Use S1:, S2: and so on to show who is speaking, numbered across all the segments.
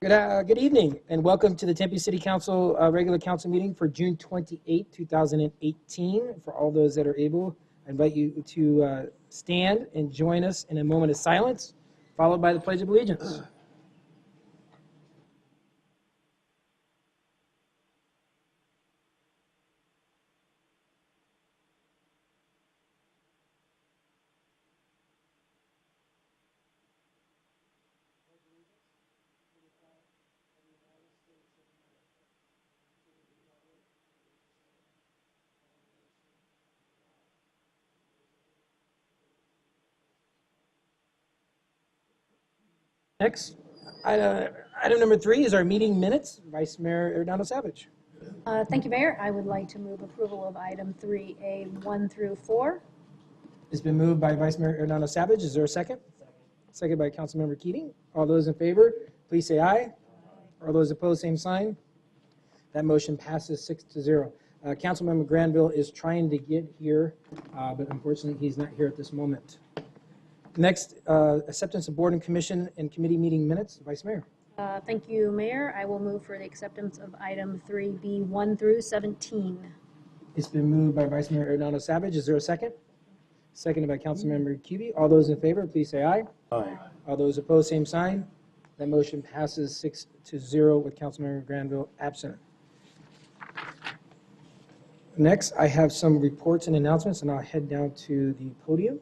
S1: Good evening, and welcome to the Tempe City Council regular council meeting for June 28, 2018. For all those that are able, I invite you to stand and join us in a moment of silence, followed by the Pledge of Allegiance. Next, item number 3 is our meeting minutes. Vice Mayor Hernando Savage.
S2: Thank you, Mayor. I would like to move approval of item 3A 1 through 4.
S1: It's been moved by Vice Mayor Hernando Savage. Is there a second? Second by Councilmember Keating. All those in favor, please say aye. All those opposed, same sign. That motion passes 6-0. Councilmember Granville is trying to get here, but unfortunately he's not here at this moment. Next, acceptance of board and commission and committee meeting minutes. Vice Mayor.
S2: Thank you, Mayor. I will move for the acceptance of item 3B 1 through 17.
S1: It's been moved by Vice Mayor Hernando Savage. Is there a second? Seconded by Councilmember Cubey. All those in favor, please say aye.
S3: Aye.
S1: All those opposed, same sign. That motion passes 6-0 with Councilmember Granville absent. Next, I have some reports and announcements, and I'll head down to the podium.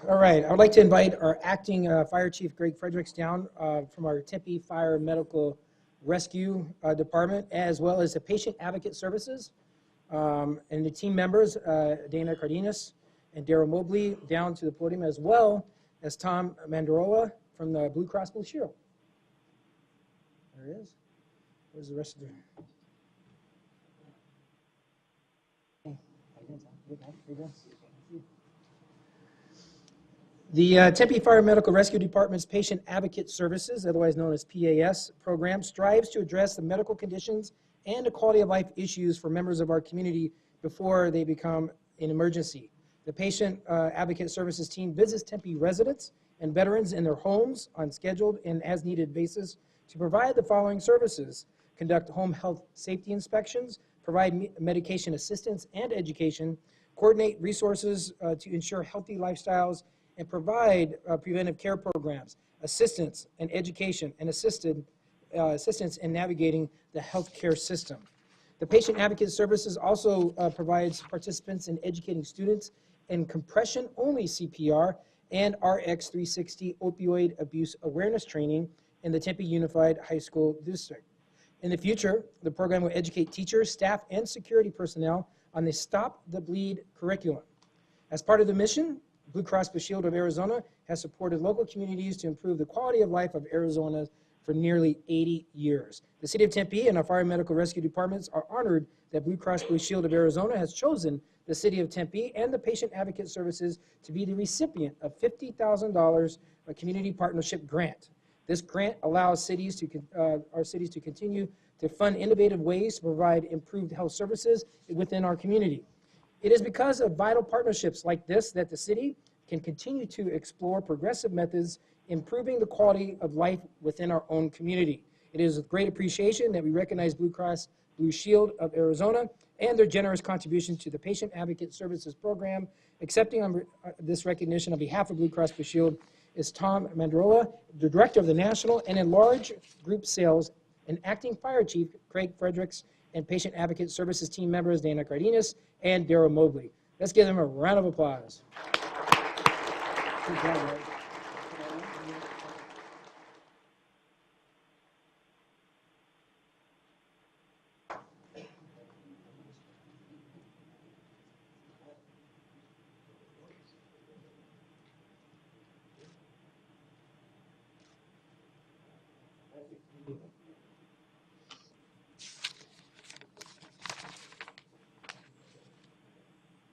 S1: All right, I would like to invite our acting Fire Chief Greg Fredericks down from our Tempe Fire Medical Rescue Department, as well as the Patient Advocate Services, and the team members, Dana Cardenas and Daryl Mobley, down to the podium, as well as Tom Mandarola from the Blue Cross Blue Shield. There he is. Where's the rest of the... Hey, how you doing, Tom? Good, man? How you doing? The Tempe Fire Medical Rescue Department's Patient Advocate Services, otherwise known as PAS program, strives to address the medical conditions and the quality of life issues for members of our community before they become an emergency. The Patient Advocate Services team visits Tempe residents and veterans in their homes on scheduled and as needed basis to provide the following services: conduct home health safety inspections, provide medication assistance and education, coordinate resources to ensure healthy lifestyles, and provide preventive care programs, assistance and education, and assistance in navigating the healthcare system. The Patient Advocate Services also provides participants in educating students in compression-only CPR and RX360 opioid abuse awareness training in the Tempe Unified High School District. In the future, the program will educate teachers, staff, and security personnel on the Stop the Bleed curriculum. As part of the mission, Blue Cross Blue Shield of Arizona has supported local communities to improve the quality of life of Arizona for nearly 80 years. The City of Tempe and our Fire Medical Rescue Departments are honored that Blue Cross Blue Shield of Arizona has chosen the City of Tempe and the Patient Advocate Services to be the recipient of $50,000 a community partnership grant. This grant allows our cities to continue to fund innovative ways to provide improved health services within our community. It is because of vital partnerships like this that the city can continue to explore progressive methods, improving the quality of life within our own community. It is with great appreciation that we recognize Blue Cross Blue Shield of Arizona and their generous contribution to the Patient Advocate Services program. Accepting this recognition on behalf of Blue Cross Blue Shield is Tom Mandarola, the Director of the National and Enlarged Group Sales, and Acting Fire Chief Craig Fredericks, and Patient Advocate Services team members Dana Cardenas and Daryl Mobley. Let's give them a round of applause. Good job, guys.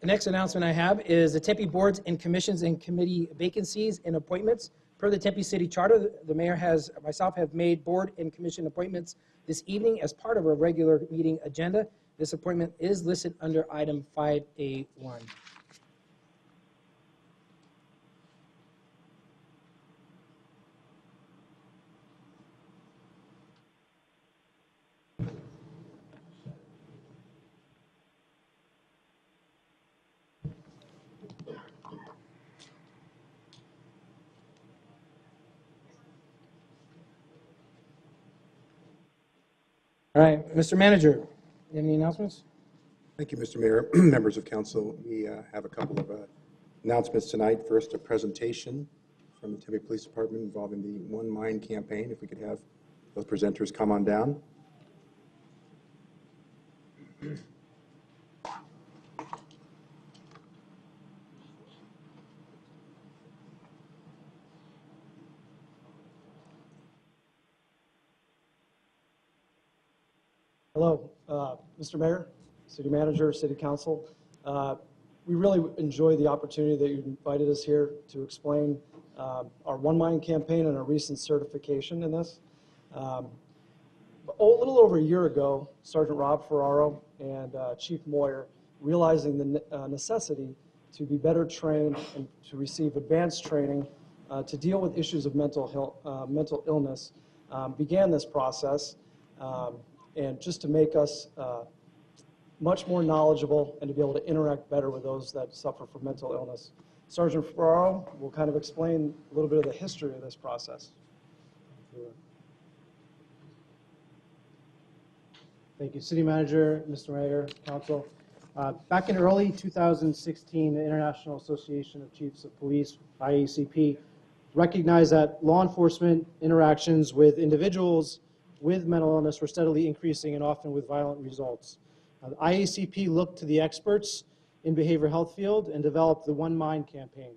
S1: The next announcement I have is the Tempe boards and commissions and committee vacancies and appointments Per the Tempe City Charter, the mayor myself have made board and commission appointments this evening as part of our regular meeting agenda. This appointment is listed under item 5A1. All right, Mr. Manager, you have any announcements?
S3: Thank you, Mr. Mayor. Members of council, we have a couple of announcements tonight. First, a presentation from the Tempe Police Department involving the One Mind campaign. If we could have those presenters come on down.
S4: Hello, Mr. Mayor, City Manager, City Council. We really enjoy the opportunity that you invited us here to explain our One Mind campaign and our recent certification in this. A little over a year ago, Sergeant Rob Ferraro and Chief Moyer, realizing the necessity to be better trained and to receive advanced training to deal with issues of mental illness, began this process. And just to make us much more knowledgeable and to be able to interact better with those that suffer from mental illness. Sergeant Ferraro will kind of explain a little bit of the history of this process.
S5: Thank you, City Manager, Mr. Mayor, Council. Back in early 2016, the International Association of Chiefs of Police, IACP, recognized that law enforcement interactions with individuals with mental illness were steadily increasing and often with violent results. The IACP looked to the experts in behavioral health field and developed the One Mind campaign.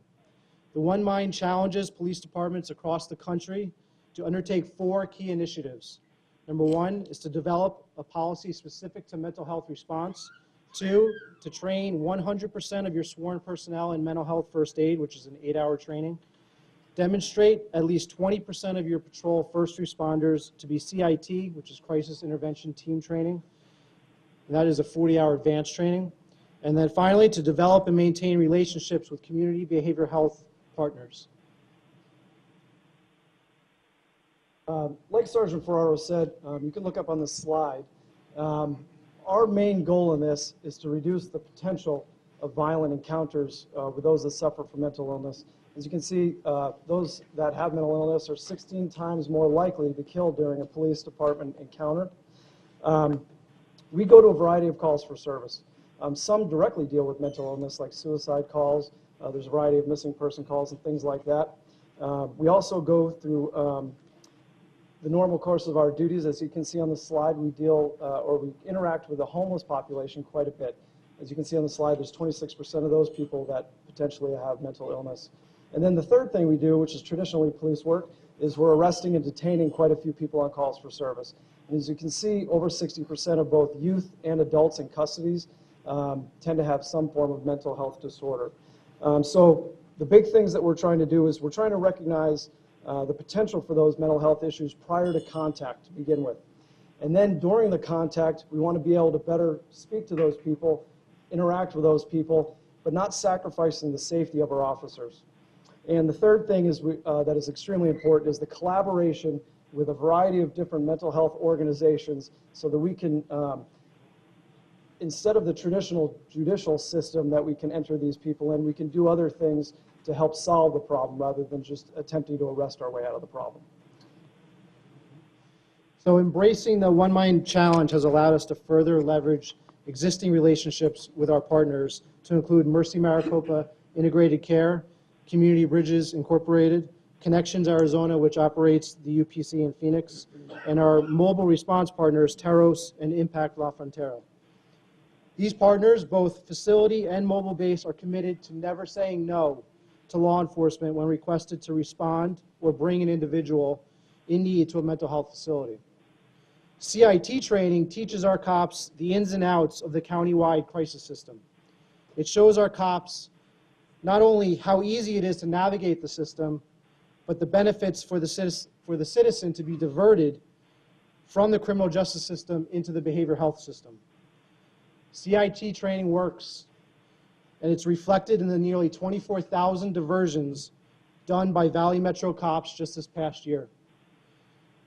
S5: The One Mind challenges police departments across the country to undertake 4 key initiatives. Number 1 is to develop a policy specific to mental health response. 2, to train 100% of your sworn personnel in mental health first aid, which is an 8-hour training. Demonstrate at least 20% of your patrol first responders to be CIT, which is Crisis Intervention Team Training. And that is a 40-hour advanced training. And then finally, to develop and maintain relationships with community behavioral health partners.
S4: Like Sergeant Ferraro said, you can look up on the slide. Our main goal in this is to reduce the potential of violent encounters with those that suffer from mental illness. As you can see, those that have mental illness are 16 times more likely to be killed during a police department encounter. We go to a variety of calls for service. Some directly deal with mental illness, like suicide calls. There's a variety of missing person calls and things like that. We also go through the normal course of our duties. As you can see on the slide, we deal or we interact with the homeless population quite a bit. As you can see on the slide, there's 26% of those people that potentially have mental illness. And then the third thing we do, which is traditionally police work, is we're arresting and detaining quite a few people on calls for service. And as you can see, over 60% of both youth and adults in custodies tend to have some form of mental health disorder. So the big things that we're trying to do is we're trying to recognize the potential for those mental health issues prior to contact to begin with. And then during the contact, we want to be able to better speak to those people, interact with those people, but not sacrificing the safety of our officers. And the third thing is that is extremely important is the collaboration with a variety of different mental health organizations so that we can, instead of the traditional judicial system that we can enter these people in, we can do other things to help solve the problem rather than just attempting to arrest our way out of the problem.
S5: So embracing the One Mind challenge has allowed us to further leverage existing relationships with our partners to include Mercy Maricopa Integrated Care, Community Bridges Incorporated, Connections Arizona, which operates the UPC in Phoenix, and our mobile response partners, Teros and Impact La Frontera. These partners, both facility and mobile base, are committed to never saying no to law enforcement when requested to respond or bring an individual in need to a mental health facility. CIT training teaches our cops the ins and outs of the countywide crisis system. It shows our cops not only how easy it is to navigate the system, but the benefits for the citizen to be diverted from the criminal justice system into the behavioral health system. CIT training works, and it's reflected in the nearly 24,000 diversions done by Valley Metro cops just this past year.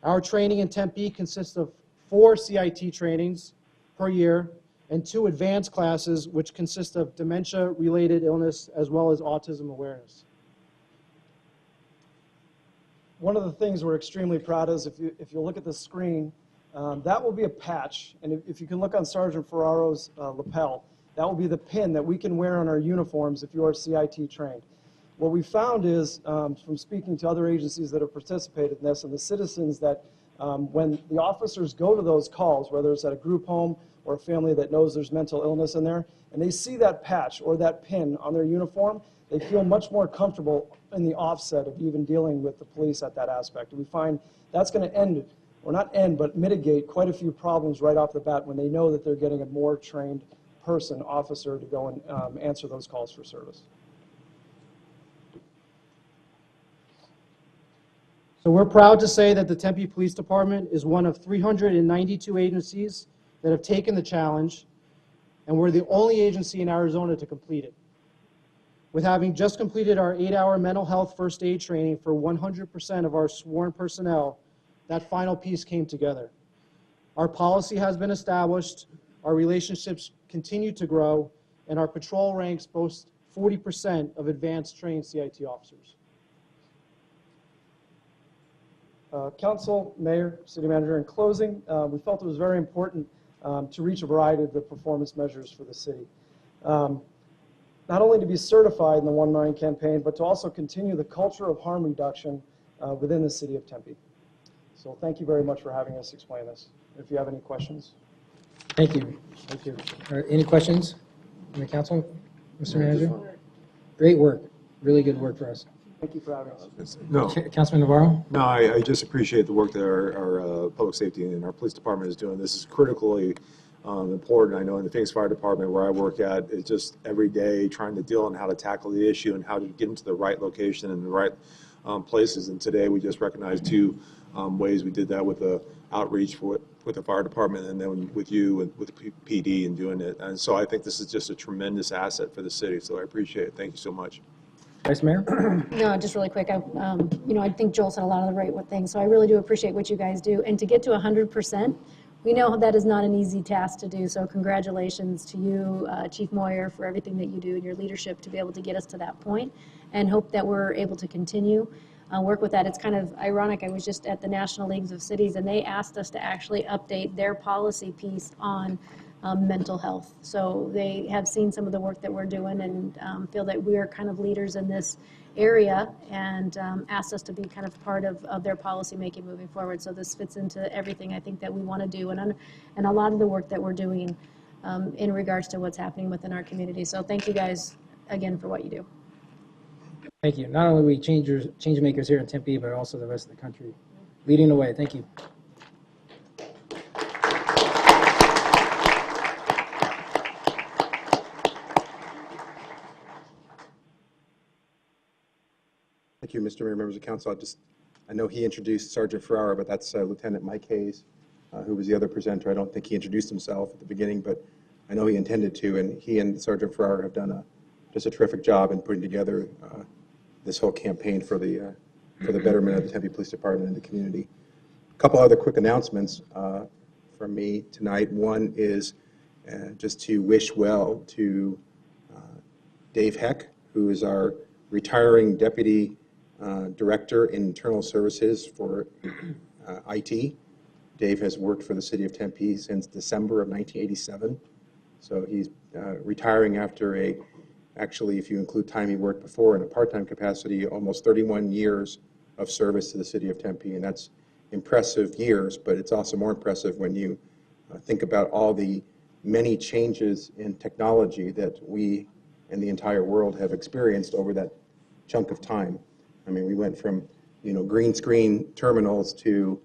S5: Our training in Tempe consists of 4 CIT trainings per year and 2 advanced classes, which consist of dementia-related illness as well as autism awareness.
S4: One of the things we're extremely proud of is if you look at the screen, that will be a patch. And if you can look on Sergeant Ferraro's lapel, that will be the pin that we can wear on our uniforms if you are CIT trained. What we found is, from speaking to other agencies that have participated in this and the citizens, that when the officers go to those calls, whether it's at a group home or a family that knows there's mental illness in there, and they see that patch or that pin on their uniform, they feel much more comfortable in the offset of even dealing with the police at that aspect. And we find that's going to end, or not end, but mitigate quite a few problems right off the bat when they know that they're getting a more trained person, officer, to go and answer those calls for service.
S5: So we're proud to say that the Tempe Police Department is one of 392 agencies that have taken the challenge, and we're the only agency in Arizona to complete it. With having just completed our 8-hour mental health first aid training for 100% of our sworn personnel, that final piece came together. Our policy has been established, our relationships continue to grow, and our patrol ranks boast 40% of advanced trained CIT officers.
S4: Council, Mayor, City Manager, in closing, we felt it was very important to reach a variety of the performance measures for the city. Not only to be certified in the One Mind campaign, but to also continue the culture of harm reduction within the city of Tempe. So thank you very much for having us explain this. If you have any questions.
S1: Thank you. Thank you. Any questions from the council, Mr. Manager? Great work. Really good work for us.
S4: Thank you for having us.
S6: No,
S1: Councilman Navarro?
S6: no, I just appreciate the work that our public safety and our police department is doing. This is critically important. I know in the Phoenix Fire Department where I work at, it's just every day trying to deal on how to tackle the issue and how to get into the right location and the right places. And today we just recognized 2 ways we did that with the outreach with the fire department and then with you and with the PD and doing it. And so I think this is just a tremendous asset for the city. So I appreciate it. Thank you so much.
S1: Vice Mayor?
S2: No, just really quick, I think Joel said a lot of the right things, so I really do appreciate what you guys do. And to get to 100%, we know that is not an easy task to do, so congratulations to you, Chief Moyer, for everything that you do and your leadership to be able to get us to that point, and hope that we're able to continue work with that. It's kind of ironic, I was just at the National Leagues of Cities, and they asked us to actually update their policy piece on mental health. So they have seen some of the work that we're doing and feel that we are kind of leaders in this area and asked us to be kind of part of their policy making moving forward. So this fits into everything I think that we want to do and a lot of the work that we're doing in regards to what's happening within our community. So thank you guys again for what you do.
S1: Thank you. Not only are we change makers here in Tempe, but also the rest of the country. Leading the way. Thank you.
S3: Thank you, Mr. Mayor, members of council. I know he introduced Sergeant Ferrara, but that's Lieutenant Mike Hayes, who was the other presenter. I don't think he introduced himself at the beginning, but I know he intended to, and he and Sergeant Ferrara have done just a terrific job in putting together this whole campaign for the betterment of the Tempe Police Department and the community. A couple other quick announcements from me tonight. One is just to wish well to Dave Heck, who is our retiring Deputy Director in Internal Services for IT. Dave has worked for the City of Tempe since December of 1987. So he's retiring after actually, if you include time he worked before in a part-time capacity, almost 31 years of service to the City of Tempe. And that's impressive years, but it's also more impressive when you think about all the many changes in technology that we and the entire world have experienced over that chunk of time. I mean, we went from, green screen terminals to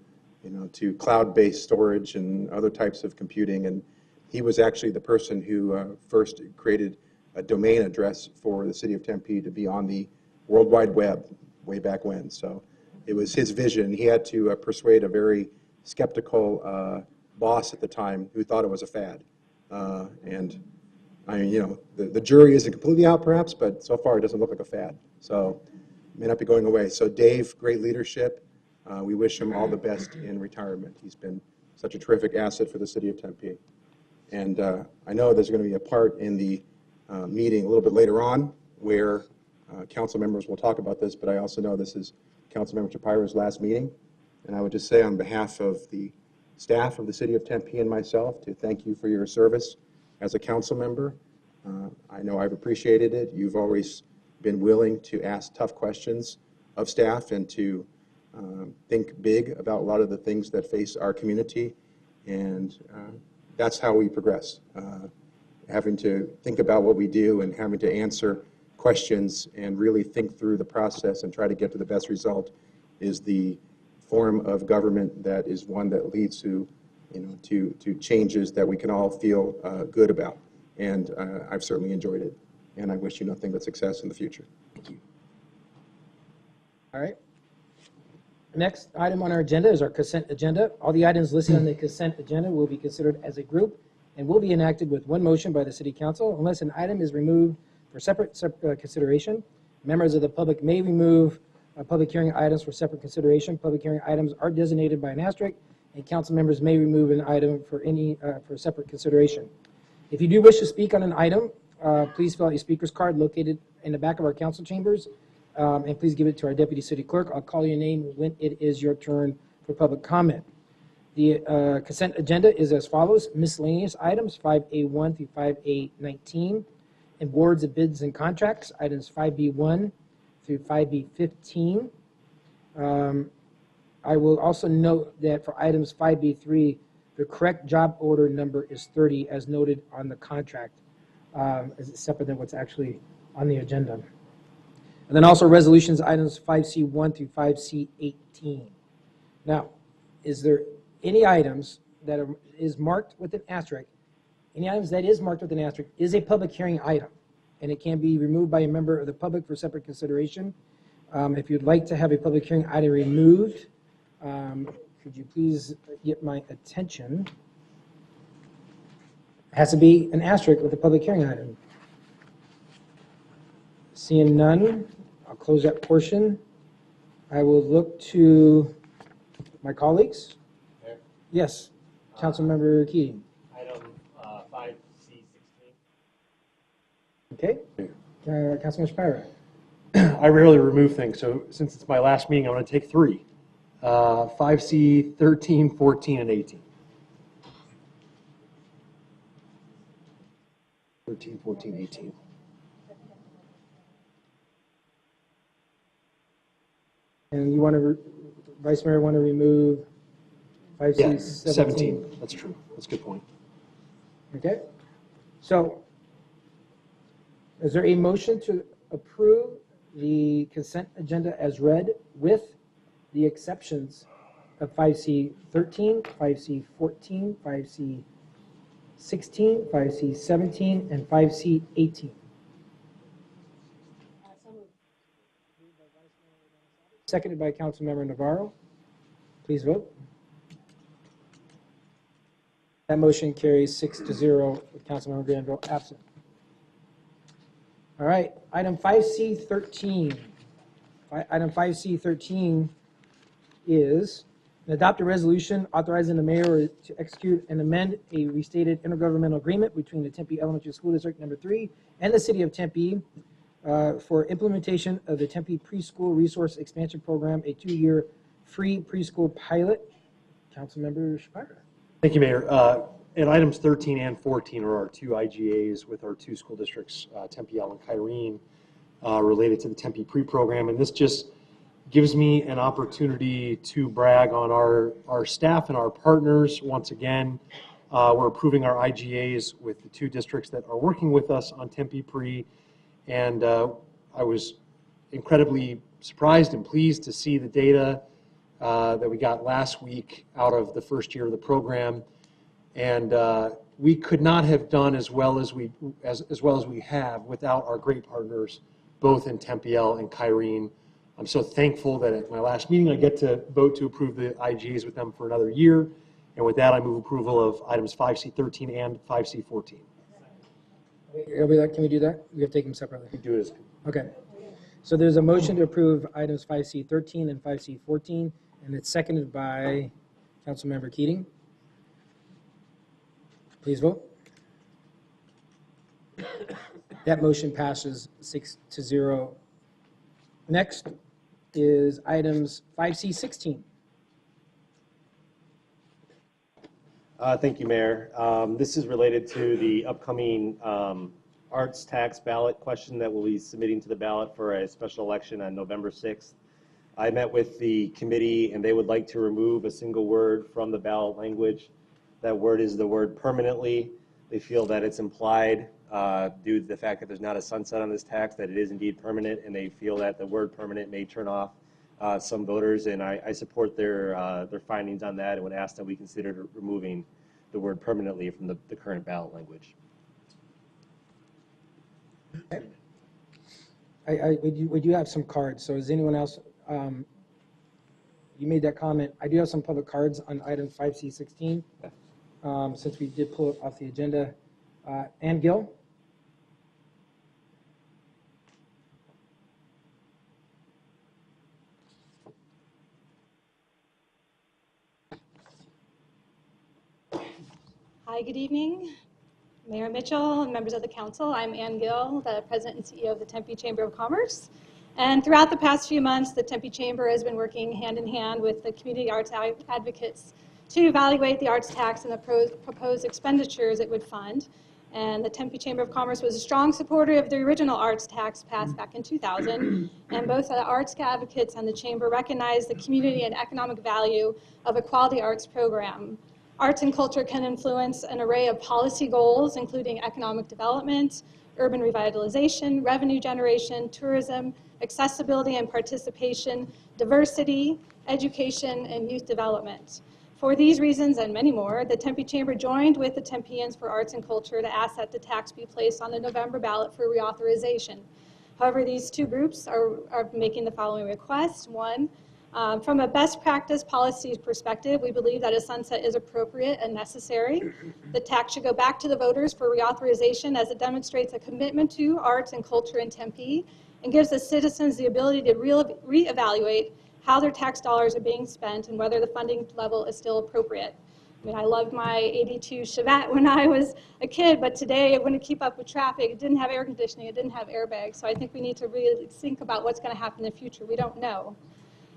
S3: cloud-based storage and other types of computing. And he was actually the person who first created a domain address for the City of Tempe to be on the World Wide Web. way back when. So it was his vision. He had to persuade a very skeptical boss at the time who thought it was a fad. And I mean, the jury isn't completely out perhaps, but so far it doesn't look like a fad. So it may not be going away. So Dave, great leadership. We wish him all the best in retirement. He's been such a terrific asset for the city of Tempe. And I know there's going to be a part in the meeting a little bit later on where council members will talk about this, but I also know this is Councilmember Shapiro's last meeting. And I would just say on behalf of the staff of the city of Tempe and myself to thank you for your service as a council member. I know I've appreciated it. You've always been willing to ask tough questions of staff and to think big about a lot of the things that face our community. And that's how we progress. Having to think about what we do and having to answer questions and really think through the process and try to get to the best result is the form of government that is one that leads to, to changes that we can all feel good about. And I've certainly enjoyed it. And I wish you nothing but success in the future. Thank you.
S1: All right. Next item on our agenda is our consent agenda. All the items listed on the consent agenda will be considered as a group and will be enacted with one motion by the City Council unless an item is removed for separate consideration. Members of the public may remove public hearing items for separate consideration. Public hearing items are designated by an asterisk, and council members may remove an item for for separate consideration. If you do wish to speak on an item, please fill out your speaker's card located in the back of our council chambers, and please give it to our deputy city clerk. I'll call your name when it is your turn for public comment. The consent agenda is as follows: miscellaneous items 5A1 through 5A19, and awards of bids and contracts items 5B1 through 5B15. I will also note that for items 5B3, the correct job order number is 30 as noted on the contract, as it's separate than what's actually on the agenda. And then also resolutions items 5C1 through 5C18. Now, is there any items that is marked with an asterisk? Any items that is marked with an asterisk is a public hearing item, and it can be removed by a member of the public for separate consideration. If you'd like to have a public hearing item removed, could you please get my attention? It has to be an asterisk with a public hearing item. Seeing none, I'll close that portion. I will look to my colleagues.
S7: Mayor?
S1: Yes, Councilmember Keating.
S7: Item 5C16.
S1: Okay, Councilman Shapiro.
S8: I rarely remove things, so since it's my last meeting, I'm going to take 3. 5C, 13, 14, and 18. 13, 14, 18.
S1: And you want to, Vice Mayor, want to remove 5C
S8: Yeah,
S1: 17?
S8: 17. That's true. That's a good point.
S1: Okay, so is there a motion to approve the consent agenda as read with the exceptions of 5C13, 5C14, 5C16, 5C17, and 5C18? Seconded by Councilmember Navarro. Please vote. That motion carries 6-0 with Councilmember Granville absent. All right, item 5C13. Item 5C13 is adopt a resolution authorizing the mayor to execute and amend a restated intergovernmental agreement between the Tempe Elementary School District Number 3 and the City of Tempe for implementation of the Tempe Preschool Resource Expansion Program, a 2-year free preschool pilot. Councilmember Shapiro.
S8: Thank you, Mayor. And items 13 and 14 are our 2 IGAs with our 2 school districts, Tempe and Kyrene, related to the Tempe pre-program. And this just gives me an opportunity to brag on our staff and our partners. Once again, we're approving our IGAs with the 2 districts that are working with us on Tempe pre. And I was incredibly surprised and pleased to see the data that we got last week out of the first year of the program. And we could not have done as well as we have without our great partners, both in Tempe and Kyrene, I'm so thankful that at my last meeting, I get to vote to approve the IGAs with them for another year. And with that, I move approval of items 5C13 and 5C14.
S1: Can we do that? We have to take them separately.
S8: We do it as
S1: Okay. So there's a motion to approve items 5C13 and 5C14, and it's seconded by Councilmember Keating. Please vote. That motion passes 6-0. Next is items 5C16.
S7: Thank you, Mayor. This is related to the upcoming arts tax ballot question that we'll be submitting to the ballot for a special election on November 6th. I met with the committee and they would like to remove a single word from the ballot language. That word is the word permanently. They feel that it's implied due to the fact that there's not a sunset on this tax, that it is indeed permanent, and they feel that the word permanent may turn off some voters, and I support their findings on that and would ask that we consider removing the word permanently from the current ballot language.
S1: We do have some cards, so is anyone else, you made that comment. I do have some public cards on item 5C16, since we did pull it off the agenda. Ann Gill?
S9: Hi, good evening, Mayor Mitchell and members of the council. I'm Ann Gill, the president and CEO of the Tempe Chamber of Commerce. And throughout the past few months, the Tempe Chamber has been working hand in hand with the community arts advocates to evaluate the arts tax and the proposed expenditures it would fund. And the Tempe Chamber of Commerce was a strong supporter of the original arts tax passed back in 2000. And both the arts advocates and the Chamber recognize the community and economic value of a quality arts program. Arts and culture can influence an array of policy goals, including economic development, urban revitalization, revenue generation, tourism, accessibility and participation, diversity, education, and youth development. For these reasons and many more, the Tempe Chamber joined with the Tempeans for Arts and Culture to ask that the tax be placed on the November ballot for reauthorization. However, these two groups are making the following requests. One, from a best practice policies perspective, we believe that a sunset is appropriate and necessary. The tax should go back to the voters for reauthorization as it demonstrates a commitment to arts and culture in Tempe and gives the citizens the ability to reevaluate how their tax dollars are being spent and whether the funding level is still appropriate. I mean, I loved my 82 Chevette when I was a kid, but today it wouldn't keep up with traffic. It didn't have air conditioning. It didn't have airbags. So I think we need to really think about what's going to happen in the future. We don't know.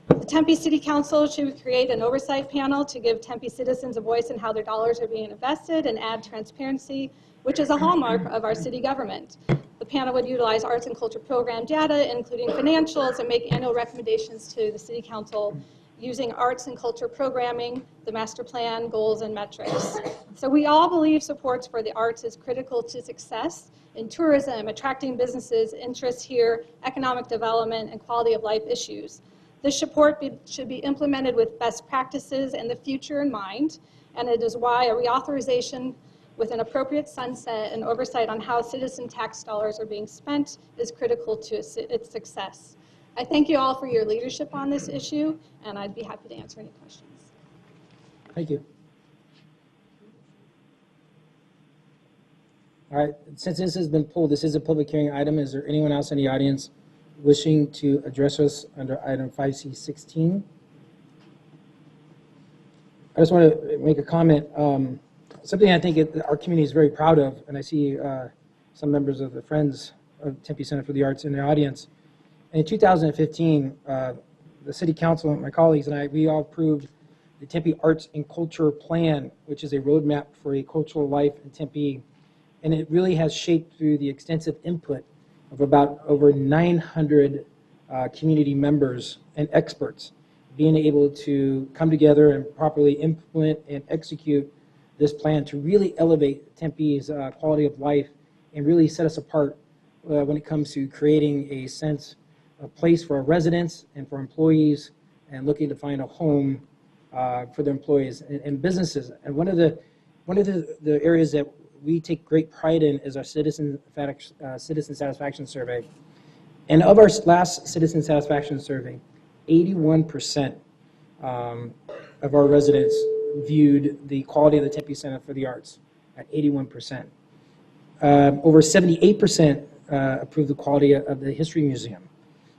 S9: The Tempe City Council should create an oversight panel to give Tempe citizens a voice in how their dollars are being invested and add transparency, which is a hallmark of our city government. The panel would utilize arts and culture program data, including financials, and make annual recommendations to the City Council using arts and culture programming, the master plan, goals, and metrics. So we all believe supports for the arts is critical to success in tourism, attracting businesses, interest here, economic development, and quality of life issues. This support should be implemented with best practices and the future in mind, and it is why a reauthorization with an appropriate sunset and oversight on how citizen tax dollars are being spent is critical to its success. I thank you all for your leadership on this issue, and I'd be happy to answer any questions.
S1: Thank you. All right, since this has been pulled, this is a public hearing item. Is there anyone else in the audience wishing to address us under item 5C16? I just want to make a comment. Something I think our community is very proud of, and I see some members of the Friends of Tempe Center for the Arts in the audience. In 2015, the City Council and my colleagues and I, we all approved the Tempe Arts and Culture Plan, which is a roadmap for a cultural life in Tempe. And it really has shaped through the extensive input of about over 900 community members and experts being able to come together and properly implement and execute this plan to really elevate Tempe's quality of life and really set us apart when it comes to creating a sense of place for our residents and for employees and looking to find a home for their employees and businesses. And one of the areas that we take great pride in is our citizen satisfaction survey. And of our last citizen satisfaction survey, 81% of our residents viewed the quality of the Tempe Center for the Arts at 81%. Over 78% approved the quality of the History Museum.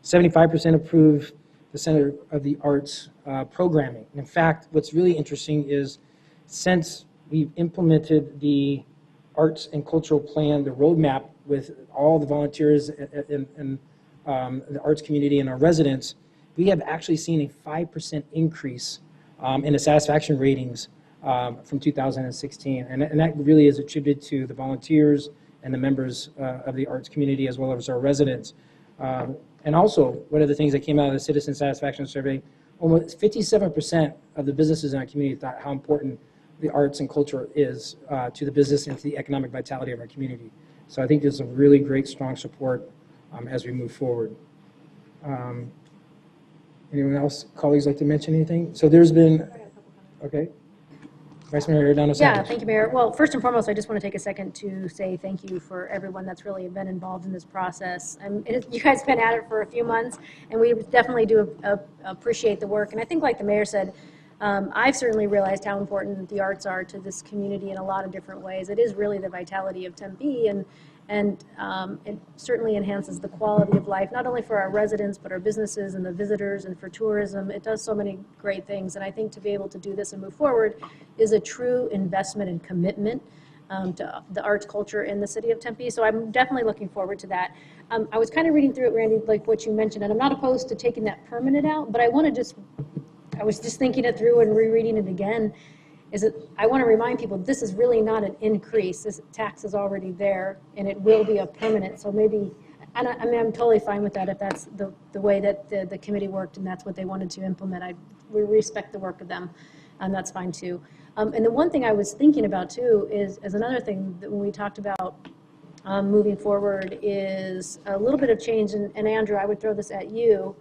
S1: 75% approved the Center of the Arts programming. In fact, what's really interesting is since we've implemented the arts and cultural plan, the roadmap with all the volunteers and the arts community and our residents, we have actually seen a 5% increase in the satisfaction ratings from 2016. And that really is attributed to the volunteers and the members of the arts community as well as our residents. And also, one of the things that came out of the citizen satisfaction survey, almost 57% of the businesses in our community thought how important the arts and culture is to the business and to the economic vitality of our community. So I think there's a really great, strong support as we move forward. Anyone else, colleagues, like to mention anything? So there's been, okay. Vice Mayor Donna
S2: Yeah,
S1: Sanders.
S2: thank you, Mayor. Well, first and foremost, I just want to take a second to say thank you for everyone that's really been involved in this process. You guys have been at it for a few months, and we definitely do appreciate the work. And I think, like the mayor said, I've certainly realized how important the arts are to this community in a lot of different ways. It is really the vitality of Tempe, and it certainly enhances the quality of life, not only for our residents, but our businesses and the visitors and for tourism. It does so many great things, and I think to be able to do this and move forward is a true investment and commitment to the arts culture in the city of Tempe. So I'm definitely looking forward to that. I was kind of reading through it, Randy, like what you mentioned, and I'm not opposed to taking that permanent out, but I was just thinking it through and rereading it again. I want to remind people this is really not an increase. This tax is already there, and it will be a permanent. So maybe, and I'm totally fine with that if that's the way that the committee worked and that's what they wanted to implement. We respect the work of them, and that's fine too. And the one thing I was thinking about too is another thing that when we talked about moving forward is a little bit of change. And Andrew, I would throw this at you.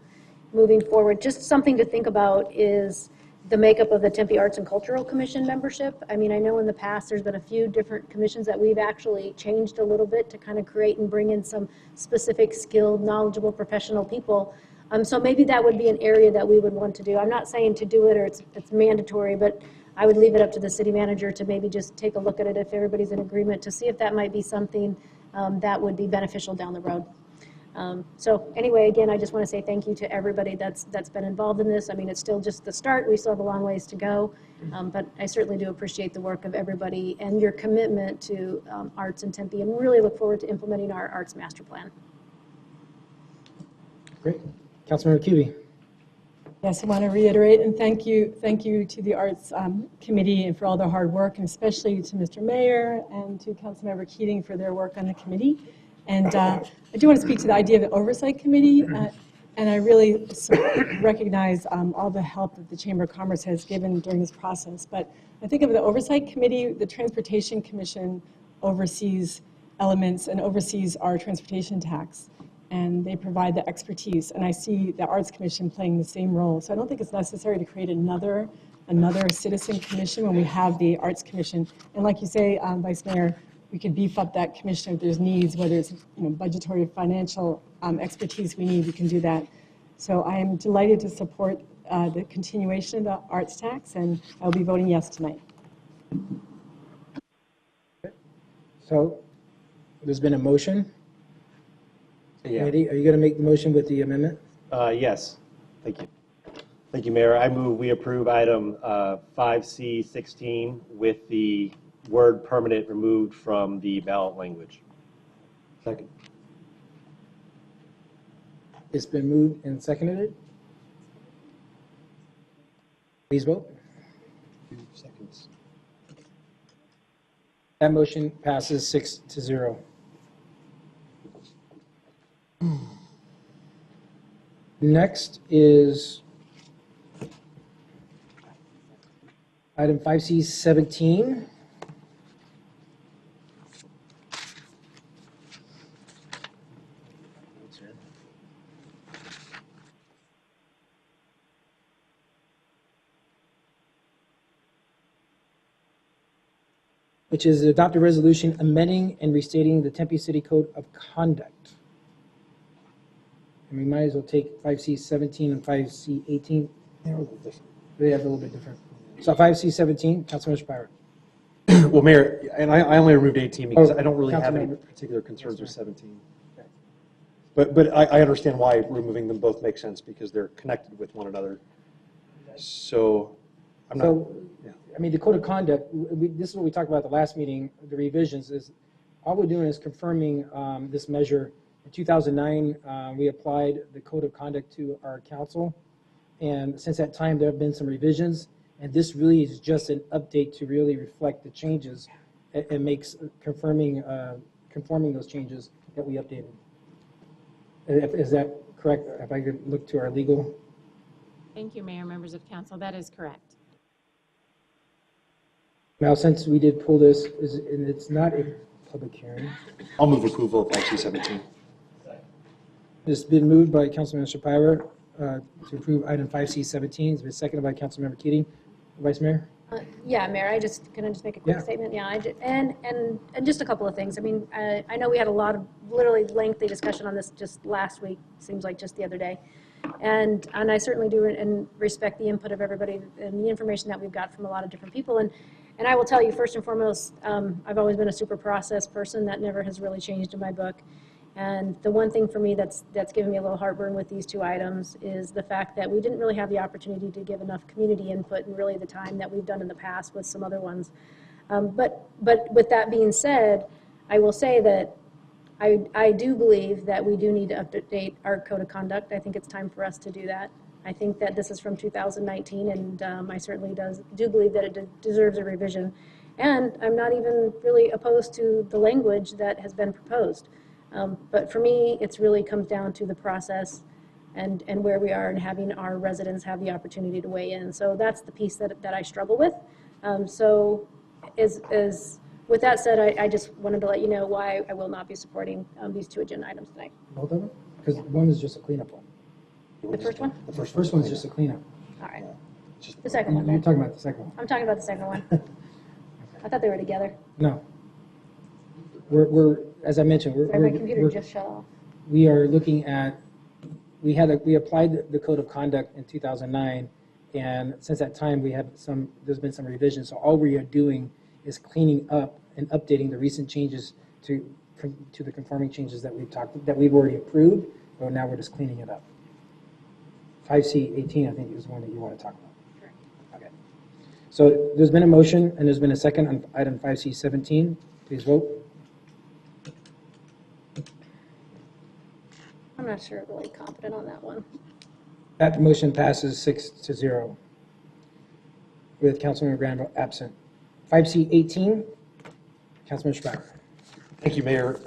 S2: Moving forward, just something to think about is the makeup of the Tempe Arts and Cultural Commission membership. I mean, I know in the past there's been a few different commissions that we've actually changed a little bit to kind of create and bring in some specific skilled, knowledgeable, professional people. So maybe that would be an area that we would want to do. I'm not saying to do it or it's mandatory, but I would leave it up to the city manager to maybe just take a look at it if everybody's in agreement to see if that might be something that would be beneficial down the road. So anyway, again, I just want to say thank you to everybody that's been involved in this. I mean, it's still just the start. We still have a long ways to go, but I certainly do appreciate the work of everybody and your commitment to arts in Tempe, and really look forward to implementing our arts master plan.
S1: Great. Councilmember Cubie.
S10: Yes, I want to reiterate and thank you to the Arts Committee and for all their hard work, and especially to Mr. Mayor and to Councilmember Keating for their work on the committee. And I do want to speak to the idea of the Oversight Committee, and I really recognize all the help that the Chamber of Commerce has given during this process. But I think of the Oversight Committee, the Transportation Commission oversees elements and oversees our transportation tax, and they provide the expertise. And I see the Arts Commission playing the same role. So I don't think it's necessary to create another citizen commission when we have the Arts Commission. And like you say, Vice Mayor, we could beef up that commission if there's needs, whether it's budgetary or financial expertise we need, we can do that. So I am delighted to support the continuation of the arts tax, and I'll be voting yes tonight.
S1: So there's been a motion.
S7: Yeah.
S1: Randy, are you going to make the motion with the amendment?
S7: Yes, thank you. Thank you, Mayor. I move we approve item 5C16 with the word permanent removed from the ballot language.
S8: Second.
S1: It's been moved and seconded. Please vote.
S8: 2 seconds.
S1: That motion passes 6-0. Next is item 5C17. Which is adopt a resolution amending and restating the Tempe City Code of Conduct. and we might as well take 5C17 and 5C18.
S8: They're a little different.
S1: They have a little bit different. So 5C17, Councilmember Spire.
S8: Well, Mayor, and I only removed 18 because I don't really have any
S1: Councilmember.
S8: particular concerns with 17. But I understand why removing them both makes sense because they're connected with one another. So I'm not,
S1: So,
S8: yeah.
S1: I mean, the code of conduct, this is what we talked about at the last meeting, the revisions, is all we're doing is confirming this measure. In 2009, we applied the code of conduct to our council, and since that time, there have been some revisions, and this really is just an update to really reflect the changes and makes conforming those changes that we updated. Is that correct? If I could look to our legal.
S11: Thank you, Mayor, members of council. That is correct.
S1: Now, since we did pull this, and it's not a public hearing,
S8: I'll move approval of 5C17.
S1: it's been moved by Councilmember Shapiro to approve item 5C17. It's been seconded by Councilmember Keating. Vice Mayor?
S2: Yeah, Mayor, can I just make a quick
S1: Yeah.
S2: statement? Yeah, and just a couple of things. I mean, I know we had a lot of literally lengthy discussion on this just last week, seems like just the other day. And I certainly do and respect the input of everybody and the information that we've got from a lot of different people. And I will tell you, first and foremost, I've always been a super process person. That never has really changed in my book. And the one thing for me that's given me a little heartburn with these two items is the fact that we didn't really have the opportunity to give enough community input and really the time that we've done in the past with some other ones. But with that being said, I will say that I do believe that we do need to update our code of conduct. I think it's time for us to do that. I think that this is from 2019, and I certainly do believe that it deserves a revision. And I'm not even really opposed to the language that has been proposed. But for me, it really comes down to the process and where we are and having our residents have the opportunity to weigh in. So that's the piece that I struggle with. With that said, I just wanted to let you know why I will not be supporting these two agenda items tonight.
S1: Both of them? Because one is just a cleanup one.
S2: The first one?
S1: The first one's just a cleanup.
S2: All right. The second one,
S1: You're
S2: then.
S1: talking about the second one.
S2: I'm talking about the second one. I thought they were together.
S1: No. We're as I mentioned,
S2: Sorry, my computer just shut off.
S1: we are looking at, we applied the code of conduct in 2009, and since that time, there's been some revisions. So all we are doing is cleaning up and updating the recent changes to the conforming changes that we've already approved, but now we're just cleaning it up. 5C18, I think, is one that you want to talk about. Okay. So there's been a motion and there's been a second on item 5C17. Please vote.
S2: I'm not sure really confident on that one.
S1: That motion passes 6-0 with Councilmember Granville absent. 5C18, Councilmember Schreiber.
S8: Thank you, Mayor.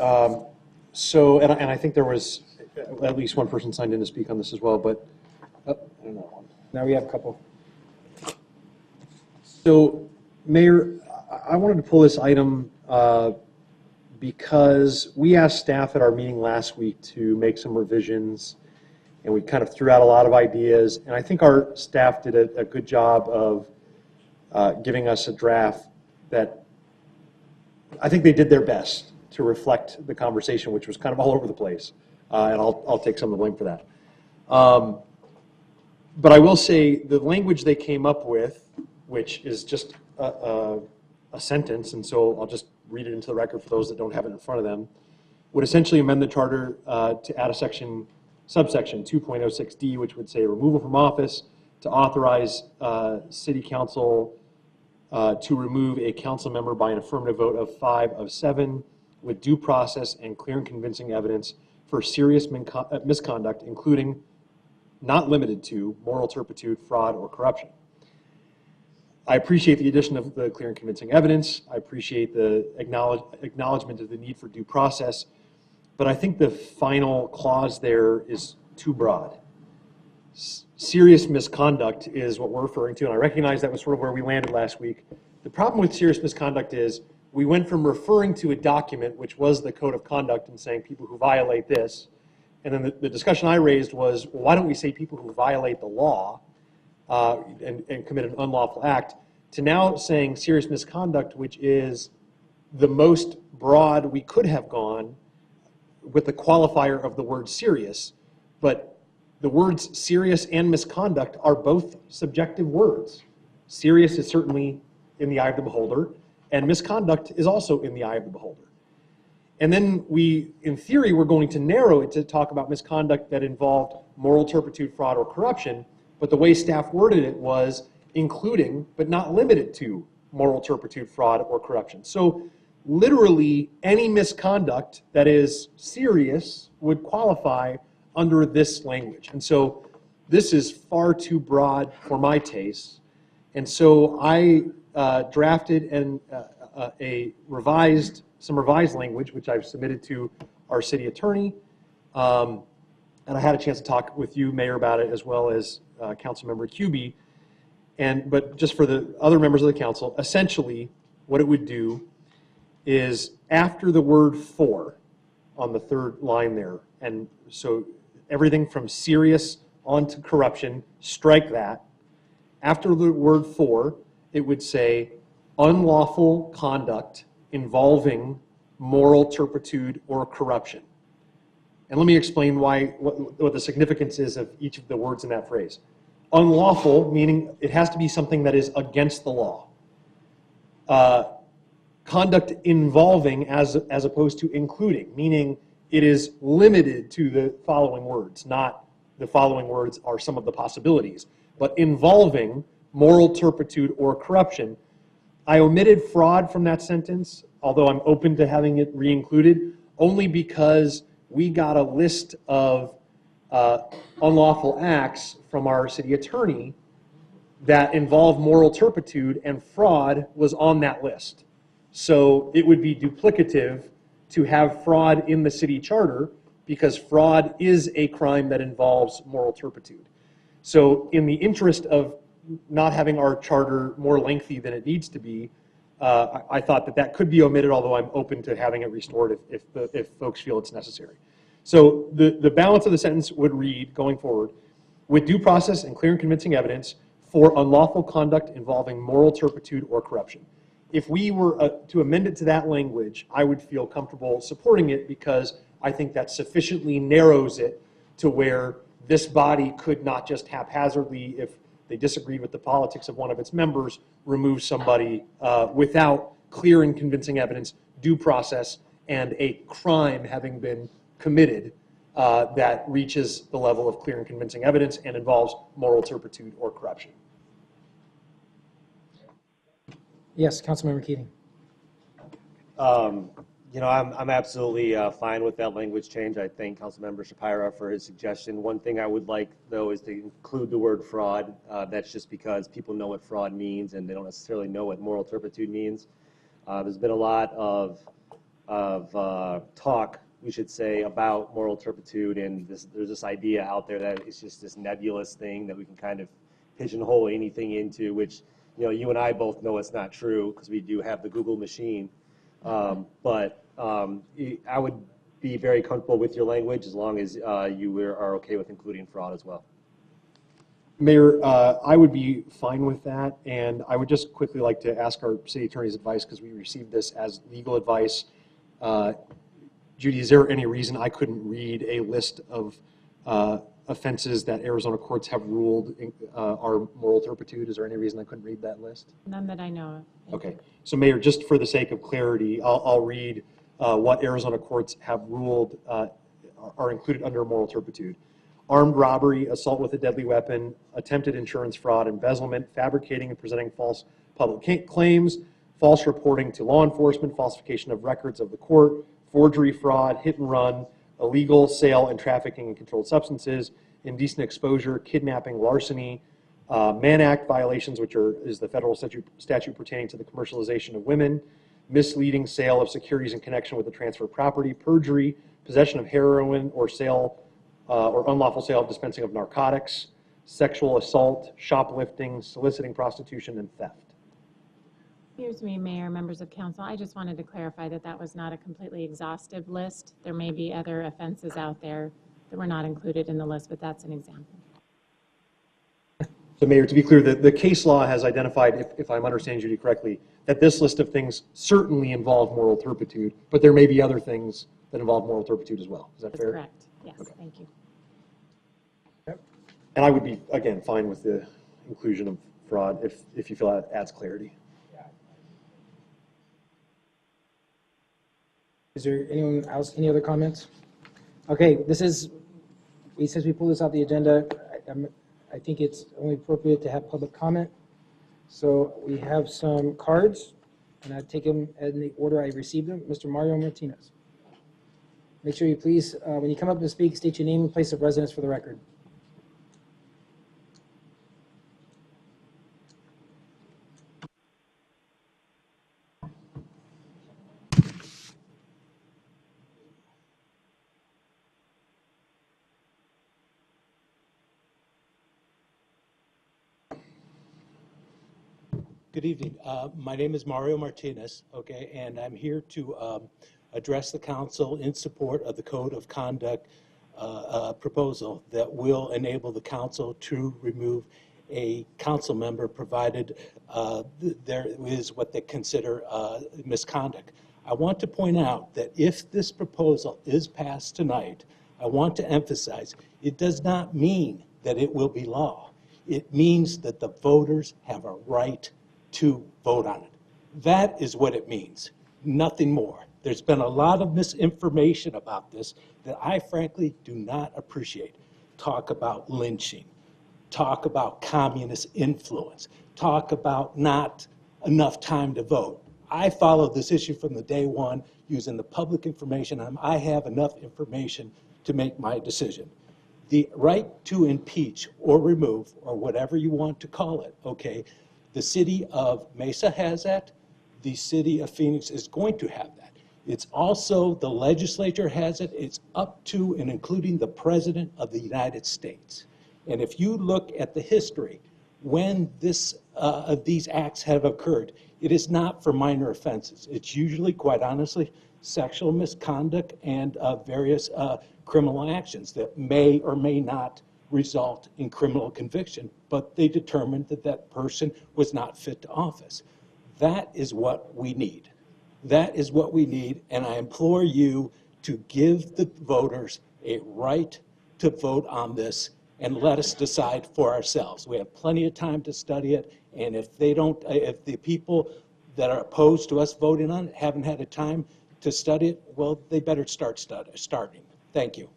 S8: So, and I think there was at least one person signed in to speak on this as well, but I don't know.
S1: Now we have a couple.
S8: So, Mayor, I wanted to pull this item because we asked staff at our meeting last week to make some revisions, and we kind of threw out a lot of ideas, and I think our staff did a good job of giving us a draft that I think they did their best to reflect the conversation, which was kind of all over the place, and I'll take some of the blame for that. But I will say the language they came up with, which is just a sentence, and so I'll just read it into the record for those that don't have it in front of them, would essentially amend the charter to add a subsection 2.06D, which would say removal from office to authorize city council to remove a council member by an affirmative vote of 5 of 7 with due process and clear and convincing evidence for serious misconduct, including, not limited to, moral turpitude, fraud, or corruption. I appreciate the addition of the clear and convincing evidence. I appreciate the acknowledgement of the need for due process, but I think the final clause there is too broad. Serious misconduct is what we're referring to, and I recognize that was sort of where we landed last week. The problem with serious misconduct is we went from referring to a document, which was the code of conduct, and saying people who violate this, and then the discussion I raised was, well, why don't we say people who violate the law and commit an unlawful act, to now saying serious misconduct, which is the most broad we could have gone with the qualifier of the word serious, But the words serious and misconduct are both subjective words. Serious is certainly in the eye of the beholder, and misconduct is also in the eye of the beholder. And then we, in theory, we're going to narrow it to talk about misconduct that involved moral turpitude, fraud, or corruption, but the way staff worded it was including, but not limited to, moral turpitude, fraud, or corruption. So literally any misconduct that is serious would qualify under this language. And so this is far too broad for my taste. And so I drafted some revised language, which I've submitted to our city attorney. And I had a chance to talk with you, Mayor, about it, as well as Councilmember Cubey. But just for the other members of the council, essentially what it would do is after the word for on the third line there, and so everything from serious on to corruption, strike that. After the word for, it would say unlawful conduct involving moral turpitude or corruption. And let me explain what the significance is of each of the words in that phrase. Unlawful, meaning it has to be something that is against the law. Conduct involving as opposed to including, meaning it is limited to the following words, not the following words are some of the possibilities, but involving moral turpitude or corruption. I omitted fraud from that sentence, although I'm open to having it re-included, only because we got a list of unlawful acts from our city attorney that involve moral turpitude, and fraud was on that list. So it would be duplicative to have fraud in the city charter because fraud is a crime that involves moral turpitude. So in the interest of not having our charter more lengthy than it needs to be, I thought that could be omitted, although I'm open to having it restored if folks feel it's necessary. So the balance of the sentence would read, going forward, with due process and clear and convincing evidence for unlawful conduct involving moral turpitude or corruption. If we were to amend it to that language, I would feel comfortable supporting it because I think that sufficiently narrows it to where this body could not just haphazardly, if they disagreed with the politics of one of its members, remove somebody without clear and convincing evidence, due process, and a crime having been committed that reaches the level of clear and convincing evidence and involves moral turpitude or corruption.
S1: Yes, Councilmember Keating.
S7: I'm absolutely fine with that language change. I thank Councilmember Shapira for his suggestion. One thing I would like, though, is to include the word fraud. That's just because people know what fraud means and they don't necessarily know what moral turpitude means. There's been a lot of talk, we should say, about moral turpitude, and there's this idea out there that it's just this nebulous thing that we can kind of pigeonhole anything into, which you and I both know it's not true because we do have the Google machine. But I would be very comfortable with your language as long as you are okay with including fraud as well.
S8: Mayor, I would be fine with that, and I would just quickly like to ask our city attorney's advice because we received this as legal advice. Judy, is there any reason I couldn't read a list of offenses that Arizona courts have ruled are moral turpitude? Is there any reason I couldn't read that list?
S11: None that I know of.
S8: Okay. So, Mayor, just for the sake of clarity, I'll read what Arizona courts have ruled are included under moral turpitude. Armed robbery, assault with a deadly weapon, attempted insurance fraud, embezzlement, fabricating and presenting false public claims, false reporting to law enforcement, falsification of records of the court, forgery, fraud, hit and run, illegal sale and trafficking in controlled substances, indecent exposure, kidnapping, larceny, Mann Act violations, which is the federal statute pertaining to the commercialization of women, misleading sale of securities in connection with the transfer of property, perjury, possession of heroin or sale or unlawful sale of dispensing of narcotics, sexual assault, shoplifting, soliciting prostitution, and theft.
S11: Excuse me, Mayor, members of council. I just wanted to clarify that that was not a completely exhaustive list. There may be other offenses out there that were not included in the list, but that's an example.
S8: So, Mayor, to be clear, the case law has identified, if I'm understanding Judy correctly, that this list of things certainly involve moral turpitude, but there may be other things that involve moral turpitude as well. Is that
S11: That's
S8: fair?
S11: correct. Yes,
S8: Okay.
S11: thank you.
S8: And I would be, again, fine with the inclusion of fraud if you feel that adds clarity.
S1: Is there anyone else, any other comments? Okay, since we pulled this out the agenda, I think it's only appropriate to have public comment. So we have some cards, and I take them in the order I received them. Mr. Mario Martinez. Make sure you please, when you come up and speak, state your name and place of residence for the record.
S12: Good evening. My name is Mario Martinez, okay, and I'm here to address the council in support of the Code of Conduct proposal that will enable the council to remove a council member provided there is what they consider misconduct. I want to point out that if this proposal is passed tonight, I want to emphasize it does not mean that it will be law. It means that the voters have a right to vote on it. That is what it means, nothing more. There's been a lot of misinformation about this that I frankly do not appreciate. Talk about lynching, talk about communist influence, talk about not enough time to vote. I followed this issue from the day one using the public information. I have enough information to make my decision. The right to impeach or remove, or whatever you want to call it, okay, the city of Mesa has that. The city of Phoenix is going to have that. It's also, the legislature has it. It's up to and including the President of the United States. And if you look at the history, when these acts have occurred, it is not for minor offenses. It's usually, quite honestly, sexual misconduct and various criminal actions that may or may not result in criminal conviction, but they determined that that person was not fit to office. That is what we need. That is what we need, and I implore you to give the voters a right to vote on this and let us decide for ourselves. We have plenty of time to study it, and if the people that are opposed to us voting on it haven't had a time to study it, well, they better start starting. Thank you.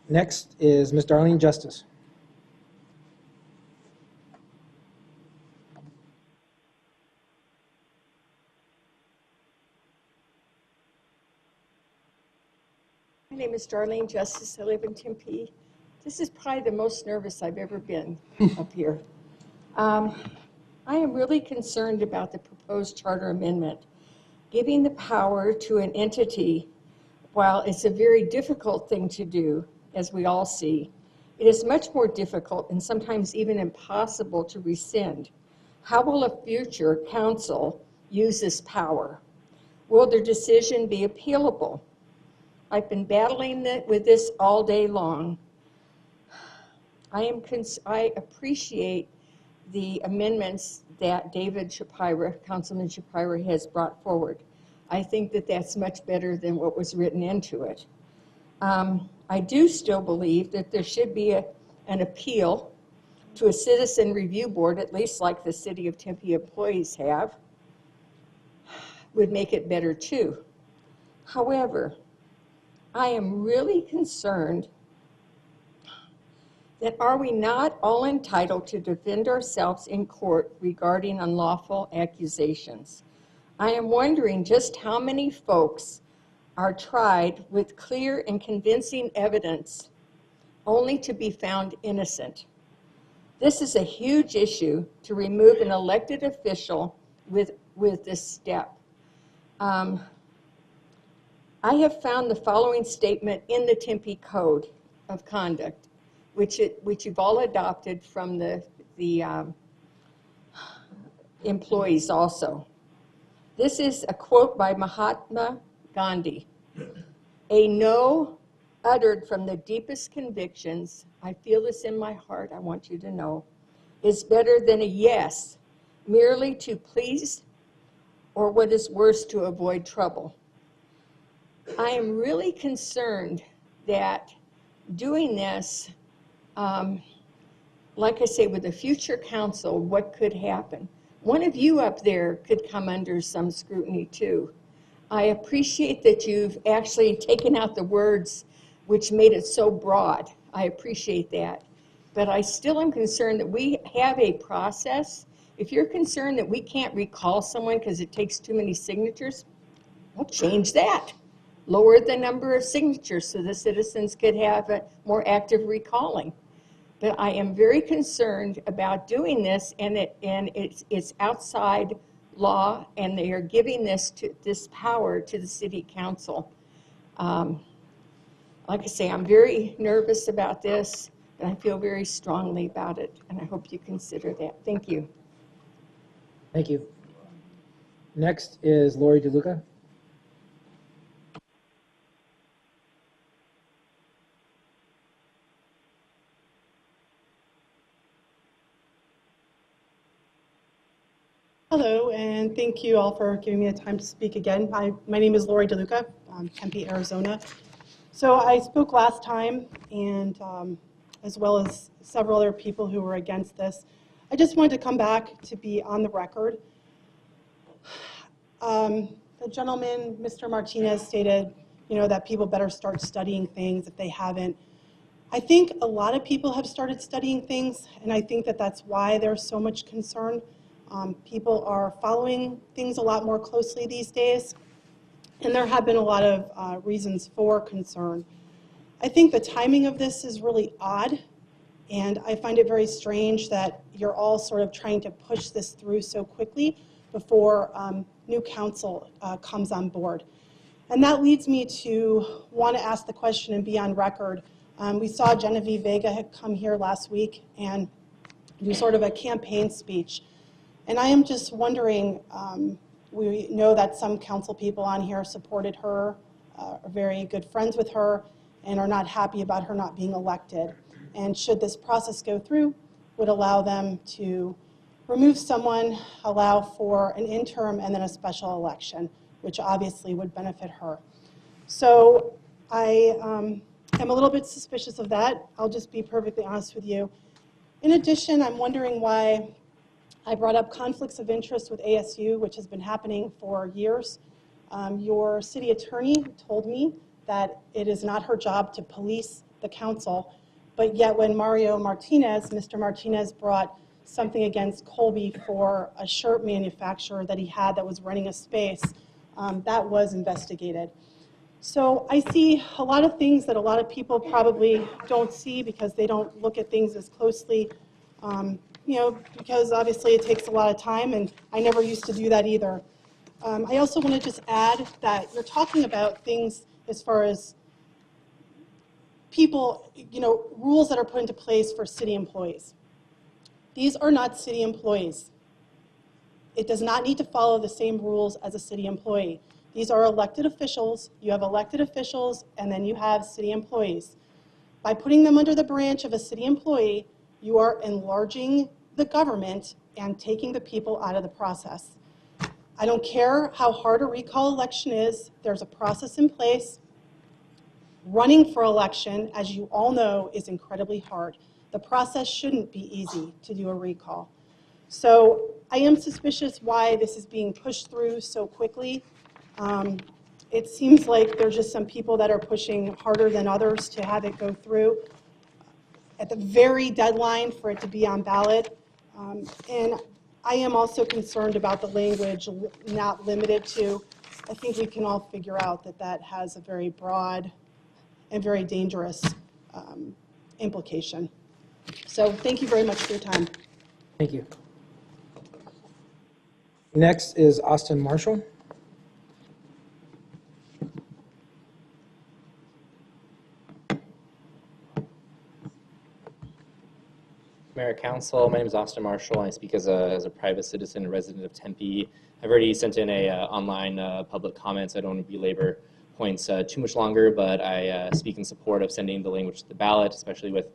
S1: Next is Ms. Darlene Justice.
S13: My name is Darlene Justice. I live in Tempe. This is probably the most nervous I've ever been up here. I am really concerned about the proposed charter amendment. Giving the power to an entity, while it's a very difficult thing to do, as we all see, it is much more difficult and sometimes even impossible to rescind. How will a future council use this power? Will their decision be appealable? I've been battling with this all day long. I appreciate the amendments that Councilman Shapira has brought forward. I think that that's much better than what was written into it. I do still believe that there should be an appeal to a citizen review board, at least like the City of Tempe employees have, would make it better too. However, I am really concerned that are we not all entitled to defend ourselves in court regarding unlawful accusations? I am wondering just how many folks are tried with clear and convincing evidence only to be found innocent. This is a huge issue to remove an elected official with this step. I have found the following statement in the Tempe Code of Conduct, which you've all adopted from the employees also. This is a quote by Mahatma Gandhi. A no uttered from the deepest convictions, I feel this in my heart, I want you to know, is better than a yes, merely to please or what is worse, to avoid trouble. I am really concerned that doing this, like I say, with a future council, what could happen? One of you up there could come under some scrutiny too. I appreciate that you've actually taken out the words which made it so broad. I appreciate that. But I still am concerned that we have a process. If you're concerned that we can't recall someone because it takes too many signatures, we'll change that. Lower the number of signatures so the citizens could have a more active recalling. But I am very concerned about doing this, and it's outside law, and they are giving this power to the city council. Like I say, I'm very nervous about this, and I feel very strongly about it, and I hope you consider that. Thank you.
S1: Thank you. Next is Lori DeLuca.
S14: Hello, and thank you all for giving me the time to speak again. My name is Lori DeLuca, Tempe, Arizona. So I spoke last time, and as well as several other people who were against this. I just wanted to come back to be on the record. The gentleman, Mr. Martinez, stated, that people better start studying things if they haven't. I think a lot of people have started studying things, and I think that that's why there's so much concern. People are following things a lot more closely these days, and there have been a lot of reasons for concern. I think the timing of this is really odd, and I find it very strange that you're all sort of trying to push this through so quickly before new council comes on board. And that leads me to want to ask the question and be on record. We saw Genevieve Vega had come here last week and do sort of a campaign speech. And I am just wondering, we know that some council people on here supported her, are very good friends with her, and are not happy about her not being elected. And should this process go through, would allow them to remove someone, allow for an interim and then a special election, which obviously would benefit her. So I am a little bit suspicious of that. I'll just be perfectly honest with you. In addition, I'm wondering why I brought up conflicts of interest with ASU, which has been happening for years. Your city attorney told me that it is not her job to police the council, but yet when Mr. Martinez brought something against Colby for a shirt manufacturer that he had that was renting a space, that was investigated. So I see a lot of things that a lot of people probably don't see because they don't look at things as closely, because obviously it takes a lot of time, and I never used to do that either. I also want to just add that you're talking about things as far as people, rules that are put into place for city employees. These are not city employees. It does not need to follow the same rules as a city employee. These are elected officials. You have elected officials, and then you have city employees. By putting them under the branch of a city employee, you are enlarging the government and taking the people out of the process. I don't care how hard a recall election is. There's a process in place. Running for election, as you all know, is incredibly hard. The process shouldn't be easy to do a recall. So I am suspicious why this is being pushed through so quickly. It seems like there's just some people that are pushing harder than others to have it go through at the very deadline for it to be on ballot. And I am also concerned about the language, not limited to. I think we can all figure out that that has a very broad and very dangerous implication. So thank you very much for your time.
S1: Thank you. Next is Austin Marshall.
S15: Mayor, Council, my name is Austin Marshall. I speak as a private citizen and resident of Tempe. I've already sent in a online public comments. I don't want to belabor points too much longer, but I speak in support of sending the language to the ballot, especially with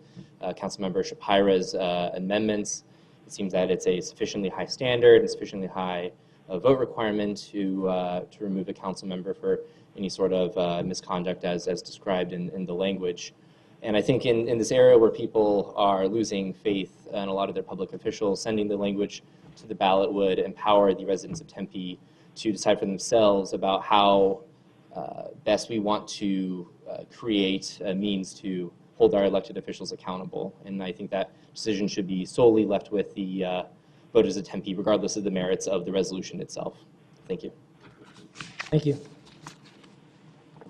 S15: Councilmember Shapira's amendments. It seems that it's a sufficiently high standard and sufficiently high vote requirement to remove a council member for any sort of misconduct as described in the language. And I think in this era where people are losing faith in a lot of their public officials, sending the language to the ballot would empower the residents of Tempe to decide for themselves about how best we want to create a means to hold our elected officials accountable. And I think that decision should be solely left with the voters of Tempe, regardless of the merits of the resolution itself. Thank you.
S1: Thank you.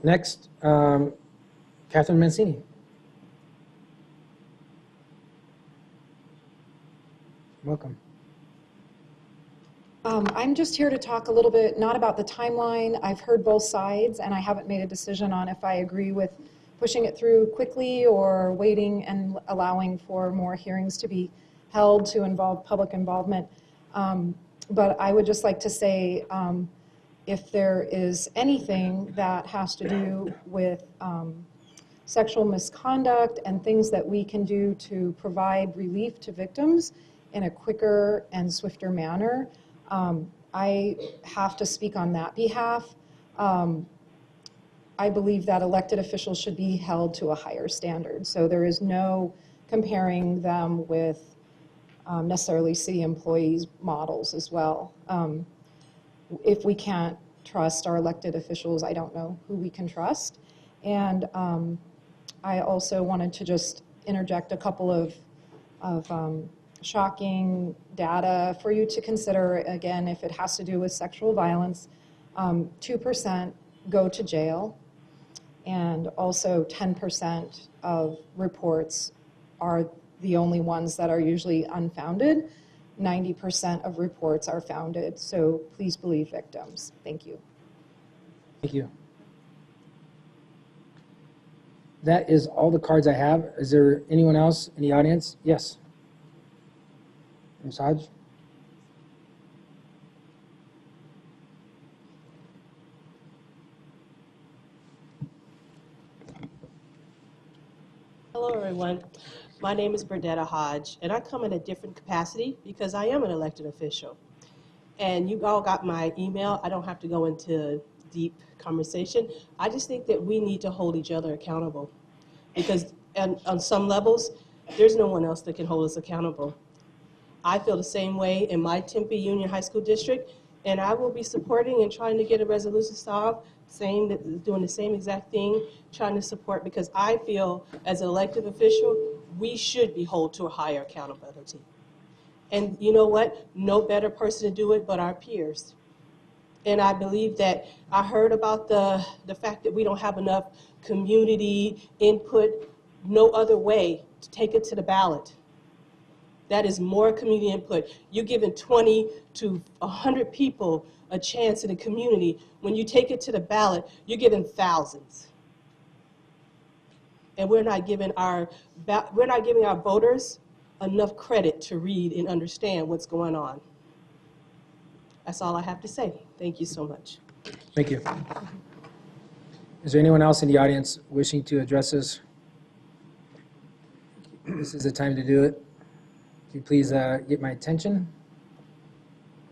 S1: Next, Catherine Mancini. Welcome.
S16: I'm just here to talk a little bit, not about the timeline. I've heard both sides, and I haven't made a decision on if I agree with pushing it through quickly or waiting and allowing for more hearings to be held to involve public involvement. But I would just like to say, if there is anything that has to do with sexual misconduct and things that we can do to provide relief to victims in a quicker and swifter manner, I have to speak on that behalf. I believe that elected officials should be held to a higher standard. So there is no comparing them with necessarily city employees models as well. If we can't trust our elected officials, I don't know who we can trust. And I also wanted to just interject a couple of shocking data for you to consider. Again, if it has to do with sexual violence, 2% go to jail, and also 10% of reports are the only ones that are usually unfounded. 90% of reports are founded, so please believe victims. Thank you.
S1: Thank you. That is all the cards I have. Is there anyone else in the audience? Yes. Ms. Hodge?
S17: Hello, everyone. My name is Bernetta Hodge, and I come in a different capacity because I am an elected official. And you all got my email. I don't have to go into deep conversation. I just think that we need to hold each other accountable because on some levels, there's no one else that can hold us accountable. I feel the same way in my Tempe Union High School District, and I will be supporting and trying to get a resolution solved, doing the same exact thing, trying to support, because I feel as an elected official, we should be held to a higher accountability. And you know what? No better person to do it but our peers. And I believe that I heard about the fact that we don't have enough community input, no other way to take it to the ballot. That is more community input. You're giving 20 to 100 people a chance in the community. When you take it to the ballot, you're giving thousands. And we're not giving our voters enough credit to read and understand what's going on. That's all I have to say. Thank you so much.
S1: Thank you. Is there anyone else in the audience wishing to address this? This is the time to do it. Can you please get my attention?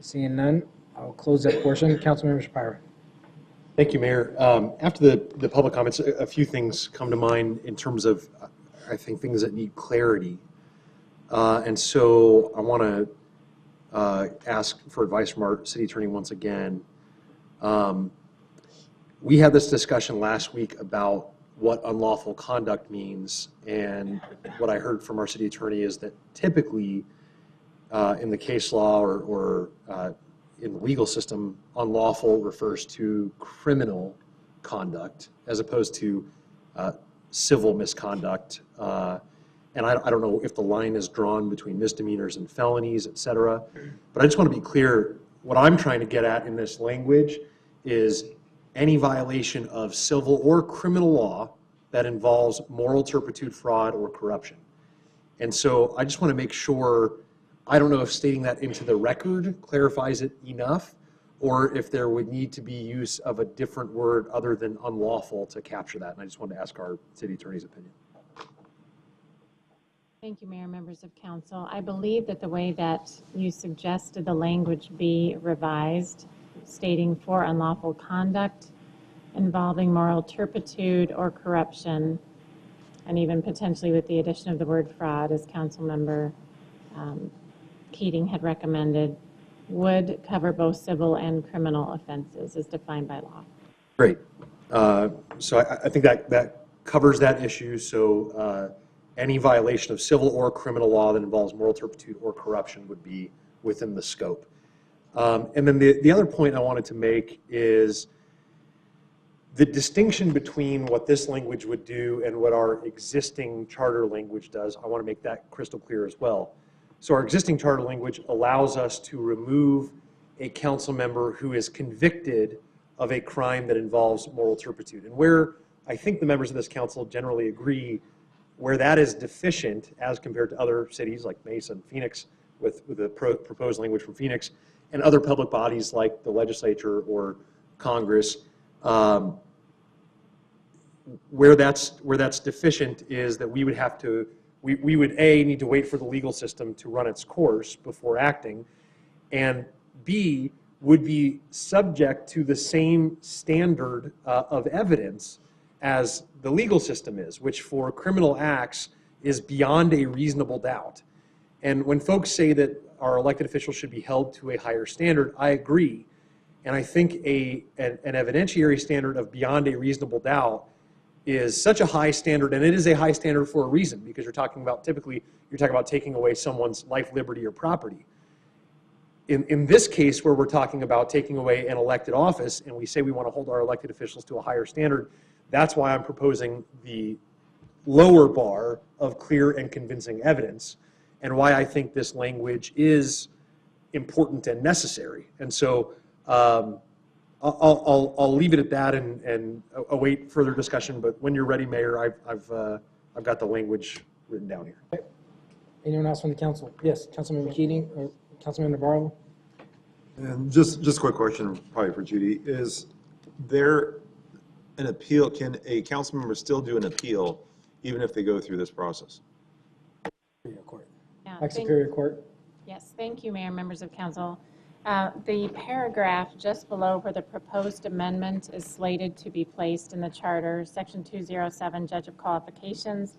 S1: Seeing none, I'll close that portion. Councilmember Shapiro.
S8: Thank you, Mayor. After the public comments, a few things come to mind in terms of, I think, things that need clarity. And so I want to ask for advice from our city attorney once again. We had this discussion last week about what unlawful conduct means, and what I heard from our city attorney is that typically in the case law or in the legal system, unlawful refers to criminal conduct as opposed to civil misconduct. And I don't know if the line is drawn between misdemeanors and felonies, et cetera. But I just want to be clear, what I'm trying to get at in this language is any violation of civil or criminal law that involves moral turpitude, fraud, or corruption. And so I just want to make sure, I don't know if stating that into the record clarifies it enough, or if there would need to be use of a different word other than unlawful to capture that. And I just wanted to ask our city attorney's opinion.
S11: Thank you, Mayor, members of council. I believe that the way that you suggested the language be revised, stating for unlawful conduct involving moral turpitude or corruption, and even potentially with the addition of the word fraud, as Councilmember Keating had recommended, would cover both civil and criminal offenses as defined by law.
S8: Great. So I think that covers that issue. So any violation of civil or criminal law that involves moral turpitude or corruption would be within the scope. And then the other point I wanted to make is the distinction between what this language would do and what our existing charter language does. I want to make that crystal clear as well. So our existing charter language allows us to remove a council member who is convicted of a crime that involves moral turpitude. And where I think the members of this council generally agree, where that is deficient as compared to other cities like Mesa and Phoenix with the proposed language from Phoenix, and other public bodies like the legislature or Congress, where that's deficient is that we would have to, we would A, need to wait for the legal system to run its course before acting, and B, would be subject to the same standard of evidence as the legal system is, which for criminal acts is beyond a reasonable doubt. And when folks say that our elected officials should be held to a higher standard, I agree. And I think an evidentiary standard of beyond a reasonable doubt is such a high standard, and it is a high standard for a reason, because you're talking about, typically, you're talking about taking away someone's life, liberty, or property. In this case, where we're talking about taking away an elected office, and we say we want to hold our elected officials to a higher standard, that's why I'm proposing the lower bar of clear and convincing evidence, and why I think this language is important and necessary. And so I'll leave it at that and await further discussion. But when you're ready, Mayor, I've got the language written down here.
S1: Okay. Anyone else from the council? Yes, Councilmember Keating or Councilmember Navarro?
S6: And just a quick question, probably for Judy. Is there an appeal? Can a council member still do an appeal even if they go through this process?
S1: Superior Court.
S11: Yeah,
S1: Like Superior Court?
S11: Yes, thank you, Mayor, members of council. The paragraph just below where the proposed amendment is slated to be placed in the charter, section 207, Judge of Qualifications,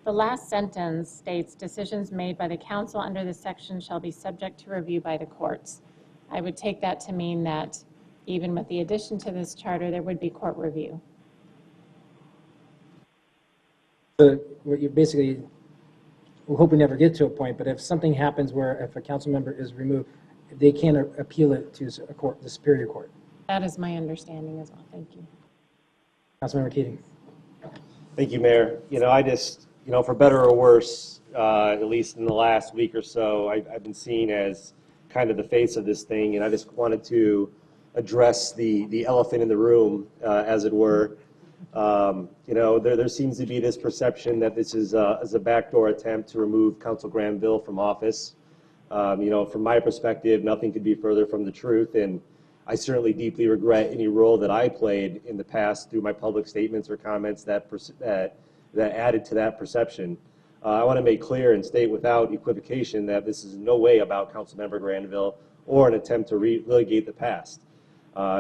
S11: the last sentence states, decisions made by the council under this section shall be subject to review by the courts. I would take that to mean that even with the addition to this charter, there would be court review.
S1: So what you basically, we hope we never get to a point, but if something happens where if a council member is removed, they can appeal it to a court, the Superior Court.
S11: That is my understanding as well. Thank you.
S1: Councilmember Keating.
S7: Thank you, Mayor. I just, for better or worse, at least in the last week or so, I've been seen as kind of the face of this thing, and I just wanted to address the elephant in the room, as it were. There seems to be this perception that this is a backdoor attempt to remove Council Granville from office. From my perspective, nothing could be further from the truth, and I certainly deeply regret any role that I played in the past through my public statements or comments that added to that perception. I want to make clear and state without equivocation that this is in no way about Councilmember Granville or an attempt to relitigate the past.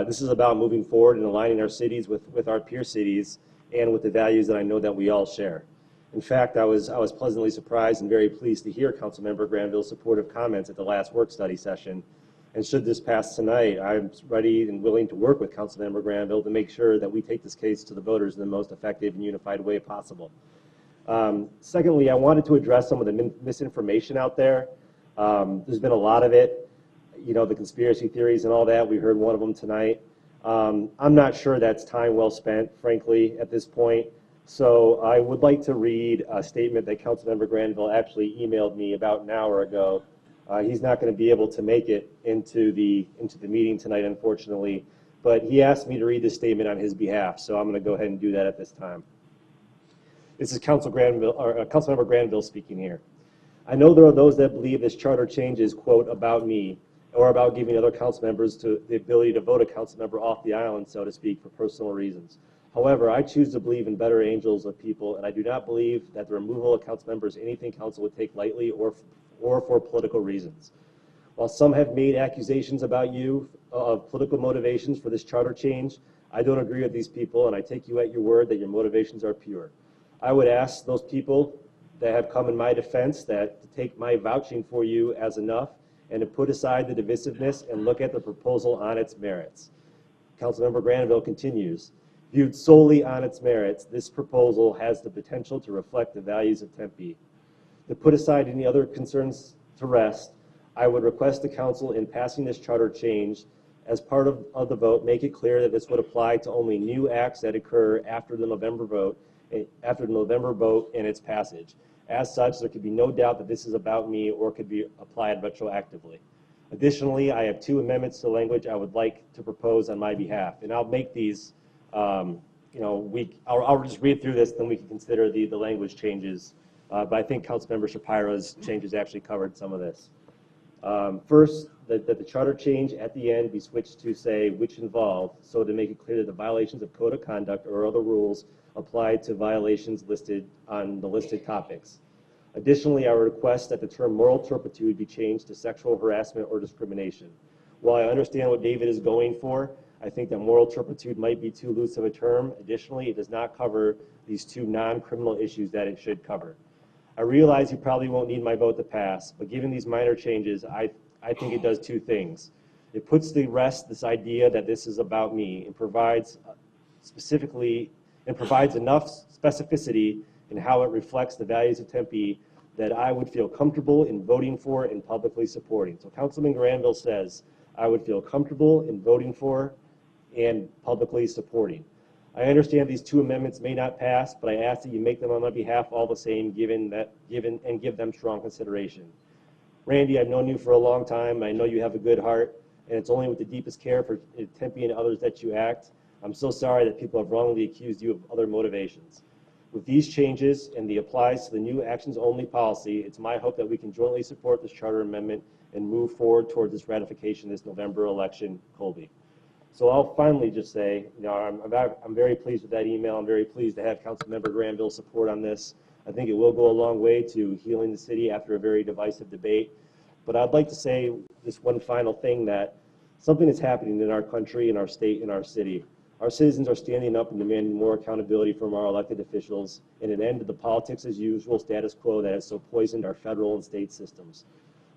S7: This is about moving forward and aligning our cities with our peer cities and with the values that I know that we all share. In fact, I was pleasantly surprised and very pleased to hear Councilmember Granville's supportive comments at the last work study session. And should this pass tonight, I'm ready and willing to work with Councilmember Granville to make sure that we take this case to the voters in the most effective and unified way possible. Secondly, I wanted to address some of the misinformation out there. There's been a lot of it, the conspiracy theories and all that. We heard one of them tonight. I'm not sure that's time well spent, frankly, at this point. So I would like to read a statement that Councilmember Granville actually emailed me about an hour ago. He's not going to be able to make it into the meeting tonight, unfortunately, but he asked me to read this statement on his behalf, so I'm going to go ahead and do that at this time. This is Councilmember Granville speaking here. I know there are those that believe this charter change is, quote, about me, or about giving other council members the ability to vote a council member off the island, so to speak, for personal reasons. However, I choose to believe in better angels of people, and I do not believe that the removal of council members is anything council would take lightly or for political reasons. While some have made accusations about you of political motivations for this charter change, I don't agree with these people, and I take you at your word that your motivations are pure. I would ask those people that have come in my defense that to take my vouching for you as enough and to put aside the divisiveness and look at the proposal on its merits. Councilmember Granville continues, viewed solely on its merits, this proposal has the potential to reflect the values of Tempe. To put aside any other concerns to rest, I would request the council in passing this charter change as part of the vote, make it clear that this would apply to only new acts that occur after the November vote and its passage. As such, there could be no doubt that this is about me or could be applied retroactively. Additionally, I have 2 amendments to language I would like to propose on my behalf, and I'll make these, I'll just read through this, then we can consider the language changes. But I think Councilmember Shapira's changes actually covered some of this. First, that the charter change at the end be switched to say which involve, so to make it clear that the violations of code of conduct or other rules apply to violations listed on the listed topics. Additionally, I request that the term moral turpitude be changed to sexual harassment or discrimination. While I understand what David is going for, I think that moral turpitude might be too loose of a term. Additionally, it does not cover these 2 non-criminal issues that it should cover. I realize you probably won't need my vote to pass, but given these minor changes, I think it does 2 things. It puts to rest this idea that this is about me and provides enough specificity in how it reflects the values of Tempe that I would feel comfortable in voting for and publicly supporting. So Councilman Granville says, I would feel comfortable in voting for and publicly supporting. I understand these 2 amendments may not pass, but I ask that you make them on my behalf all the same, and give them strong consideration. Randy, I've known you for a long time. I know you have a good heart, and it's only with the deepest care for Tempe and others that you act. I'm so sorry that people have wrongly accused you of other motivations. With these changes and the applies to the new actions only policy, it's my hope that we can jointly support this charter amendment and move forward towards this ratification this November election, Colby. So I'll finally just say, I'm very pleased with that email. I'm very pleased to have Councilmember Granville's support on this. I think it will go a long way to healing the city after a very divisive debate. But I'd like to say just one final thing, that something is happening in our country, in our state, in our city. Our citizens are standing up and demanding more accountability from our elected officials and an end to the politics as usual status quo that has so poisoned our federal and state systems.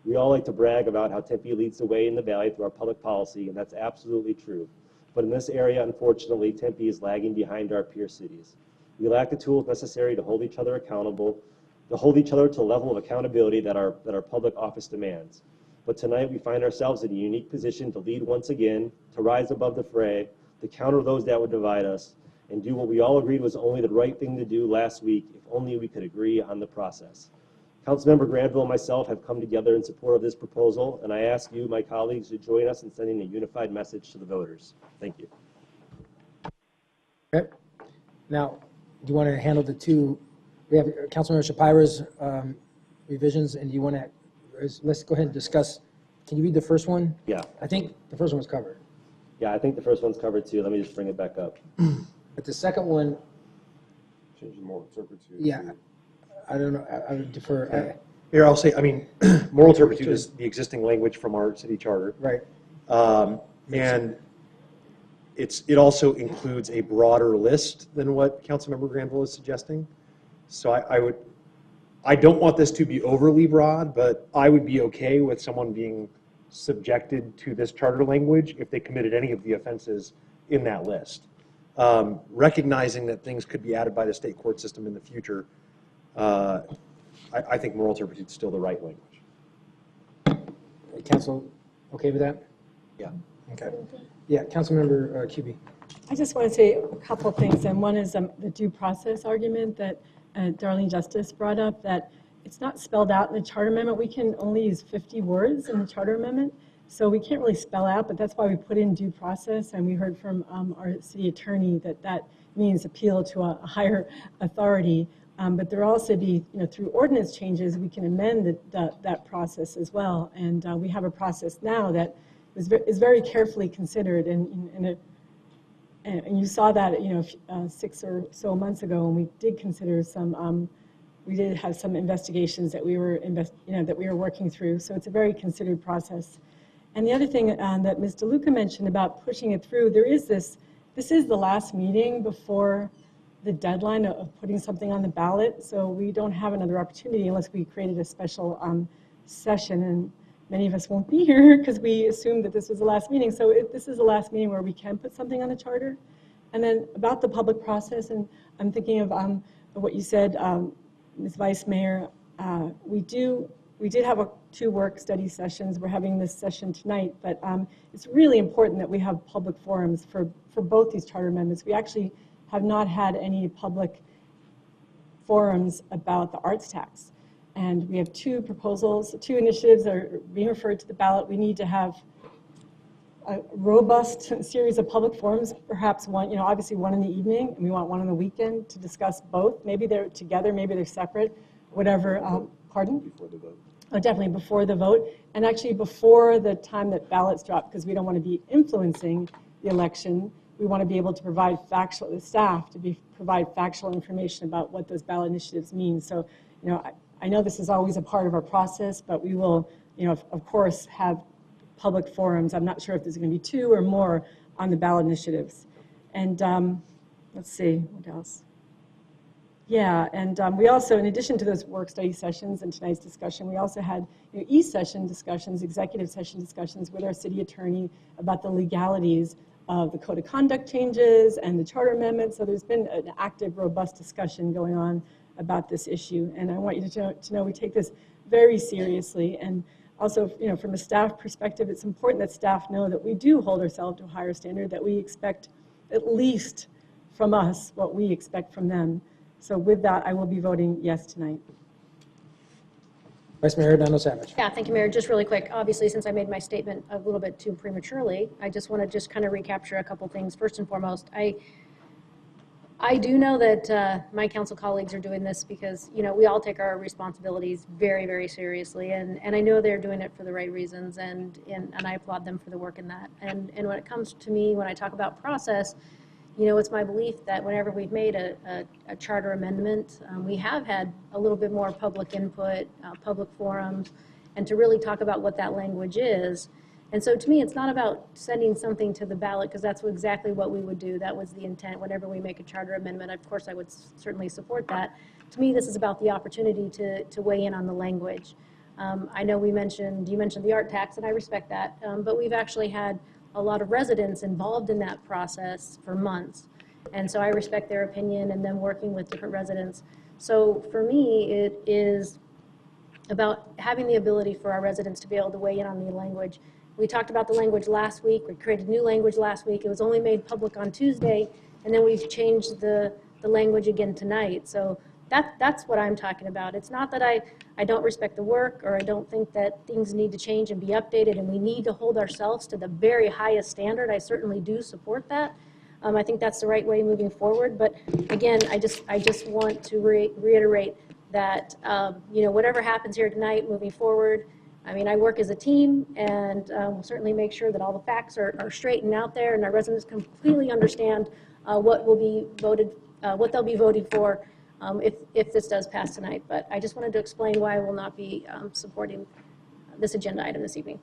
S7: We all like to brag about how Tempe leads the way in the valley through our public policy, and that's absolutely true. But in this area, unfortunately, Tempe is lagging behind our peer cities. We lack the tools necessary to hold each other accountable, to hold each other to a level of accountability that our public office demands. But tonight we find ourselves in a unique position to lead once again, to rise above the fray, to counter those that would divide us, and do what we all agreed was only the right thing to do last week, if only we could agree on the process. Councilmember Granville and myself have come together in support of this proposal, and I ask you, my colleagues, to join us in sending a unified message to the voters. Thank you.
S1: Okay. Now, do you want to handle the 2? We have Councilmember Shapira's revisions, and do you want to, let's go ahead and discuss. Can you read the first one?
S7: Yeah.
S1: I think the first one was covered.
S7: Yeah, I think the first one's covered too. Let me just bring it back up.
S1: But the second one,
S6: Change the moral turpitude.
S1: yeah, I don't know, I would defer.
S8: Here, I'll say, moral turpitude is the existing language from our city charter.
S1: Right.
S8: And it also includes a broader list than what Councilmember Granville is suggesting. So I don't want this to be overly broad, but I would be okay with someone being subjected to this charter language if they committed any of the offenses in that list. Recognizing that things could be added by the state court system in the future, I think moral turpitude is still the right language.
S1: Council, okay with that?
S8: Yeah.
S1: Okay. Yeah, Councilmember Cubie.
S10: I just want to say a couple of things, and one is the due process argument that Darlene Justice brought up, that it's not spelled out in the charter amendment. We can only use 50 words in the charter amendment, so we can't really spell out, but that's why we put in due process, and we heard from our city attorney that means appeal to a higher authority. But there also be, through ordinance changes, we can amend that process as well. And we have a process now that is very carefully considered. And you saw that, 6 or so months ago, and we did consider some. We did have some investigations that we were working through. So it's a very considered process. And the other thing that Ms. DeLuca mentioned about pushing it through, there is this. This is the last meeting before the deadline of putting something on the ballot, so we don't have another opportunity unless we created a special session, and many of us won't be here because we assumed that this was the last meeting. So this is the last meeting where we can put something on the charter. And then about the public process, and I'm thinking of what you said, Ms. Vice Mayor, we did have 2 work study sessions. We're having this session tonight, but it's really important that we have public forums for both these charter amendments. We actually have not had any public forums about the arts tax. And we have 2 proposals, 2 initiatives that are being referred to the ballot. We need to have a robust series of public forums, perhaps one, obviously one in the evening, and we want one on the weekend to discuss both. Maybe they're together, maybe they're separate, whatever. Pardon? Before the vote. Oh, definitely before the vote, and actually before the time that ballots drop, because we don't want to be influencing the election. We want to be able to provide the staff to provide factual information about what those ballot initiatives mean. So, I know this is always a part of our process, but we will, of course, have public forums. I'm not sure if there's going to be 2 or more on the ballot initiatives. And let's see, what else? Yeah, and we also, in addition to those work study sessions and tonight's discussion, we also had e-session discussions, executive session discussions with our city attorney about the legalities of the code of conduct changes and the charter amendment. So there's been an active, robust discussion going on about this issue. And I want you to know we take this very seriously. And also, from a staff perspective, it's important that staff know that we do hold ourselves to a higher standard, that we expect at least from us what we expect from them. So with that, I will be voting yes tonight.
S1: Vice Mayor Dano Savage.
S2: Yeah, thank you, Mayor. Just really quick, obviously, since I made my statement a little bit too prematurely, I just want to kind of recapture a couple things. First and foremost, I do know that my council colleagues are doing this because, we all take our responsibilities very, very seriously, and I know they're doing it for the right reasons, and I applaud them for the work in that. And when it comes to me, when I talk about process, it's my belief that whenever we've made a charter amendment, we have had a little bit more public input, public forums, and to really talk about what that language is. And so to me, it's not about sending something to the ballot, because that's exactly what we would do. That was the intent whenever we make a charter amendment. Of course, I would certainly support that. To me, this is about the opportunity to weigh in on the language. I know you mentioned the art tax, and I respect that, but we've actually had a lot of residents involved in that process for months. And so I respect their opinion and them working with different residents. So for me, it is about having the ability for our residents to be able to weigh in on the language. We talked about the language last week. We created new language last week. It was only made public on Tuesday, and then we've changed the language again tonight. So that's what I'm talking about. It's not that I don't respect the work, or I don't think that things need to change and be updated and we need to hold ourselves to the very highest standard. I certainly do support that. I think that's the right way moving forward. But again, I just want to reiterate that whatever happens here tonight moving forward, I work as a team, and we'll certainly make sure that all the facts are straightened out there and our residents completely understand what will be voted, what they'll be voting for if this does pass tonight. But I just wanted to explain why I will not be supporting this agenda item this evening.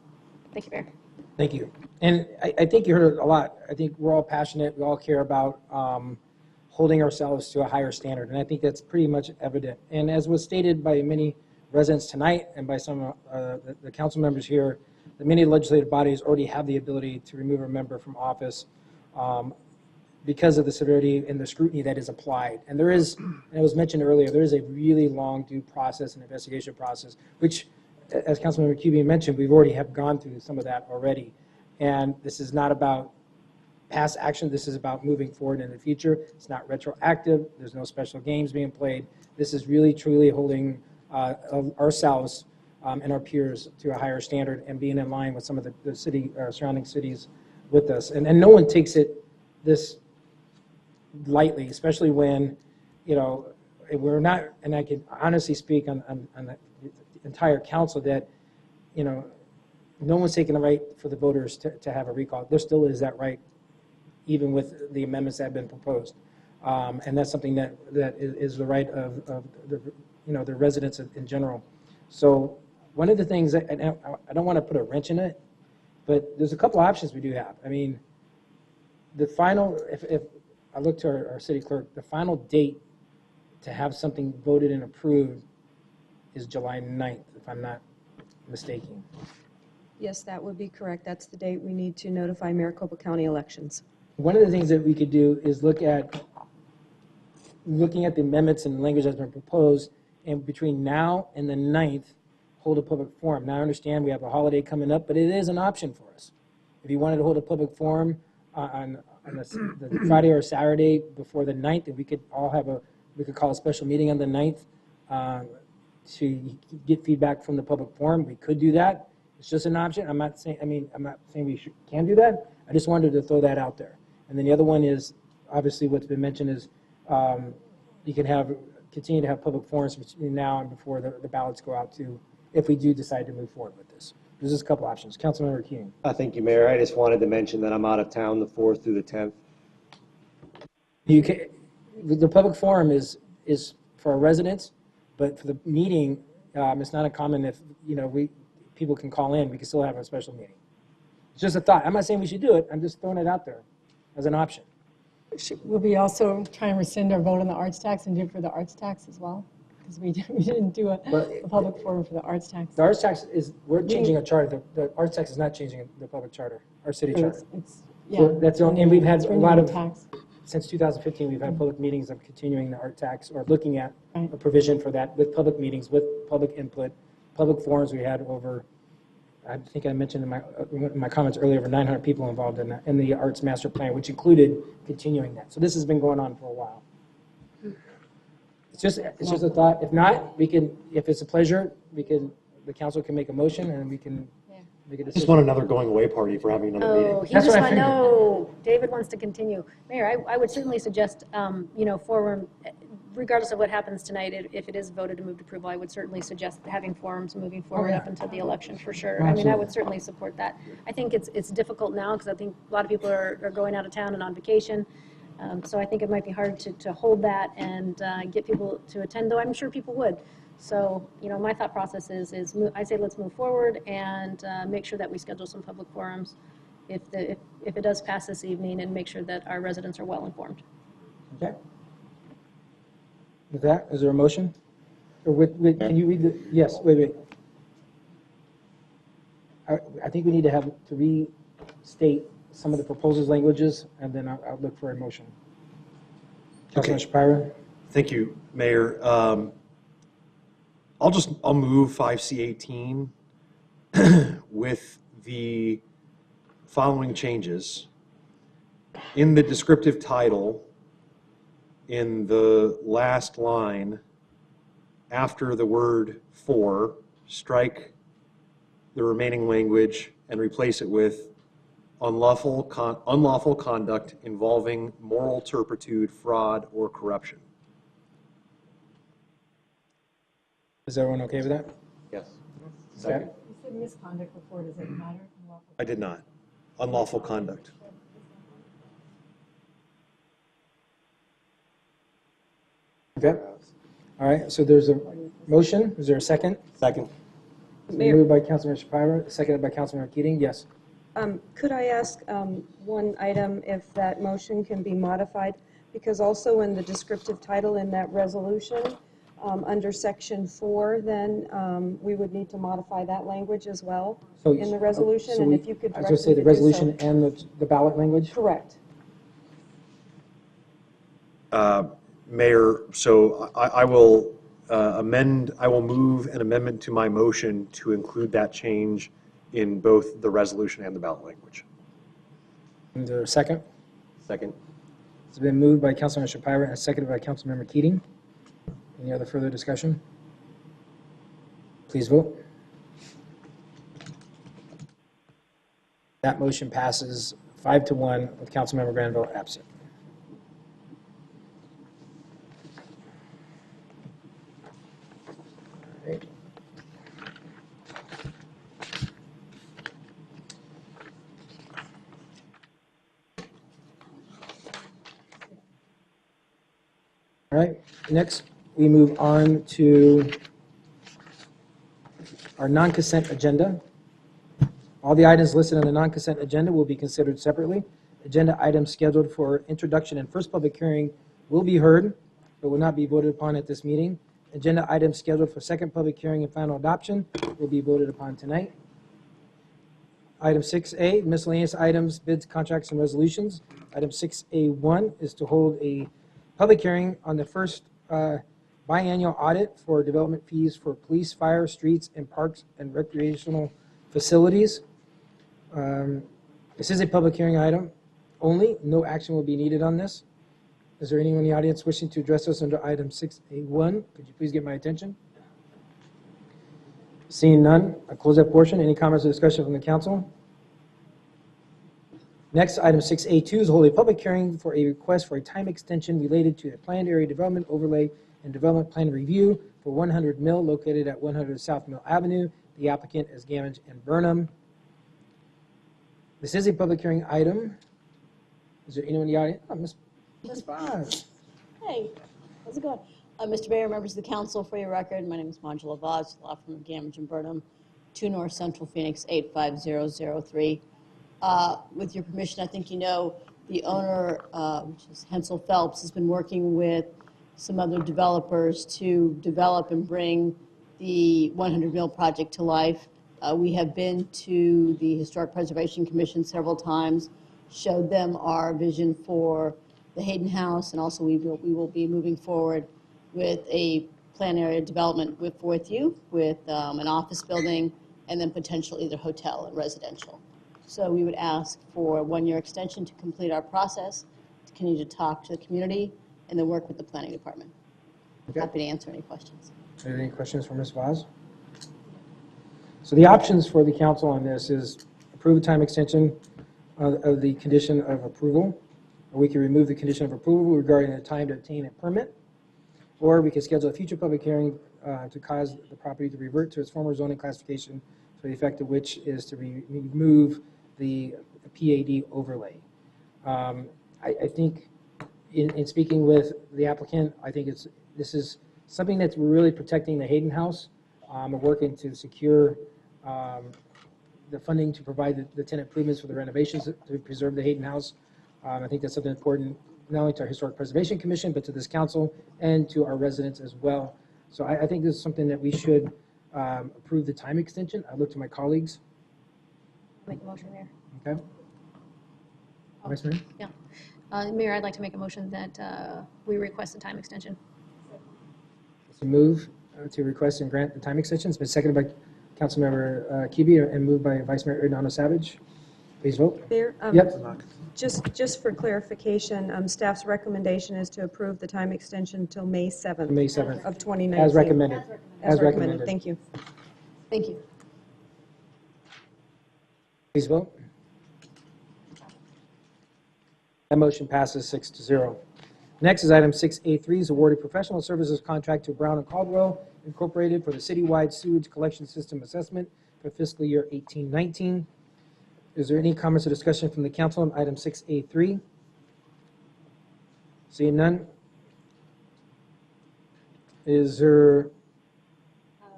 S2: Thank you, Mayor.
S1: Thank you. And I think you heard it a lot. I think we're all passionate. We all care about holding ourselves to a higher standard. And I think that's pretty much evident. And as was stated by many residents tonight and by some of the council members here, that many legislative bodies already have the ability to remove a member from office because of the severity and the scrutiny that is applied. And there is, and it was mentioned earlier, there is a really long due process and investigation process, which, as Councilmember Kuby mentioned, we've already have gone through some of that already. And this is not about past action. This is about moving forward in the future. It's not retroactive. There's no special games being played. This is really, truly holding ourselves and our peers to a higher standard and being in line with some of the city surrounding cities with us. And no one takes it this lightly, especially when, we're not, and I can honestly speak on the entire council that, no one's taking the right for the voters to have a recall. There still is that right, even with the amendments that have been proposed. And that's something that is the right of the residents in general. So one of the things that, and I don't want to put a wrench in it, but there's a couple options we do have. The final, if I looked to our city clerk, the final date to have something voted and approved is July 9th, if I'm not mistaken.
S18: Yes, that would be correct. That's the date we need to notify Maricopa County elections.
S1: One of the things that we could do is looking at the amendments and language that's been proposed, and between now and the 9th, hold a public forum. Now, I understand we have a holiday coming up, but it is an option for us. If you wanted to hold a public forum on the Friday or Saturday before the 9th, and we could call a special meeting on the 9th to get feedback from the public forum, we could do that. It's just an option. I'm not saying we can do that. I just wanted to throw that out there. And then the other one is, obviously what's been mentioned is you can continue to have public forums between now and before the ballots go out to, if we do decide to move forward with this. There's just a couple options. Councilmember Keating.
S7: Thank you, Mayor. I just wanted to mention that I'm out of town the 4th through the 10th.
S1: The public forum is for our residents, but for the meeting, it's not uncommon if people can call in. We can still have a special meeting. It's just a thought. I'm not saying we should do it. I'm just throwing it out there as an option.
S10: Will we also try and rescind our vote on the arts tax and do it for the arts tax as well? Because we didn't do a public forum for the arts tax.
S1: The arts tax we're changing our charter. The arts tax is not changing the public charter, our city charter. That's the only, and we've had a lot of, since 2015, we've had public meetings of continuing the art tax or looking at a provision for that with public meetings, with public input, public forums. We had over, I think I mentioned in my comments earlier, over 900 people involved in the arts master plan, which included continuing that. So this has been going on for a while. It's just a thought. If not, if it's a pleasure, the council can make a motion and we can make a decision.
S8: I just want another going away party for having another meeting.
S2: He just wants, no, David wants to continue. Mayor, I would certainly suggest, forum, regardless of what happens tonight, if it is voted to move to approval, I would certainly suggest having forums moving forward up until the election for sure. Absolutely. I mean, I would certainly support that. I think it's difficult now because I think a lot of people are going out of town and on vacation. So I think it might be hard to hold that and get people to attend, though I'm sure people would. So, my thought process is I say let's move forward and make sure that we schedule some public forums if it does pass this evening, and make sure that our residents are well informed.
S1: Okay. With that, is there a motion? Or can you read the, yes, wait. I think we need to restate some of the proposals languages, and then I'll look for a motion. Councilman Shapiro.
S8: Thank you, Mayor. I'll move 5C18 with the following changes. In the descriptive title, in the last line, after the word "for," strike the remaining language and replace it with unlawful conduct involving moral turpitude, fraud, or corruption.
S1: Is everyone okay with that?
S7: Yes.
S1: Second.
S10: You said misconduct before, does it matter?
S8: I did not. Unlawful conduct.
S1: Okay. All right, so there's a motion. Is there a second?
S7: Second.
S1: Moved by Councilman Shapiro, seconded by Councilman Keating. Yes.
S18: Could I ask one item if that motion can be modified? Because also in the descriptive title in that resolution, under section 4, then we would need to modify that language as well in the resolution.
S1: So
S18: and if you could
S1: I was going to say the resolution and the ballot language?
S18: Correct.
S8: Mayor, so I will move an amendment to my motion to include that change in both the resolution and the ballot language.
S1: Is there a second?
S7: Second.
S1: It's been moved by Councilman Shapiro and seconded by Councilmember Keating. Any other further discussion? Please vote. That motion passes 5-1 with Councilmember Granville absent. All right. All right, next we move on to our non-consent agenda. All the items listed on the non-consent agenda will be considered separately. agenda items scheduled for introduction and first public hearing will be heard, but will not be voted upon at this meeting. Agenda items scheduled for second public hearing and final adoption will be voted upon tonight. Item 6A, miscellaneous items, bids, contracts, and resolutions. Item 6A1 is to hold a public hearing on the first biannual audit for development fees for police, fire, streets, and parks and recreational facilities. This is a public hearing item only. No action will be needed on this. Is there anyone in the audience wishing to address us under item 6A1? Could you please get my attention? Seeing none, I close that portion. Any comments or discussion from the council? Next, item 6A2 is to hold a public hearing for a request for a time extension related to a planned area development overlay and development plan review for 100 Mill located at 100 South Mill Avenue. The applicant is Gamage and Burnham. This is a public hearing item. Is there anyone in the audience? Oh, Ms. Vaz.
S19: Hey, how's it going? Mr. Mayor, members of the council, for your record, my name is Manjula Vaz, law firm of Gamage and Burnham, 2 North Central Phoenix, 85003. With your permission, I think you know the owner, which is Hensel Phelps, has been working with some other developers to develop and bring the 100 Mill project to life. We have been to the Historic Preservation Commission several times, showed them our vision for the Hayden House, and also we will be moving forward with a planned area development with you, with an office building, and then potential either hotel and residential. So we would ask for a 1-year extension to complete our process, to continue to talk to the community, and then work with the planning department.
S1: Okay.
S19: Happy to answer any questions.
S1: Are there any questions for Ms. Vaz? So the options for the council on this is approve a time extension of the condition of approval, or we can remove the condition of approval regarding the time to obtain a permit, or we can schedule a future public hearing to cause the property to revert to its former zoning classification, for the effect of which is to remove the PAD overlay. I think in speaking with the applicant, I think this is something that's really protecting the Hayden House. We're working to secure the funding to provide the tenant improvements for the renovations to preserve the Hayden House. I think that's something important not only to our Historic Preservation Commission, but to this council and to our residents as well. So I think this is something that we should approve the time extension. I look to my colleagues.
S2: Make a motion, Mayor.
S1: Okay. Vice Mayor?
S2: Yeah. Mayor, I'd like to make a motion that we request a time extension.
S1: It's a move to request and grant the time extension. It's been seconded by Councilmember Kibi and moved by Vice Mayor Ordonez Savage. Please vote.
S18: Mayor,
S1: Yep.
S18: just for clarification, staff's recommendation is to approve the time extension till May 7th.
S1: May 7th.
S18: Of 2019.
S1: As recommended.
S18: As recommended. Thank you.
S2: Thank you.
S1: Please vote. That motion passes 6-0. Next is item 6A3 is awarded professional services contract to Brown & Caldwell Incorporated for the citywide sewage collection system assessment for fiscal year 18-19. Is there any comments or discussion from the council on item 6A3? Seeing none. Is there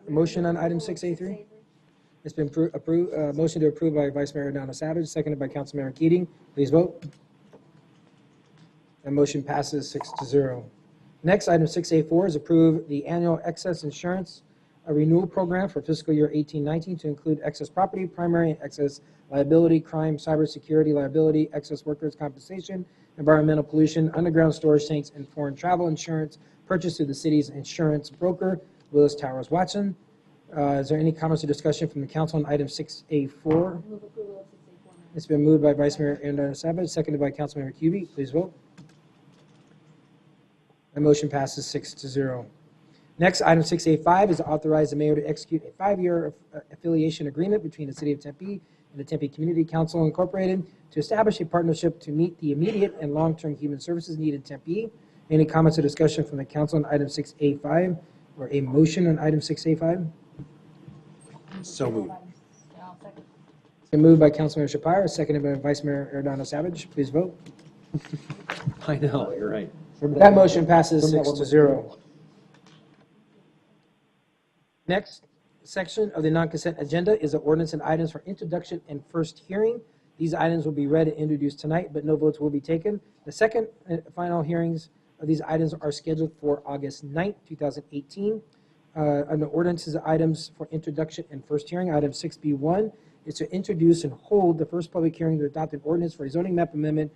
S1: a motion on item 6A3? It's been approved. Motion to approve by Vice Mayor Donna Savage, seconded by Councilmember Keating. Please vote. That motion passes 6-0. Next, item 6A4 is approve the annual excess insurance renewal program for fiscal year 18-19 to include excess property, primary and excess liability, crime, cybersecurity liability, excess workers' compensation, environmental pollution, underground storage tanks, and foreign travel insurance purchased through the city's insurance broker, Willis Towers Watson. Is there any comments or discussion from the council on item 6A4? It's been moved by Vice Mayor Ordonez Savage, seconded by Councilmember Cubey. Please vote. The motion passes 6-0. Next, item 6A5 is to authorize the mayor to execute a 5-year affiliation agreement between the City of Tempe and the Tempe Community Council Incorporated to establish a partnership to meet the immediate and long-term human services need in Tempe. Any comments or discussion from the council on item 6A5 or a motion on item 6A5?
S3: So moved.
S1: It's been moved by Councilmember Shapiro, seconded by Vice Mayor Ordonez Savage. Please vote.
S12: I know, you're right.
S1: That motion passes 6-0. Next section of the non-consent agenda is the ordinance and items for introduction and first hearing. These items will be read and introduced tonight, but no votes will be taken. The second and final hearings of these items are scheduled for August 9th, 2018. Under ordinances items for introduction and first hearing, item 6B1 is to introduce and hold the first public hearing to adopt an ordinance for a zoning map amendment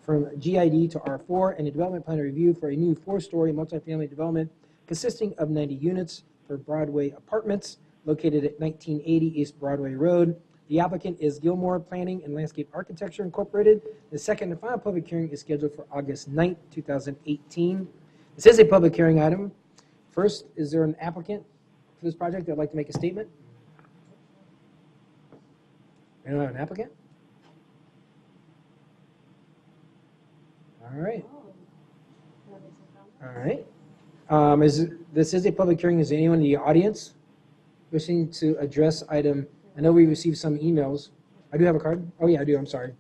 S1: from GID to R4 and a development plan review for a new 4-story multifamily development consisting of 90 units for Broadway Apartments located at 1980 East Broadway Road. The applicant is Gilmore Planning and Landscape Architecture Incorporated. The second and final public hearing is scheduled for August 9th, 2018. This is a public hearing item. First, is there an applicant for this project that would like to make a statement? We don't have an applicant? All right. All right. This is a public hearing. Is anyone in the audience wishing to address item? I know we received some emails. I do have a card. Oh, yeah, I do. I'm sorry.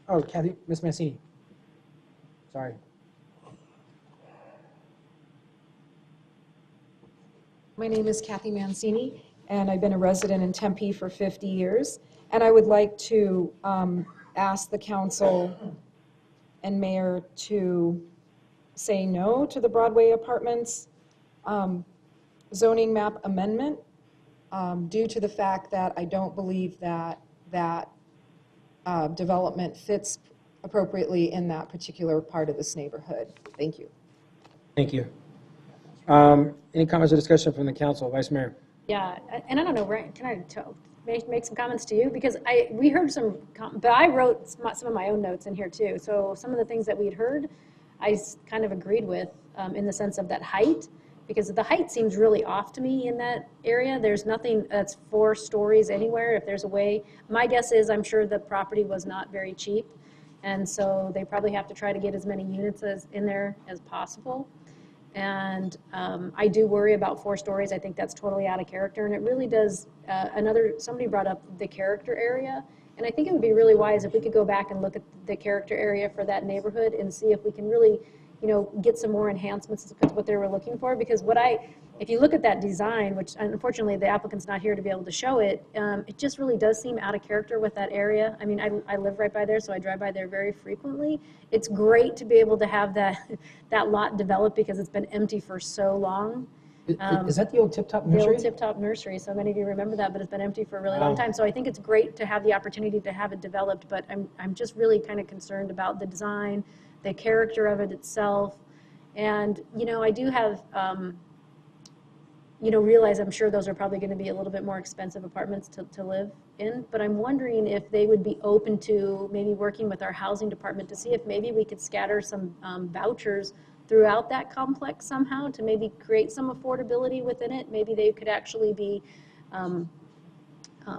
S1: Oh, Kathy, Ms. Mancini. Sorry.
S16: My name is Kathy Mancini, and I've been a resident in Tempe for 50 years. And I would like to ask the council and mayor to say no to the Broadway Apartments zoning map amendment due to the fact that I don't believe that development fits appropriately in that particular part of this neighborhood. Thank you.
S1: Thank you. Any comments or discussion from the council? Vice Mayor.
S2: Yeah, and I don't know, can I make some comments to you? Because we heard some, but I wrote some of my own notes in here too. So some of the things that we'd heard, I kind of agreed with in the sense of that height, because the height seems really off to me in that area. There's nothing that's 4 stories anywhere. If there's a way, my guess is I'm sure the property was not very cheap. And so they probably have to try to get as many units in there as possible. And I do worry about 4 stories. I think that's totally out of character. And it really does, somebody brought up the character area. And I think it would be really wise if we could go back and look at the character area for that neighborhood and see if we can really, get some more enhancements to what they were looking for. Because if you look at that design, which unfortunately the applicant's not here to be able to show it, it just really does seem out of character with that area. I mean, I live right by there, so I drive by there very frequently. It's great to be able to have that lot developed because it's been empty for so long.
S1: Is that the old Tip Top Nursery?
S2: The old Tip Top Nursery. So many of you remember that, but it's been empty for a really long time. So I think it's great to have the opportunity to have it developed, but I'm just really kind of concerned about the design, the character of it itself. And, I do have, realize I'm sure those are probably going to be a little bit more expensive apartments to live in, but I'm wondering if they would be open to maybe working with our housing department to see if maybe we could scatter some vouchers throughout that complex somehow to maybe create some affordability within it. Maybe they could actually be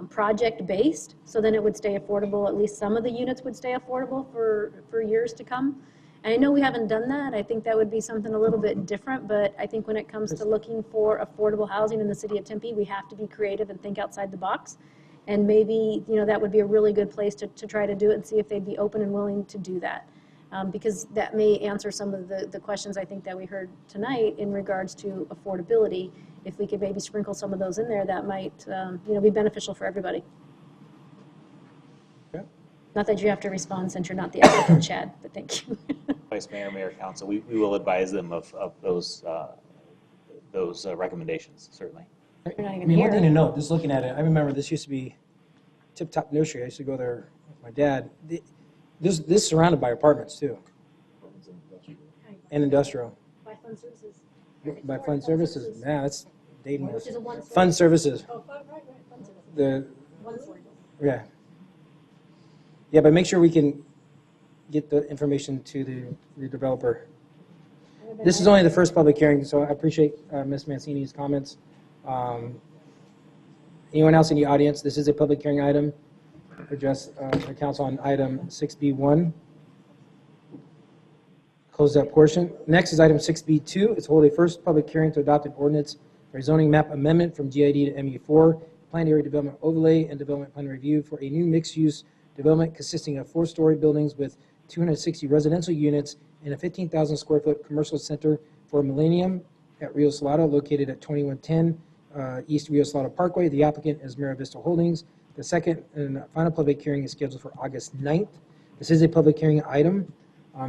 S2: project-based, so then it would stay affordable. At least some of the units would stay affordable for years to come. And I know we haven't done that. I think that would be something a little bit different, but I think when it comes to looking for affordable housing in the city of Tempe, we have to be creative and think outside the box. And maybe, that would be a really good place to try to do it and see if they'd be open and willing to do that. Because that may answer some of the questions I think that we heard tonight in regards to affordability. If we could maybe sprinkle some of those in there, that might be beneficial for everybody.
S1: Okay.
S2: Not that you have to respond since you're not the applicant, Chad, but thank you.
S20: Vice Mayor, Mayor, Council, we will advise them of those recommendations, certainly.
S2: You're not
S1: I
S2: even
S1: mean, one
S2: here.
S1: thing to note, just looking at it, I remember this used to be Tip Top Nursery. I used to go there with my dad. This is surrounded by apartments too, and industrial.
S2: By Fund Services.
S1: By Fund Services, man, that's dating us.
S2: Which is a one-story.
S1: Fund Services.
S2: Oh, right, Fund Services.
S1: The
S2: One-story.
S1: yeah, but make sure we can get the information to the developer. This is only the first public hearing, so I appreciate Ms. Mancini's comments. Anyone else in the audience? This is a public hearing item. Address the council on item 6B1. Close that portion. Next is item 6B2. It's hold a first public hearing to adopt an ordinance for a zoning map amendment from GID to MU4, planned area development overlay and development plan review for a new mixed-use development consisting of 4-story buildings with 260 residential units and a 15,000 square foot commercial center for Millennium at Rio Salado, located at 2110 East Rio Salado Parkway. The applicant is Mira Vista Holdings. The second and final public hearing is scheduled for August 9th. This is a public hearing item.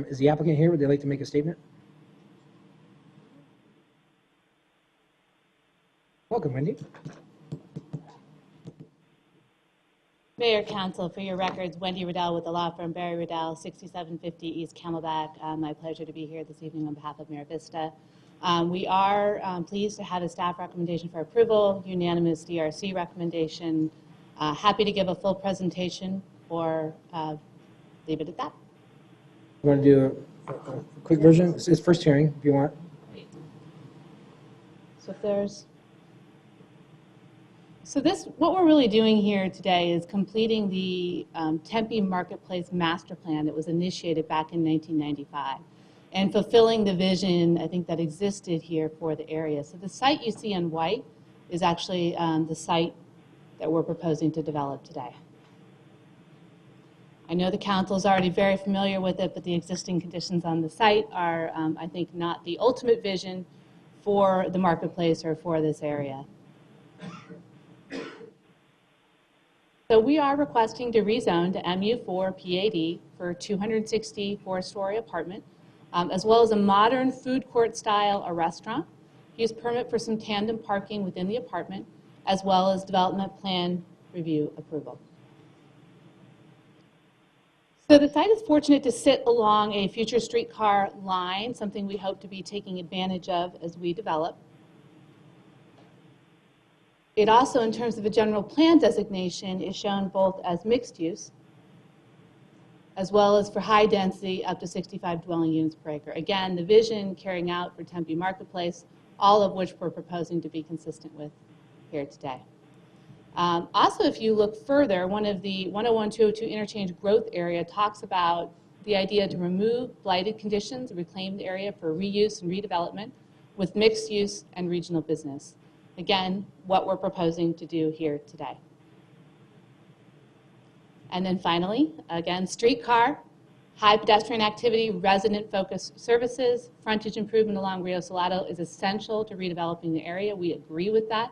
S1: Is the applicant here? Would they like to make a statement? Welcome, Wendy.
S21: Mayor, Council, for your records, Wendy Riddell with the law firm Barry Riddell, 6750 East Camelback. My pleasure to be here this evening on behalf of Mayor Vista. We are pleased to have a staff recommendation for approval, unanimous DRC recommendation. Happy to give a full presentation or leave it at that.
S1: You want to do a quick version? It's first hearing, if you want.
S21: So if there's... So this, what we're really doing here today is completing the Tempe Marketplace Master Plan that was initiated back in 1995 and fulfilling the vision, I think, that existed here for the area. So the site you see in white is actually the site that we're proposing to develop today. I know the council is already very familiar with it, but the existing conditions on the site are, I think, not the ultimate vision for the marketplace or for this area. So we are requesting to rezone to MU4 PAD for a 264-story apartment, as well as a modern food court style restaurant, use permit for some tandem parking within the apartment, as well as development plan review approval. So the site is fortunate to sit along a future streetcar line, something we hope to be taking advantage of as we develop. It also, in terms of a general plan designation, is shown both as mixed use, as well as for high density, up to 65 dwelling units per acre. Again, the vision carrying out for Tempe Marketplace, all of which we're proposing to be consistent with here today. Also, if you look further, one of the 101-202 interchange growth area talks about the idea to remove blighted conditions, reclaim the area for reuse and redevelopment with mixed use and regional business. Again, what we're proposing to do here today. And then finally, again, streetcar, high pedestrian activity, resident-focused services, frontage improvement along Rio Salado is essential to redeveloping the area. We agree with that.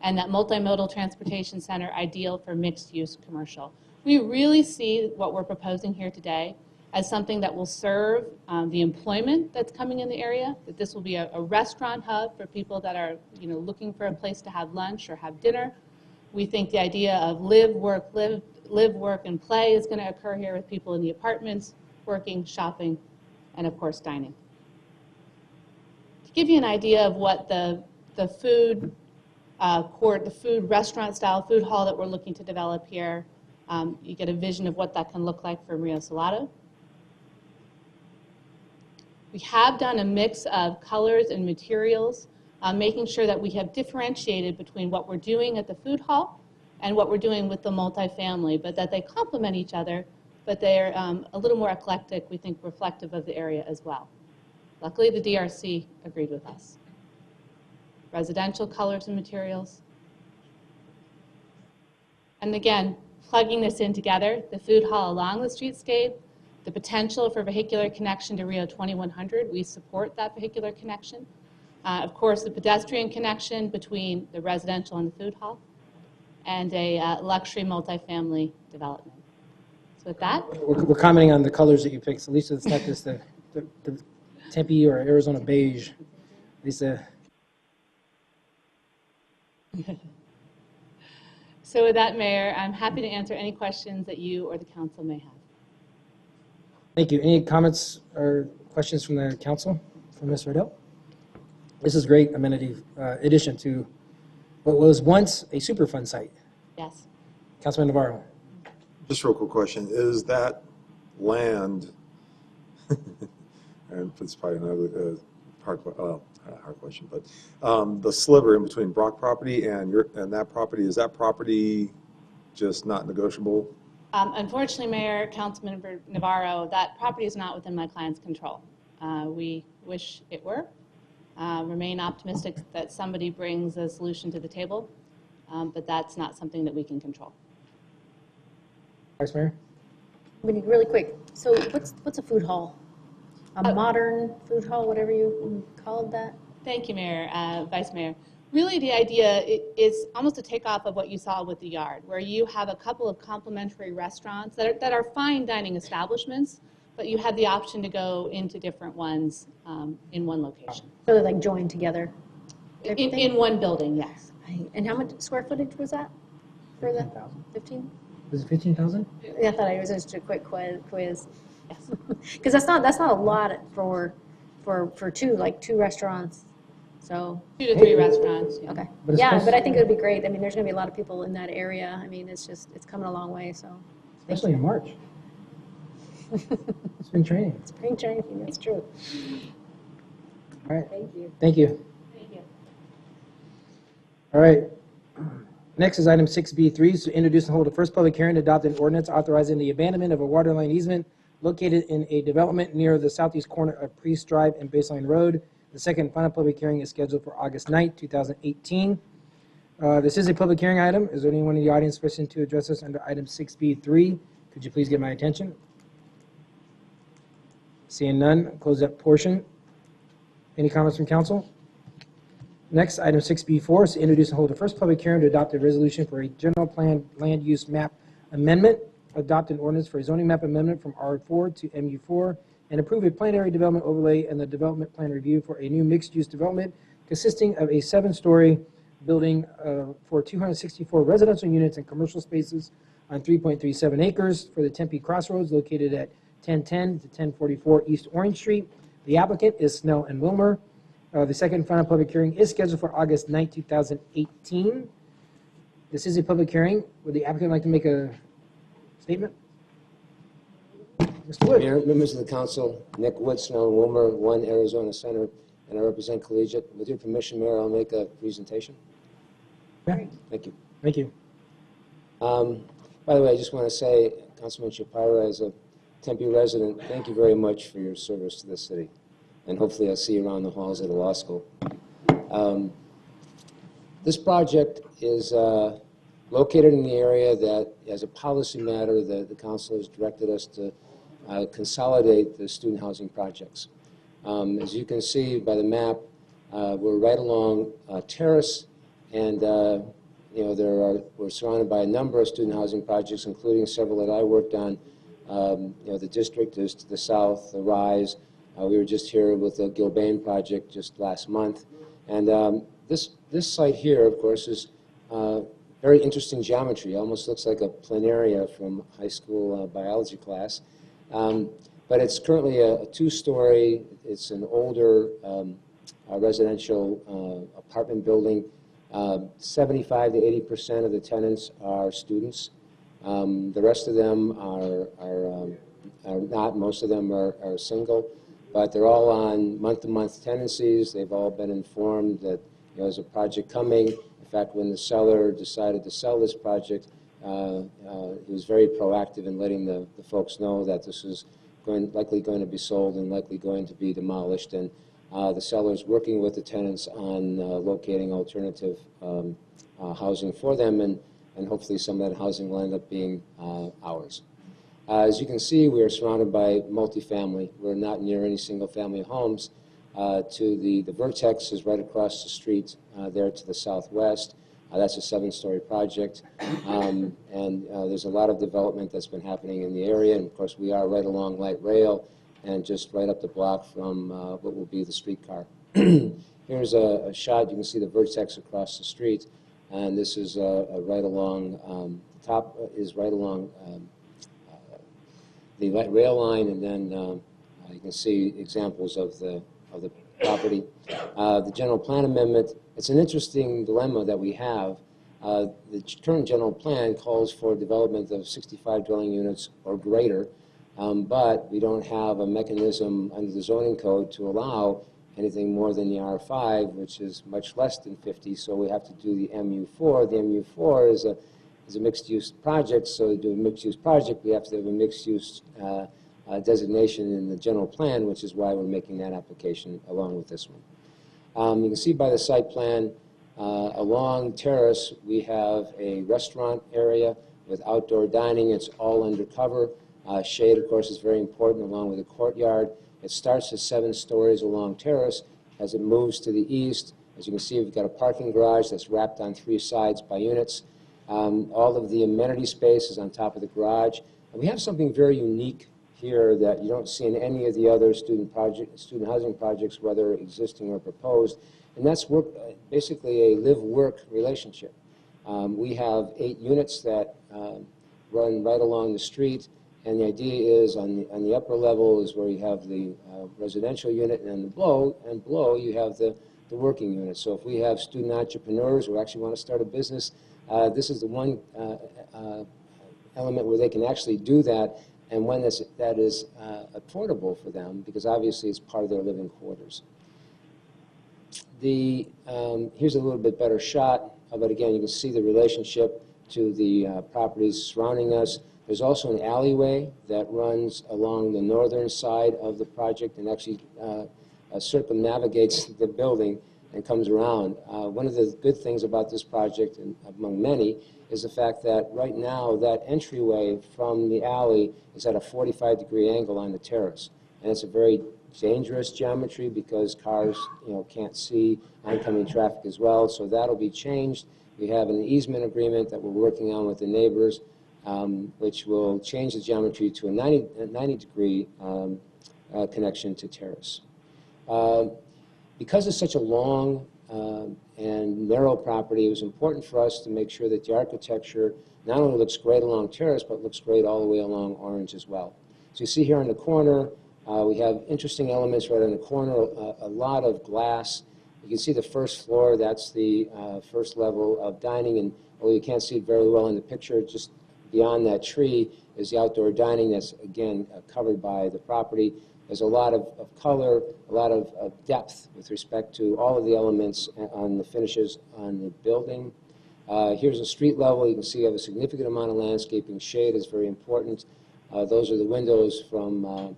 S21: And that multimodal transportation center ideal for mixed-use commercial. We really see what we're proposing here today as something that will serve the employment that's coming in the area, that this will be a restaurant hub for people that are looking for a place to have lunch or have dinner. We think the idea of live, work, and play is going to occur here with people in the apartments, working, shopping, and of course dining. To give you an idea of what the food court, the food restaurant style food hall that we're looking to develop here, you get a vision of what that can look like for Rio Salado. We have done a mix of colors and materials, making sure that we have differentiated between what we're doing at the food hall and what we're doing with the multifamily, but that they complement each other, but they're a little more eclectic, we think reflective of the area as well. Luckily, the DRC agreed with us. Residential colors and materials. And again, plugging this in together, the food hall along the streetscape, the potential for vehicular connection to Rio 2100, we support that vehicular connection. Of course, the pedestrian connection between the residential and the food hall, and a luxury multifamily development. So with that,
S1: We're commenting on the colors that you picked. So Lisa, it's not just the Tempe or Arizona beige. Lisa.
S21: So with that, Mayor, I'm happy to answer any questions that you or the council may have.
S1: Thank you. Any comments or questions from the council, from Ms. Riddell? This is great amenity addition to what was once a Superfund site.
S21: Yes.
S1: Councilman Navarro.
S6: Just a real quick question. Is that land, and it's probably another hard question, but the sliver in between Brock property and that property, is that property just not negotiable?
S21: Unfortunately, Mayor, Councilmember Navarro, that property is not within my client's control. We wish it were. Remain optimistic that somebody brings a solution to the table, but that's not something that we can control.
S1: Vice Mayor?
S2: Really quick, so what's a food hall? A modern food hall, whatever you called that?
S21: Thank you, Mayor, Vice Mayor. Really, the idea is almost a takeoff of what you saw with the yard, where you have a couple of complementary restaurants that are fine dining establishments, but you have the option to go into different ones in one location.
S2: So they're like joined together?
S21: In one building, yes.
S2: And how much square footage was that for the 15?
S1: Was it 15,000?
S2: Yeah, I thought it was just a quick quiz. Because that's not a lot for two restaurants. So
S21: 2 to 3 restaurants. Yeah.
S2: Okay.
S1: But it's
S2: Yeah,
S1: supposed
S2: but
S1: to-
S2: I think it would be great. I mean, there's going to be a lot of people in that area. I mean, it's coming a long way. So
S1: Especially in March. Spring training.
S2: spring training, that's true.
S1: All right.
S2: Thank you.
S1: Thank you.
S21: Thank you.
S1: All right. Next is item 6B3, is to introduce and hold a first public hearing to adopt an ordinance authorizing the abandonment of a water line easement located in a development near the southeast corner of Priest Drive and Baseline Road. The second and final public hearing is scheduled for August 9th, 2018. This is a public hearing item. Is there anyone in the audience wishing to address us under item 6B3? Could you please get my attention? Seeing none, close that portion. Any comments from council? Next, item 6B4 is to introduce and hold a first public hearing to adopt a resolution for a general plan land use map amendment, adopt an ordinance for a zoning map amendment from R4 to MU4, and approve a plan area development overlay and the development plan review for a new mixed-use development consisting of a 7-story building for 264 residential units and commercial spaces on 3.37 acres for the Tempe Crossroads located at 1010 to 1044 East Orange Street. The applicant is Snell and Wilmer. The second and final public hearing is scheduled for August 9, 2018. This is a public hearing. Would the applicant like to make a statement? Mr. Wood.
S5: Mayor, members of the council, Nick Wood, Snell and Wilmer, 1 Arizona Center, and I represent Collegiate. With your permission, Mayor, I'll make a presentation.
S1: Yeah.
S5: Thank you.
S1: Thank you.
S5: By the way, I just want to say, Councilman Shapira, as a Tempe resident, thank you very much for your service to this city. And hopefully I'll see you around the halls of the law school. This project is located in the area that, as a policy matter, the council has directed us to consolidate the student housing projects. As you can see by the map, we're right along Terrace, and we're surrounded by a number of student housing projects, including several that I worked on. The district is to the south, the Rise. We were just here with the Gilbane project just last month. And this site here, of course, is very interesting geometry. It almost looks like a planaria from high school biology class. But it's currently a 2-story. It's an older residential apartment building. 75 to 80% of the tenants are students. The rest of them are not. Most of them are single. But they're all on month-to-month tenancies. They've all been informed that there's a project coming. In fact, when the seller decided to sell this project, he was very proactive in letting the folks know that this is likely going to be sold and likely going to be demolished. And the seller's working with the tenants on locating alternative housing for them, and hopefully some of that housing will end up being ours. As you can see, we are surrounded by multifamily. We're not near any single-family homes. The Vertex is right across the street there to the southwest. That's a 7-story project. And there's a lot of development that's been happening in the area. And, of course, we are right along light rail and just right up the block from what will be the streetcar. Here's a shot. You can see the Vertex across the street. And this is right along, top is right along the light rail line, and then you can see examples of the property. The general plan amendment, it's an interesting dilemma that we have. The current general plan calls for development of 65 dwelling units or greater, but we don't have a mechanism under the zoning code to allow anything more than the R5, which is much less than 50, so we have to do the MU4. The MU4 is a mixed-use project, so to do a mixed-use project, we have to have a mixed-use designation in the general plan, which is why we're making that application along with this one. You can see by the site plan, along Terrace, we have a restaurant area with outdoor dining. It's all under cover. Shade, of course, is very important, along with a courtyard. It starts at 7 stories along Terrace. As it moves to the east, As you can see, we've got a parking garage that's wrapped on 3 sides by units. All of the amenity space is on top of the garage. And we have something very unique here that you don't see in any of the other student housing projects, whether existing or proposed, and that's basically a live-work relationship. We have 8 units that run right along the street, and the idea is on the upper level is where you have the residential unit, and below you have the working unit. So if we have student entrepreneurs who actually want to start a business, this is the one element where they can actually do that, and when that is affordable for them, because obviously it's part of their living quarters. Here's a little bit better shot of it. Again, you can see the relationship to the properties surrounding us. There's also an alleyway that runs along the northern side of the project and actually circumnavigates the building and comes around. One of the good things about this project, and among many, is the fact that right now that entryway from the alley is at a 45-degree angle on the terrace. And it's a very dangerous geometry because cars, can't see oncoming traffic as well. So that'll be changed. We have an easement agreement that we're working on with the neighbors, which will change the geometry to a 90-degree connection to terrace. Because it's such a long and narrow property, it was important for us to make sure that the architecture not only looks great along Terrace, but looks great all the way along Orange as well. So you see here in the corner, we have interesting elements right in the corner, a lot of glass. You can see the first floor, that's the first level of dining, and although you can't see it very well in the picture, just beyond that tree is the outdoor dining that's, again, covered by the property. There's a lot of color, a lot of depth with respect to all of the elements on the finishes on the building. Here's a street level. You can see you have a significant amount of landscaping. Shade is very important. Those are the windows from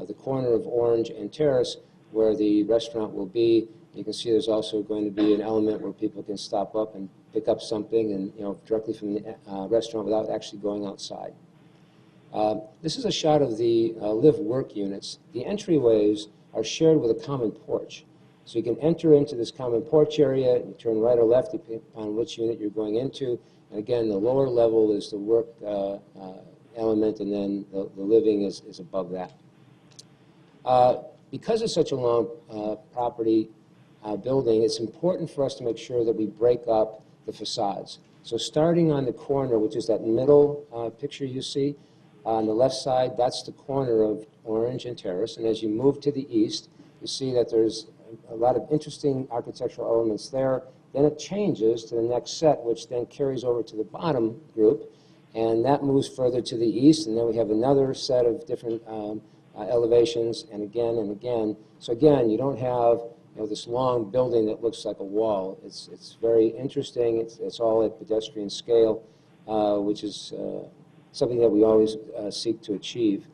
S5: the corner of Orange and Terrace where the restaurant will be. You can see there's also going to be an element where people can stop up and pick up something and directly from the restaurant without actually going outside. This is a shot of the live-work units. The entryways are shared with a common porch. So you can enter into this common porch area and turn right or left depending on which unit you're going into. And again, the lower level is the work element, and then the living is above that. Because it's such a long property building, it's important for us to make sure that we break up the facades. So starting on the corner, which is that middle picture you see, on the left side, that's the corner of Orange and Terrace. And as you move to the east, you see that there's a lot of interesting architectural elements there. Then it changes to the next set, which then carries over to the bottom group. And that moves further to the east. And then we have another set of different elevations, and again and again. So again, you don't have this long building that looks like a wall. It's very interesting. It's all at pedestrian scale, which is something that we always seek to achieve.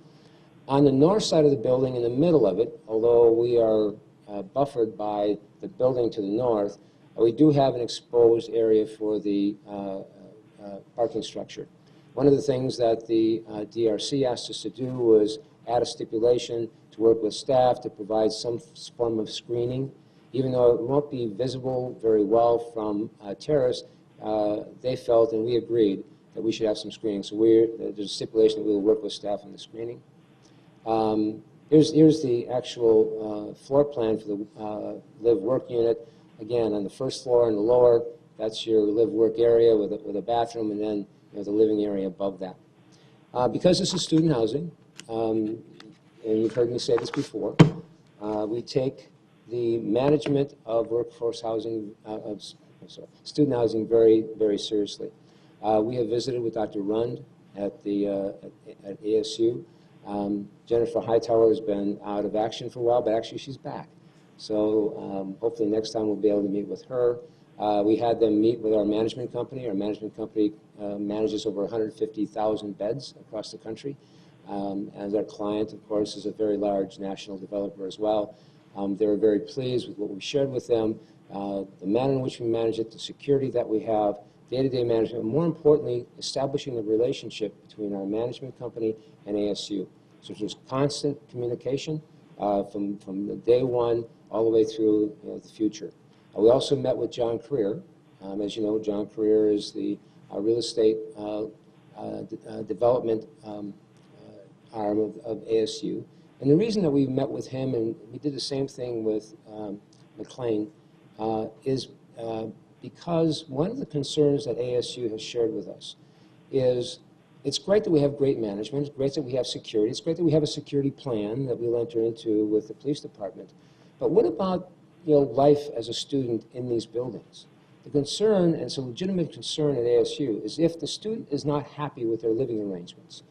S5: On the north side of the building, in the middle of it, although we are buffered by the building to the north, we do have an exposed area for the parking structure. One of the things that the DRC asked us to do was add a stipulation to work with staff to provide some form of screening. Even though it won't be visible very well from Terrace, they felt, and we agreed, that we should have some screening. So there's a stipulation that we will work with staff on the screening. Here's the actual floor plan for the live-work unit. Again, on the first floor and the lower, that's your live-work area with a bathroom, and then the living area above that. Because this is student housing, and you've heard me say this before, we take the management of workforce housing, student housing very, very seriously. We have visited with Dr. Rund at ASU. Jennifer Hightower has been out of action for a while, but actually she's back. So hopefully next time we'll be able to meet with her. We had them meet with our management company. Our management company manages over 150,000 beds across the country. As our client, of course, is a very large national developer as well. They were very pleased with what we shared with them, the manner in which we manage it, the security that we have, day-to-day management, and more importantly, establishing a relationship between our management company and ASU. So there's constant communication from the day one all the way through the future. We also met with John Creer. As you know, John Creer is the real estate development arm of ASU. And the reason that we met with him, and we did the same thing with McLean, is because one of the concerns that ASU has shared with us is it's great that we have great management, it's great that we have security, it's great that we have a security plan that we'll enter into with the police department. But what about life as a student in these buildings? The concern, and it's a legitimate concern at ASU, is if the student is not happy with their living arrangements,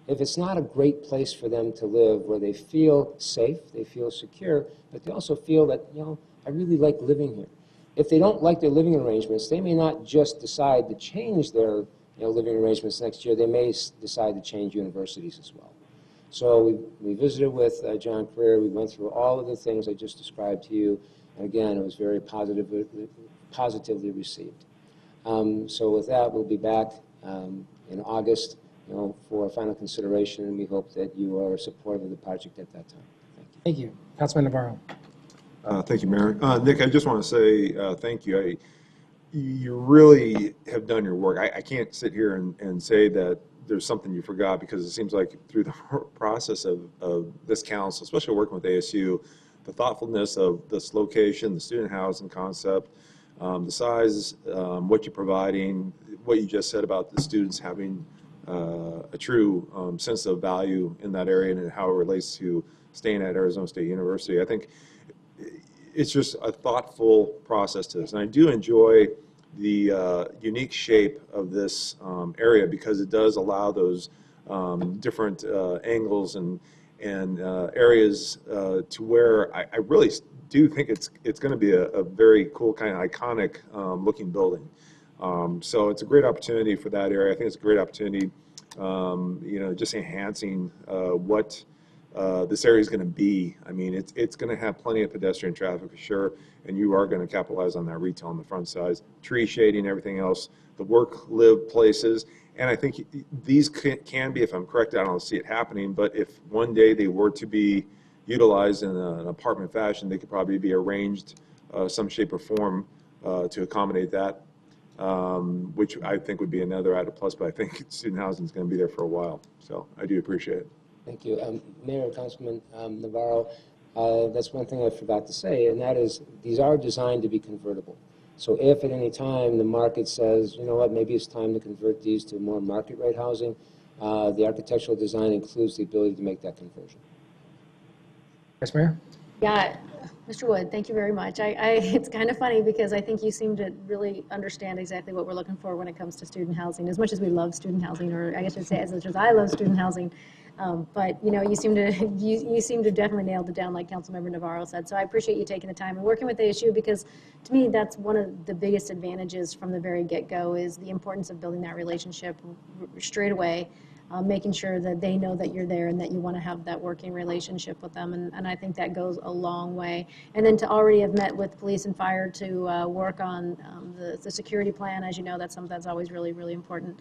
S5: if it's not a great place for them to live where they feel safe, they feel secure, but they also feel that, I really like living here. If they don't like their living arrangements, they may not just decide to change their living arrangements next year. They may decide to change universities as well. So we visited with John Creer. We went through all of the things I just described to you. And again, it was very positively received. So with that, we'll be back in August for final consideration, and we hope that you are supportive of the project at that time.
S1: Thank you. Councilman Navarro.
S6: Thank you, Mayor. Nick, I just want to say thank you. You really have done your work. I can't sit here and say that there's something you forgot, because it seems like through the process of this council, especially working with ASU, the thoughtfulness of this location, the student housing concept, the size, what you're providing, what you just said about the students having a true sense of value in that area and how it relates to staying at Arizona State University. I think it's just a thoughtful process to this. And I do enjoy the unique shape of this area, because it does allow those different angles and areas to where I really do think it's going to be a very cool, kind of iconic looking building. So it's a great opportunity for that area. I think it's a great opportunity, just enhancing what this area is going to be. I mean, it's going to have plenty of pedestrian traffic for sure, and you are going to capitalize on that retail on the front side, tree shading, everything else, the work-live places. And I think these can be, if I'm correct, I don't see it happening, but if one day they were to be utilized in an apartment fashion, they could probably be arranged some shape or form to accommodate that, which I think would be another added plus, but I think student housing is going to be there for a while. So I do appreciate it.
S5: Thank you. Mayor and Councilman Navarro, that's one thing I forgot to say, and that is these are designed to be convertible. So if at any time the market says, you know what, maybe it's time to convert these to more market rate housing, the architectural design includes the ability to make that conversion.
S1: Vice Mayor?
S2: Yeah, Mr. Wood, thank you very much. It's kind of funny because I think you seem to really understand exactly what we're looking for when it comes to student housing, as much as we love student housing, or I guess I should say as much as I love student housing. But you seem to definitely nailed it down, like Councilmember Navarro said. So I appreciate you taking the time and working with the ASU, because to me that's one of the biggest advantages from the very get-go, is the importance of building that relationship straight away, making sure that they know that you're there and that you want to have that working relationship with them. And I think that goes a long way. And then to already have met with police and fire to work on the security plan, as you know, that's something that's always really, really important.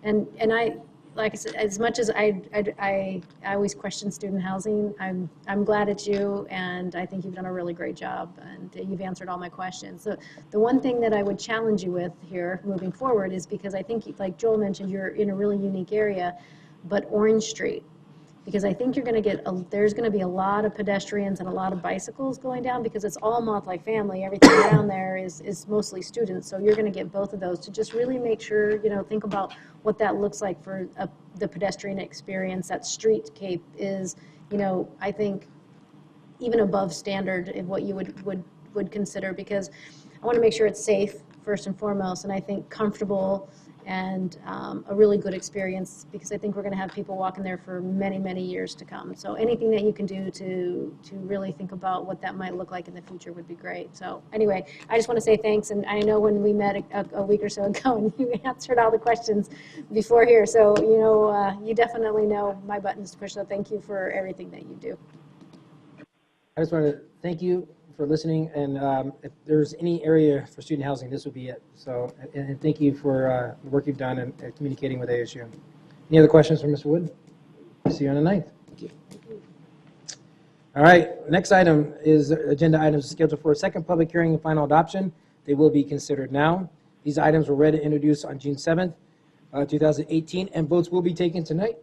S2: And I, like I said, as much as I always question student housing, I'm glad it's you, and I think you've done a really great job, and you've answered all my questions. So the one thing that I would challenge you with here moving forward is, because I think, like Joel mentioned, you're in a really unique area, but Orange Street, because I think you're going to get there's going to be a lot of pedestrians and a lot of bicycles going down, because it's all multi-family. Everything around there is mostly students, so you're going to get both of those. To just really make sure, think about what that looks like for the pedestrian experience. That streetscape is, I think, even above standard of what you would consider, because I want to make sure it's safe first and foremost, and I think comfortable and a really good experience, because I think we're going to have people walking there for many, many years to come. So anything that you can do to really think about what that might look like in the future would be great. So anyway, I just want to say thanks, and I know when we met a week or so ago, and you answered all the questions before here, so you definitely know my buttons to push, so thank you for everything that you do.
S1: I just want to thank you for listening, and if there's any area for student housing, this would be it. So, and thank you for the work you've done in communicating with ASU. Any other questions for Mr. Wood? See you on the 9th.
S5: Thank you.
S1: All right, next item is agenda items scheduled for a second public hearing and final adoption. They will be considered now. These items were read and introduced on June 7th, 2018, and votes will be taken tonight.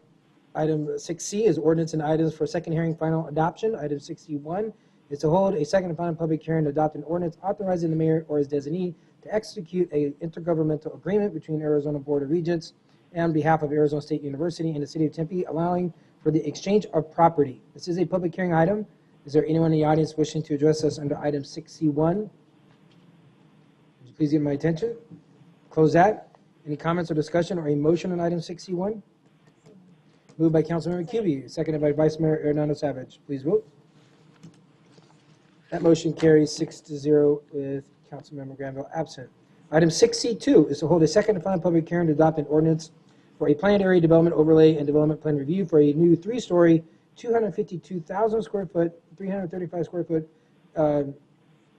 S1: Item 6C is ordinance and items for second hearing final adoption. Item 61 is to hold a second and final public hearing to adopt an ordinance authorizing the mayor or his designee to execute a intergovernmental agreement between Arizona Board of Regents and on behalf of Arizona State University and the city of Tempe, allowing for the exchange of property. This is a public hearing item. Is there anyone in the audience wishing to address us under item 6C1? Would you please get my attention? Close that. Any comments or discussion or a motion on item 6C1? Moved by Councilmember Cubey, seconded by Vice Mayor Hernando Savage. Please vote. That motion carries 6-0 with Councilmember Granville absent. Item 6C2 is to hold a second and final public hearing to adopt an ordinance for a planned area development overlay and development plan review for a new 3-story, 252,000 square foot, 335 square foot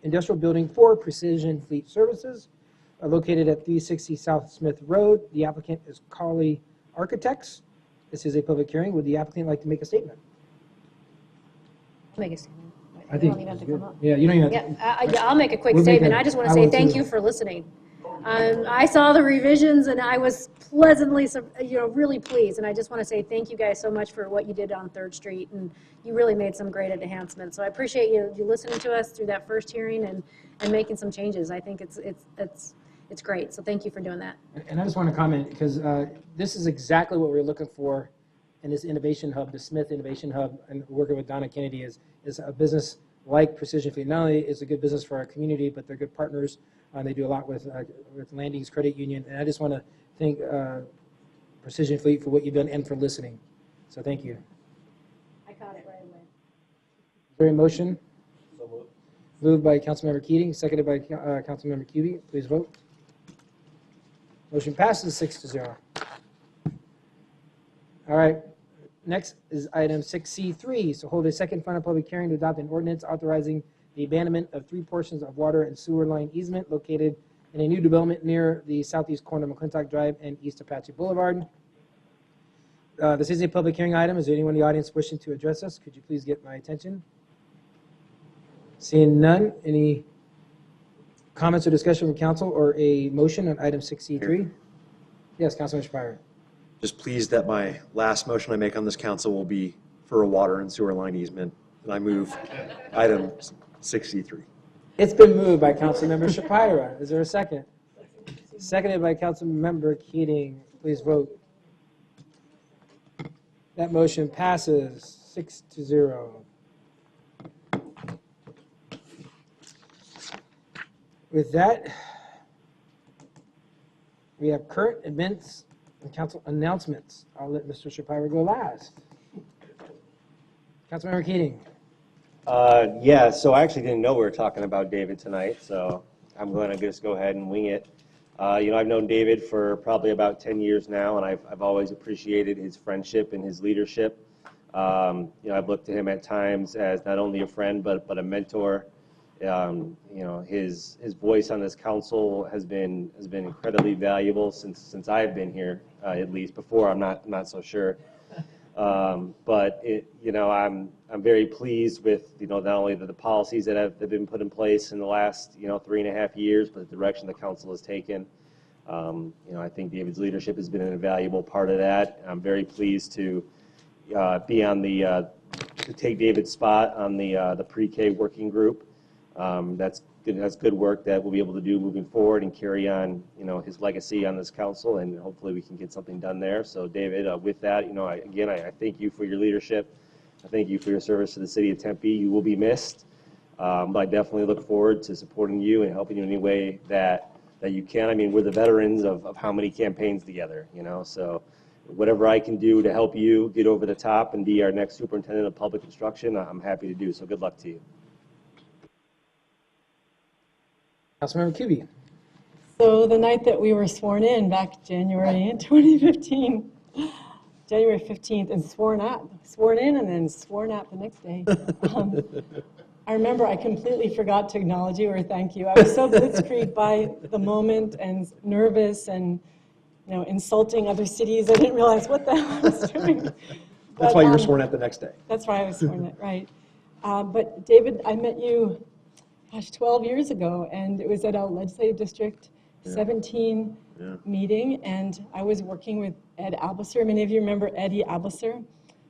S1: industrial building for Precision Fleet Services located at 360 South Smith Road. The applicant is Colley Architects. This is a public hearing. Would the applicant like to make a statement?
S2: Make a statement.
S1: I
S2: You
S1: think
S2: don't even have to come up.
S1: Yeah, you don't even have to.
S2: Yeah, I'll make a quick
S1: We'll make
S2: statement.
S1: a-
S2: I just want
S1: I
S2: to say
S1: will
S2: thank
S1: too.
S2: you for listening. I saw the revisions and I was pleasantly, really pleased. And I just want to say thank you guys so much for what you did on 3rd Street. And you really made some great enhancements. So I appreciate you listening to us through that first hearing and making some changes. I think it's great. So thank you for doing that.
S1: And I just want to comment because this is exactly what we're looking for in this innovation hub, the Smith Innovation Hub, and working with Donna Kennedy is a business like Precision Fleet. Not only is it a good business for our community, but they're good partners. They do a lot with Landings Credit Union. And I just want to thank Precision Fleet for what you've done and for listening. So thank you.
S2: I caught it right away.
S1: Is there a motion? Moved by Councilmember Keating, seconded by Councilmember Cubey. Please vote. Motion passes 6-0. All right. Next is item 6C3, so hold a second final public hearing to adopt an ordinance authorizing the abandonment of 3 portions of water and sewer line easement located in a new development near the southeast corner of McClintock Drive and East Apache Boulevard. This is a public hearing item. Is there anyone in the audience wishing to address us? Could you please get my attention? Seeing none, any comments or discussion from council or a motion on item 6C3? Yes, Councilman Shapiro.
S4: Just pleased that my last motion I make on this council will be for a water and sewer line easement, and I move item 6C3.
S1: It's been moved by Councilmember Shapiro. Is there a second? Seconded by Councilmember Keating. Please vote. That motion passes 6-0. With that, we have current events and council announcements. I'll let Mr. Shapiro go last. Councilmember Keating.
S7: Yeah, so I actually didn't know we were talking about David tonight, so I'm going to just go ahead and wing it. I've known David for probably about 10 years now, and I've always appreciated his friendship and his leadership. I've looked to him at times as not only a friend, but a mentor. His voice on this council has been incredibly valuable since I've been here, at least. Before, I'm not so sure. But I'm very pleased with not only the policies that have been put in place in the last 3.5 years, but the direction the council has taken. I think David's leadership has been an invaluable part of that. I'm very pleased to be on to take David's spot on the pre-K working group. That's good work that we'll be able to do moving forward and carry on, his legacy on this council, and hopefully we can get something done there. So, David, with that, I thank you for your leadership. I thank you for your service to the city of Tempe. You will be missed, but I definitely look forward to supporting you and helping you in any way that you can. I mean, we're the veterans of how many campaigns together, so whatever I can do to help you get over the top and be our next superintendent of public instruction, I'm happy to do. So good luck to you.
S1: Councilmember Cubey.
S10: So the night that we were sworn in back January in 2015, January 15th, and sworn in and then sworn out the next day. I remember I completely forgot to acknowledge you or thank you. I was so blitzkrieg by the moment and nervous and insulting other cities. I didn't realize what the hell I was doing.
S4: That's why you were sworn at the next day.
S10: That's why I was sworn at, right. But David, I met you, gosh, 12 years ago, and it was at a Legislative District 17 meeting, and I was working with Ed Albasser. Many of you remember Eddie Albasser.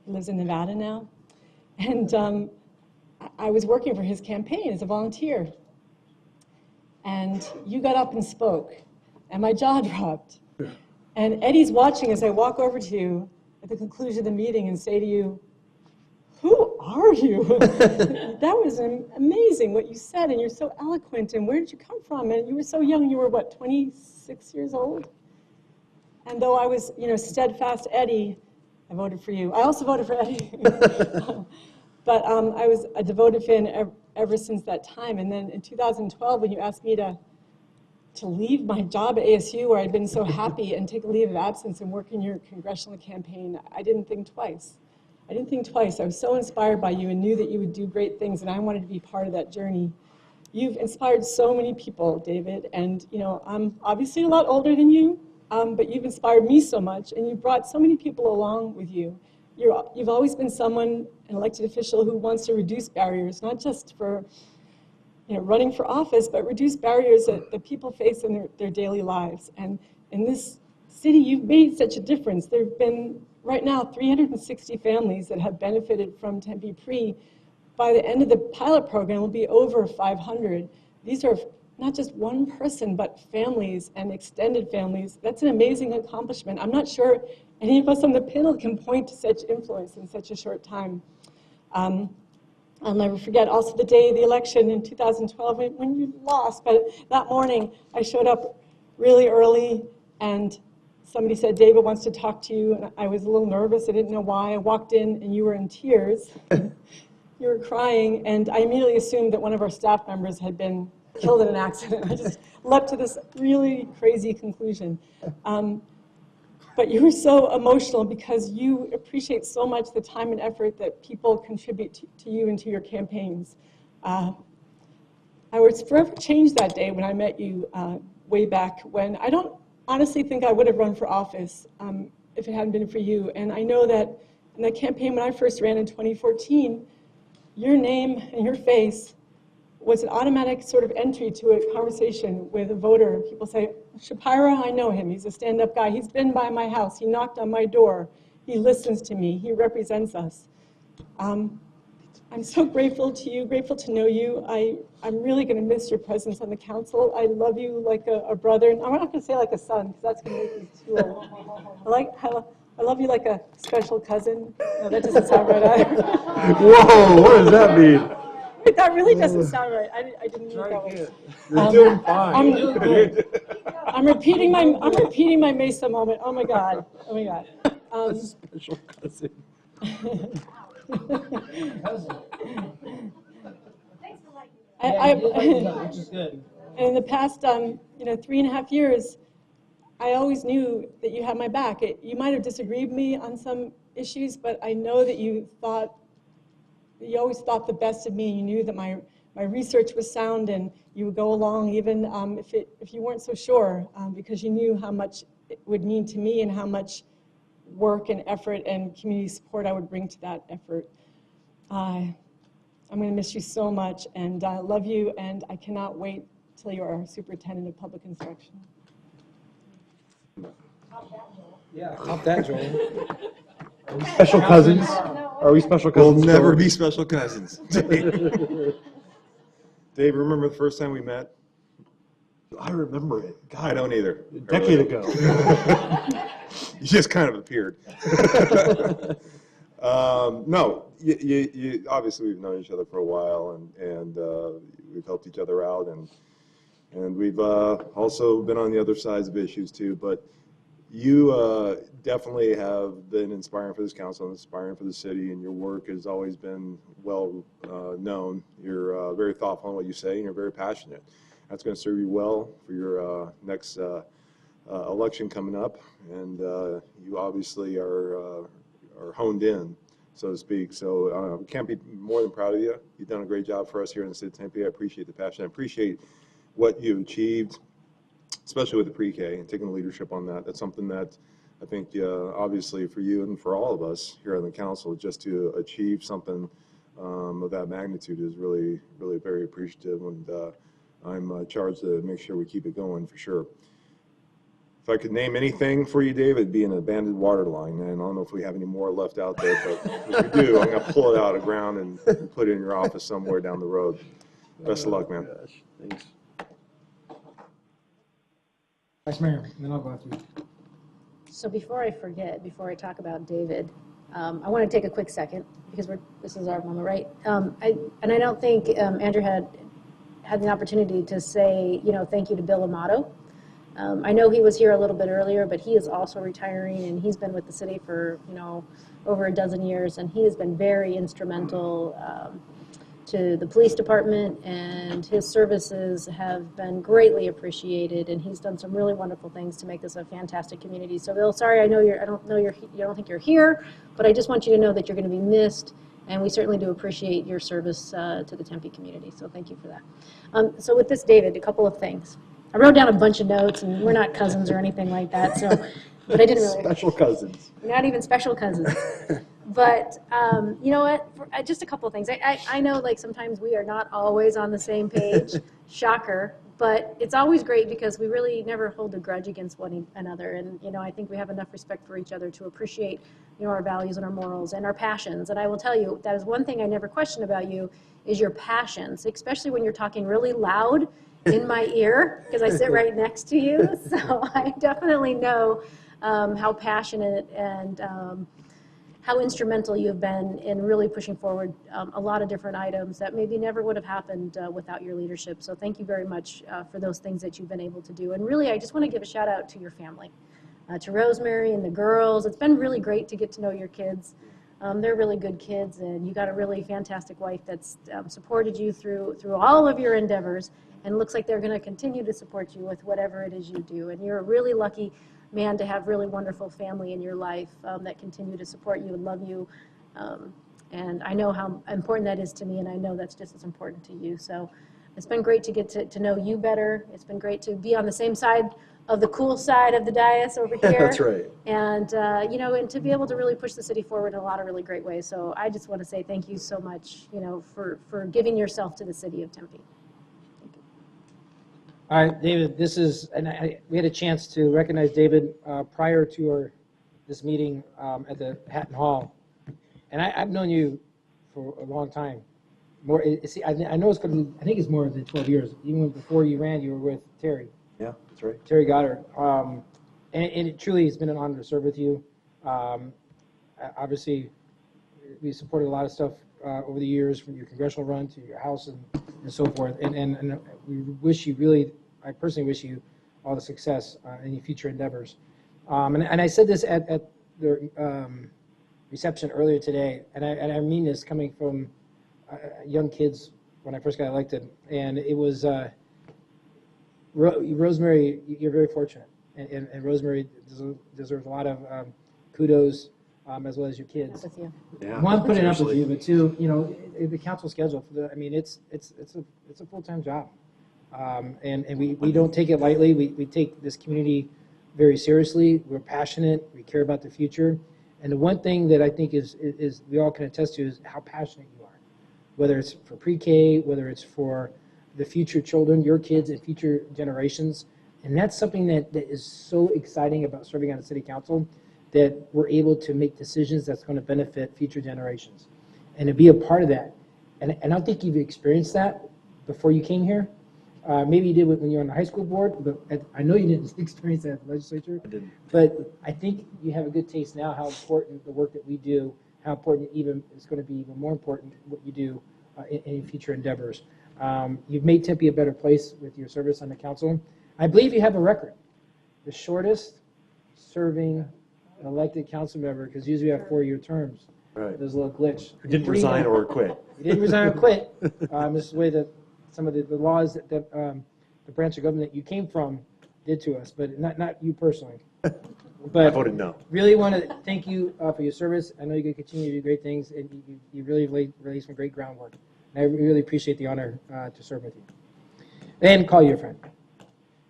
S10: He lives in Nevada now. And I was working for his campaign as a volunteer. And you got up and spoke, and my jaw dropped. And Eddie's watching as I walk over to you at the conclusion of the meeting and say to you, "Who are you?" That was amazing what you said, and you're so eloquent, and where did you come from? And you were so young, you were what, 26 years old? And though I was, steadfast Eddie, I voted for you. I also voted for Eddie. But I was a devoted fan ever since that time. And then in 2012, when you asked me to leave my job at ASU, where I'd been so happy, and take a leave of absence and work in your congressional campaign, I didn't think twice. I didn't think twice. I was so inspired by you and knew that you would do great things, and I wanted to be part of that journey. You've inspired so many people, David, and I'm obviously a lot older than you, but you've inspired me so much, and you've brought so many people along with you. You've always been someone, an elected official, who wants to reduce barriers, not just for running for office, but reduce barriers that people face in their daily lives. And in this city, you've made such a difference. There have been, right now, 360 families that have benefited from Tempe Pre. By the end of the pilot program, will be over 500. These are not just one person, but families and extended families. That's an amazing accomplishment. I'm not sure any of us on the panel can point to such influence in such a short time. I'll never forget also the day of the election in 2012 when you lost. But that morning, I showed up really early, and somebody said, "David wants to talk to you." And I was a little nervous. I didn't know why. I walked in, and you were in tears. You were crying, and I immediately assumed that one of our staff members had been killed in an accident. I just leapt to this really crazy conclusion. But you were so emotional because you appreciate so much the time and effort that people contribute to you and to your campaigns. I was forever changed that day when I met you way back when. I don't honestly think I would have run for office if it hadn't been for you. And I know that in the campaign when I first ran in 2014, your name and your face was an automatic sort of entry to a conversation with a voter. People say, "Shapira, I know him. He's a stand-up guy. He's been by my house. He knocked on my door. He listens to me. He represents us." I'm so grateful to you, grateful to know you. I'm really going to miss your presence on the council. I love you like a brother. And I'm not going to say like a son, because that's going to make me too old. I love you like a special cousin. No, that doesn't sound right either.
S6: Whoa, what does that mean?
S10: Wait, that really doesn't sound right. I didn't mean that way.
S6: You're doing fine.
S10: I'm repeating my Mesa moment. Oh my God. Oh my God.
S6: Special cousin.
S1: Which is good.
S10: In the past, 3.5 years, I always knew that you had my back. You might have disagreed with me on some issues, but I know that you always thought the best of me. You knew that my research was sound, and you would go along even if you weren't so sure, because you knew how much it would mean to me and how much work and effort and community support I would bring to that effort. I'm going to miss you so much, and I love you, and I cannot wait till you are superintendent of public instruction.
S1: Yeah, top that, Joel.
S6: Are we special cousins? Are we special cousins?
S3: We'll never be special cousins.
S6: Dave, remember the first time we met?
S8: I remember it. God,
S6: I don't either.
S8: a decade ago.
S6: You just kind of appeared. No, you obviously we've known each other for a while, and we've helped each other out, and we've also been on the other sides of issues too. But you definitely have been inspiring for this council and inspiring for the city, and your work has always been well known. You're very thoughtful in what you say, and you're very passionate. That's going to serve you well for your next election coming up, and you obviously are honed in, so to speak. So we can't be more than proud of you. You've done a great job for us here in the city of Tempe. I appreciate the passion. I appreciate what you've achieved, especially with the pre-K and taking the leadership on that. That's something that I think, obviously, for you and for all of us here on the council, just to achieve something of that magnitude is really, really very appreciative, and I'm charged to make sure we keep it going for sure. If I could name anything for you, Dave, it'd be an abandoned water line, and I don't know if we have any more left out there, but if we do, I'm going to pull it out of the ground and put it in your office somewhere down the road. Best of luck, man.
S4: Gosh, thanks.
S1: Vice Mayor, and then I'll go after you.
S2: So before I forget, before I talk about David, I want to take a quick second because this is our moment, right? I don't think Andrew had the opportunity to say, thank you to Bill Amato. I know he was here a little bit earlier, but he is also retiring, and he's been with the city for over a dozen years, and he has been very instrumental to the police department, and his services have been greatly appreciated, and he's done some really wonderful things to make this a fantastic community. So Bill, sorry, I don't think you're here, but I just want you to know that you're going to be missed, and we certainly do appreciate your service to the Tempe community. So thank you for that. So with this, David, a couple of things. I wrote down a bunch of notes, and we're not cousins or anything like that. So, but I didn't really.
S4: Special cousins.
S2: We're not even special cousins. But you know what? Just a couple of things. I know, like, sometimes we are not always on the same page. Shocker. But it's always great because we really never hold a grudge against one another. And I think we have enough respect for each other to appreciate our values and our morals and our passions. And I will tell you, that is one thing I never question about you, is your passions, especially when you're talking really loud in my ear, because I sit right next to you. So I definitely know how passionate and how instrumental you've been in really pushing forward a lot of different items that maybe never would have happened without your leadership. So thank you very much for those things that you've been able to do. And really, I just want to give a shout out to your family, to Rosemary and the girls. It's been really great to get to know your kids. They're really good kids, and you got a really fantastic wife that's supported you through all of your endeavors, and looks like they're going to continue to support you with whatever it is you do. And you're a really lucky man to have really wonderful family in your life that continue to support you and love you. And I know how important that is to me, and I know that's just as important to you. So it's been great to get to know you better. It's been great to be on the same side of the cool side of the dais over here.
S4: That's right.
S2: And, and to be able to really push the city forward in a lot of really great ways. So I just want to say thank you so much, for giving yourself to the city of Tempe.
S1: All right, David, we had a chance to recognize David prior to this meeting at the Hatton Hall. And I've known you for a long time. I know it's going to be, I think it's more than 12 years. Even before you ran, you were with Terry.
S4: Yeah, that's right.
S1: Terry Goddard. And it truly has been an honor to serve with you. Obviously, we supported a lot of stuff over the years, from your congressional run to your house and so forth. And we wish you really, I personally wish you all the success in your future endeavors. And I said this at the reception earlier today, and I mean this coming from young kids when I first got elected. And it was, Rosemary, you're very fortunate. And Rosemary deserves a lot of kudos, as well as your kids.
S2: With you.
S4: Yeah,
S1: One, putting up with
S4: seriously.
S1: you, but two, the council schedule. It's a full-time job, and we don't take it lightly. We take this community very seriously. We're passionate. We care about the future, and the one thing that I think is we all can attest to is how passionate you are, whether it's for pre-K, whether it's for the future children, your kids, and future generations. And that's something that is so exciting about serving on the city council, that we're able to make decisions that's going to benefit future generations. And to be a part of that, and I don't think you've experienced that before you came here. Maybe you did when you were on the high school board, but I know you didn't experience that at the legislature.
S4: I didn't.
S1: But I think you have a good taste now how important the work that we do, how important it's going to be even more important what you do in future endeavors. You've made Tempe a better place with your service on the council. I believe you have a record, the shortest serving elected council member, because usually we have 4-year terms.
S4: Right.
S1: There's a little glitch.
S4: Who didn't resign or quit.
S1: You didn't resign or quit. This is the way that some of the laws that the branch of government you came from did to us, but not you personally. But
S4: I voted no.
S1: Really want to thank you for your service. I know you're going to continue to do great things, and you really laid some great groundwork. And I really appreciate the honor to serve with you. And call you a friend.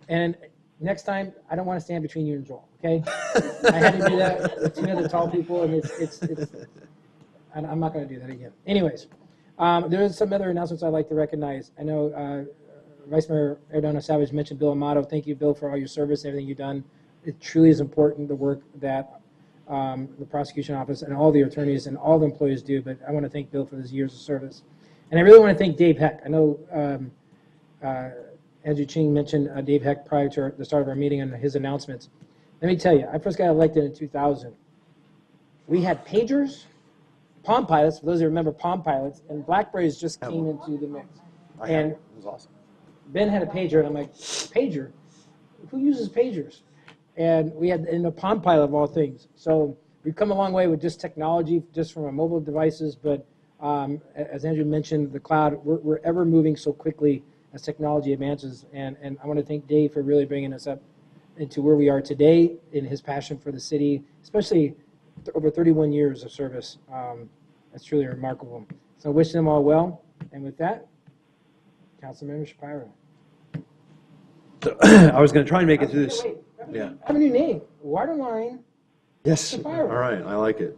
S1: And next time, I don't want to stand between you and Joel, okay? I had to do that with 2 other tall people, and it's and I'm not going to do that again. Anyways, There is some other announcements I'd like to recognize. I know Vice Mayor Ardona Savage mentioned Bill Amato. Thank you, Bill, for all your service and everything you've done. It truly is important, the work that the prosecution office and all the attorneys and all the employees do, but I want to thank Bill for his years of service. And I really want to thank Dave Heck. I know Andrew Ching mentioned Dave Heck prior to the start of our meeting and his announcements. Let me tell you, I first got elected in 2000. We had pagers, Palm Pilots, for those who remember Palm Pilots, and Blackberries just came into the mix. And
S4: It was awesome.
S1: Ben had a pager, and I'm like, pager? Who uses pagers? And we had in a Palm Pilot of all things. So we've come a long way with just technology, just from our mobile devices. But as Andrew mentioned, the cloud, we're ever moving so quickly as technology advances. And I want to thank Dave for really bringing us up into where we are today in his passion for the city, especially over 31 years of service. That's truly remarkable. So I wish them all well. And with that, Councilmember Shapiro.
S4: So, I was going to try and make it through this. Yeah.
S1: I have a new name, Waterline.
S4: Yes. All right. I like it.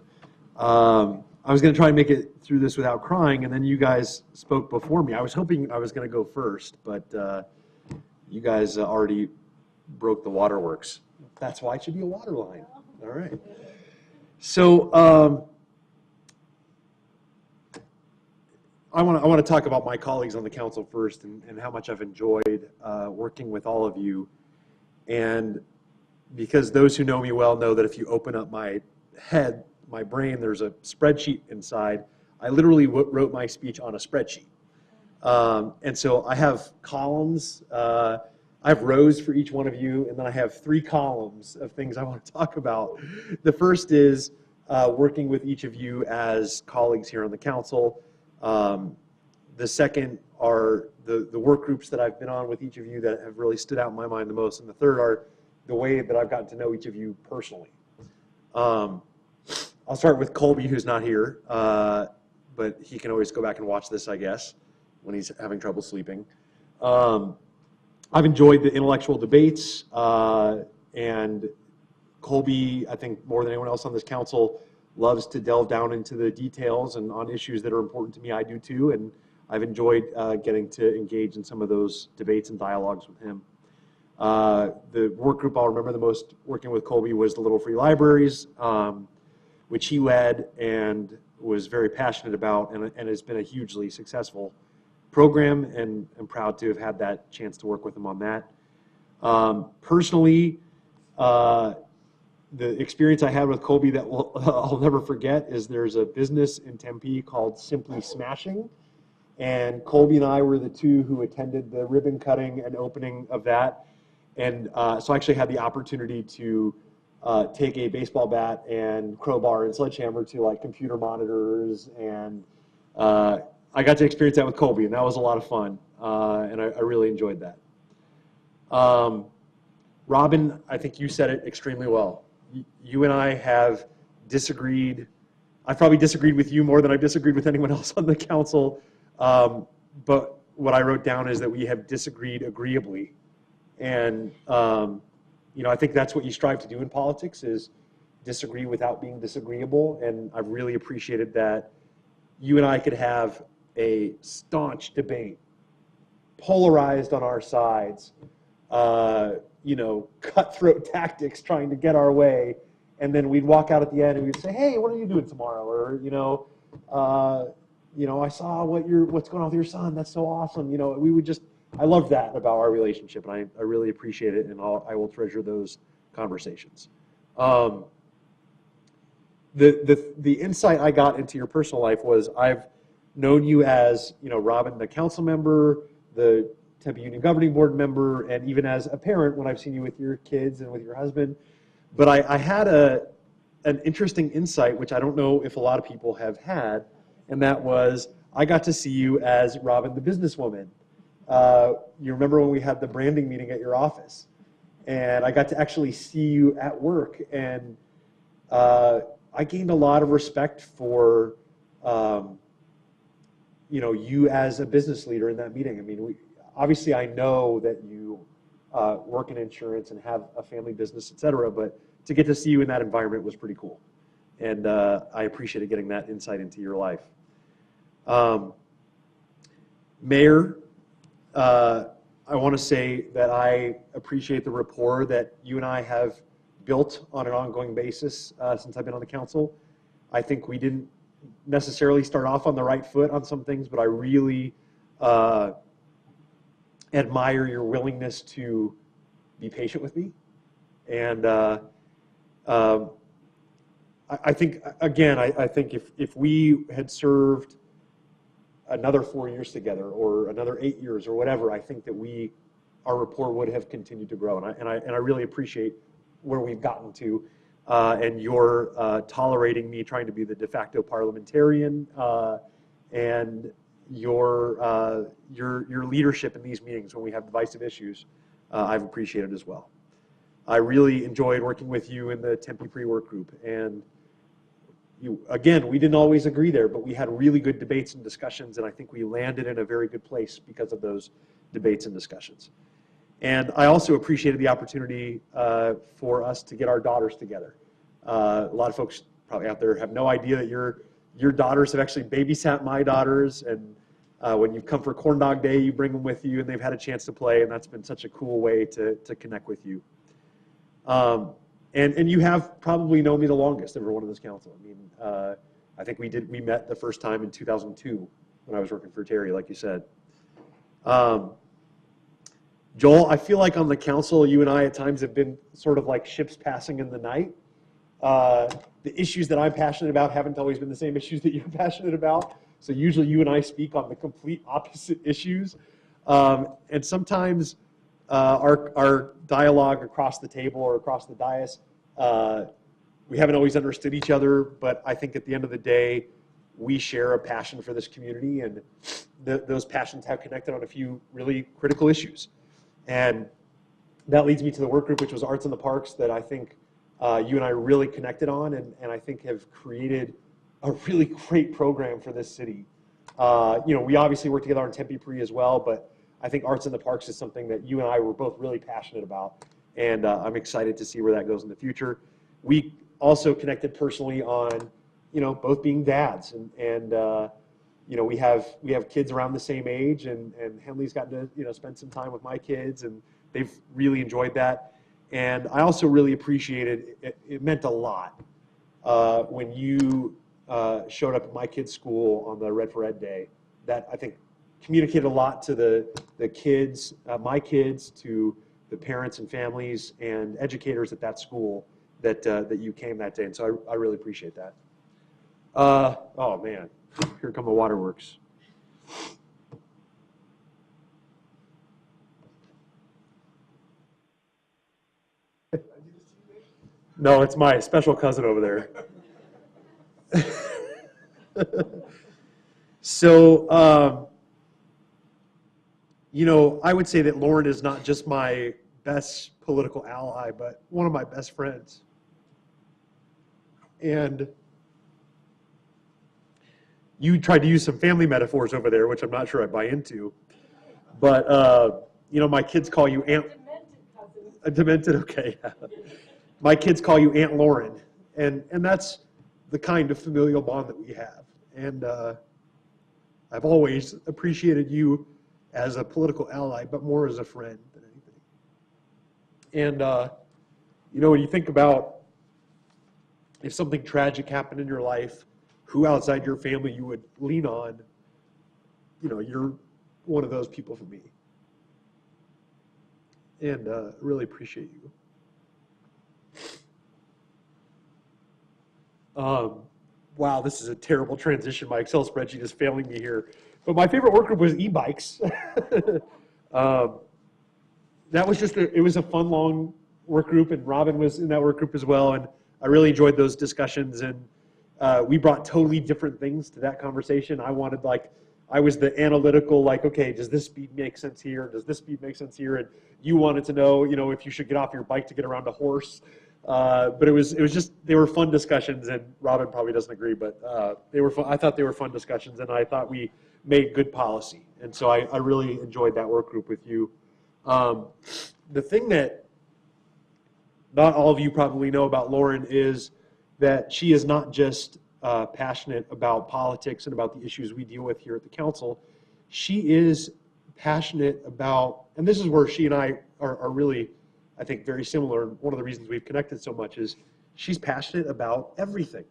S4: I was going to try and make it through this without crying, and then you guys spoke before me. I was hoping I was going to go first, but you guys already broke the waterworks. That's why it should be a water line. All right. So I want to talk about my colleagues on the council first and how much I've enjoyed working with all of you. And because those who know me well know that if you open up my head, my brain, there's a spreadsheet inside. I literally wrote my speech on a spreadsheet. And so I have columns. I have rows for each one of you, and then I have 3 columns of things I want to talk about. The first is working with each of you as colleagues here on the council. The second are the work groups that I've been on with each of you that have really stood out in my mind the most. And the third are the way that I've gotten to know each of you personally. I'll start with Colby, who's not here, but he can always go back and watch this, I guess, when he's having trouble sleeping. I've enjoyed the intellectual debates, and Colby, I think more than anyone else on this council, loves to delve down into the details and on issues that are important to me. I do too, and I've enjoyed getting to engage in some of those debates and dialogues with him. The work group I'll remember the most working with Colby was the Little Free Libraries, which he led and was very passionate about, and has been a hugely successful program, and I'm proud to have had that chance to work with him on that. Personally, the experience I had with Colby that I'll never forget is there's a business in Tempe called Simply Smashing, and Colby and I were the 2 who attended the ribbon cutting and opening of that. And so I actually had the opportunity to take a baseball bat and crowbar and sledgehammer to like computer monitors, and I got to experience that with Colby, and that was a lot of fun, and I really enjoyed that. Robin, I think you said it extremely well. You and I have disagreed. I've probably disagreed with you more than I've disagreed with anyone else on the council, but what I wrote down is that we have disagreed agreeably. And I think that's what you strive to do in politics, is disagree without being disagreeable. And I've really appreciated that you and I could have a staunch debate, polarized on our sides, cutthroat tactics trying to get our way, and then we'd walk out at the end and we'd say, "Hey, what are you doing tomorrow?" Or I saw what's going on with your son. That's so awesome. We would just. I love that about our relationship, and I really appreciate it, and I will treasure those conversations. The insight I got into your personal life was I've known you as, Robin, the council member, the Tempe Union Governing Board member, and even as a parent when I've seen you with your kids and with your husband. But I had an interesting insight, which I don't know if a lot of people have had, and that was I got to see you as Robin, the businesswoman. You remember when we had the branding meeting at your office, and I got to actually see you at work, and I gained a lot of respect for you as a business leader in that meeting. I mean, obviously I know that you work in insurance and have a family business, et cetera, but to get to see you in that environment was pretty cool. And I appreciated getting that insight into your life. Mayor, I want to say that I appreciate the rapport that you and I have built on an ongoing basis since I've been on the council. I think we didn't necessarily start off on the right foot on some things, but I really admire your willingness to be patient with me. And I think, again, I think if we had served another 4 years together or another 8 years or whatever, I think that our rapport would have continued to grow. And I really appreciate where we've gotten to, and your tolerating me trying to be the de facto parliamentarian, and your leadership in these meetings when we have divisive issues, I've appreciated as well. I really enjoyed working with you in the Tempe pre-work group, and again, we didn't always agree there, but we had really good debates and discussions, and I think we landed in a very good place because of those debates and discussions. And I also appreciated the opportunity for us to get our daughters together. A lot of folks probably out there have no idea that your daughters have actually babysat my daughters, and when you've come for Corn Dog Day, you bring them with you, and they've had a chance to play, and that's been such a cool way to connect with you. And you have probably known me the longest, everyone in this council. I mean, I think we met the first time in 2002 when I was working for Terry, like you said. Joel, I feel like on the council, you and I at times have been sort of like ships passing in the night. The issues that I'm passionate about haven't always been the same issues that you're passionate about. So usually you and I speak on the complete opposite issues. And sometimes our dialogue across the table or across the dais, we haven't always understood each other, but I think at the end of the day, we share a passion for this community, and those passions have connected on a few really critical issues. And that leads me to the work group, which was Arts in the Parks, that I think you and I really connected on, and I think have created a really great program for this city. We obviously work together on Tempe Pre as well, but I think Arts in the Parks is something that you and I were both really passionate about, and I'm excited to see where that goes in the future. We also connected personally on, both being dads, and we have kids around the same age, and Henley's gotten to spend some time with my kids, and they've really enjoyed that. And I also really appreciated it. It meant a lot when you showed up at my kids' school on the Red for Ed Day. That, I think, communicated a lot to the kids, my kids, to the parents and families and educators at that school that you came that day. And so I really appreciate that. Oh man, here come the waterworks. No, it's my special cousin over there. So, I would say that Lauren is not just my best political ally, but one of my best friends. And you tried to use some family metaphors over there, which I'm not sure I buy into. But, my kids call you Aunt... Demented, okay. My kids call you Aunt Lauren. And that's the kind of familial bond that we have. And I've always appreciated you as a political ally, but more as a friend than anything. And, when you think about if something tragic happened in your life, who outside your family you would lean on, you're one of those people for me. And really appreciate you. Wow, this is a terrible transition. My Excel spreadsheet is failing me here. But my favorite work group was e-bikes. That was it was a fun, long work group, and Robin was in that work group as well, and I really enjoyed those discussions, and we brought totally different things to that conversation. I was the analytical, okay, does this speed make sense here? Does this speed make sense here? And you wanted to know, if you should get off your bike to get around a horse. But it was just, they were fun discussions, and Robin probably doesn't agree, but they were fun. I thought they were fun discussions, and I thought we made good policy. And so I really enjoyed that work group with you. The thing that not all of you probably know about Lauren is that she is not just passionate about politics and about the issues we deal with here at the council. she is passionate about, and this is where she and I are really, I think, very similar. One of the reasons we've connected so much is she's passionate about everything.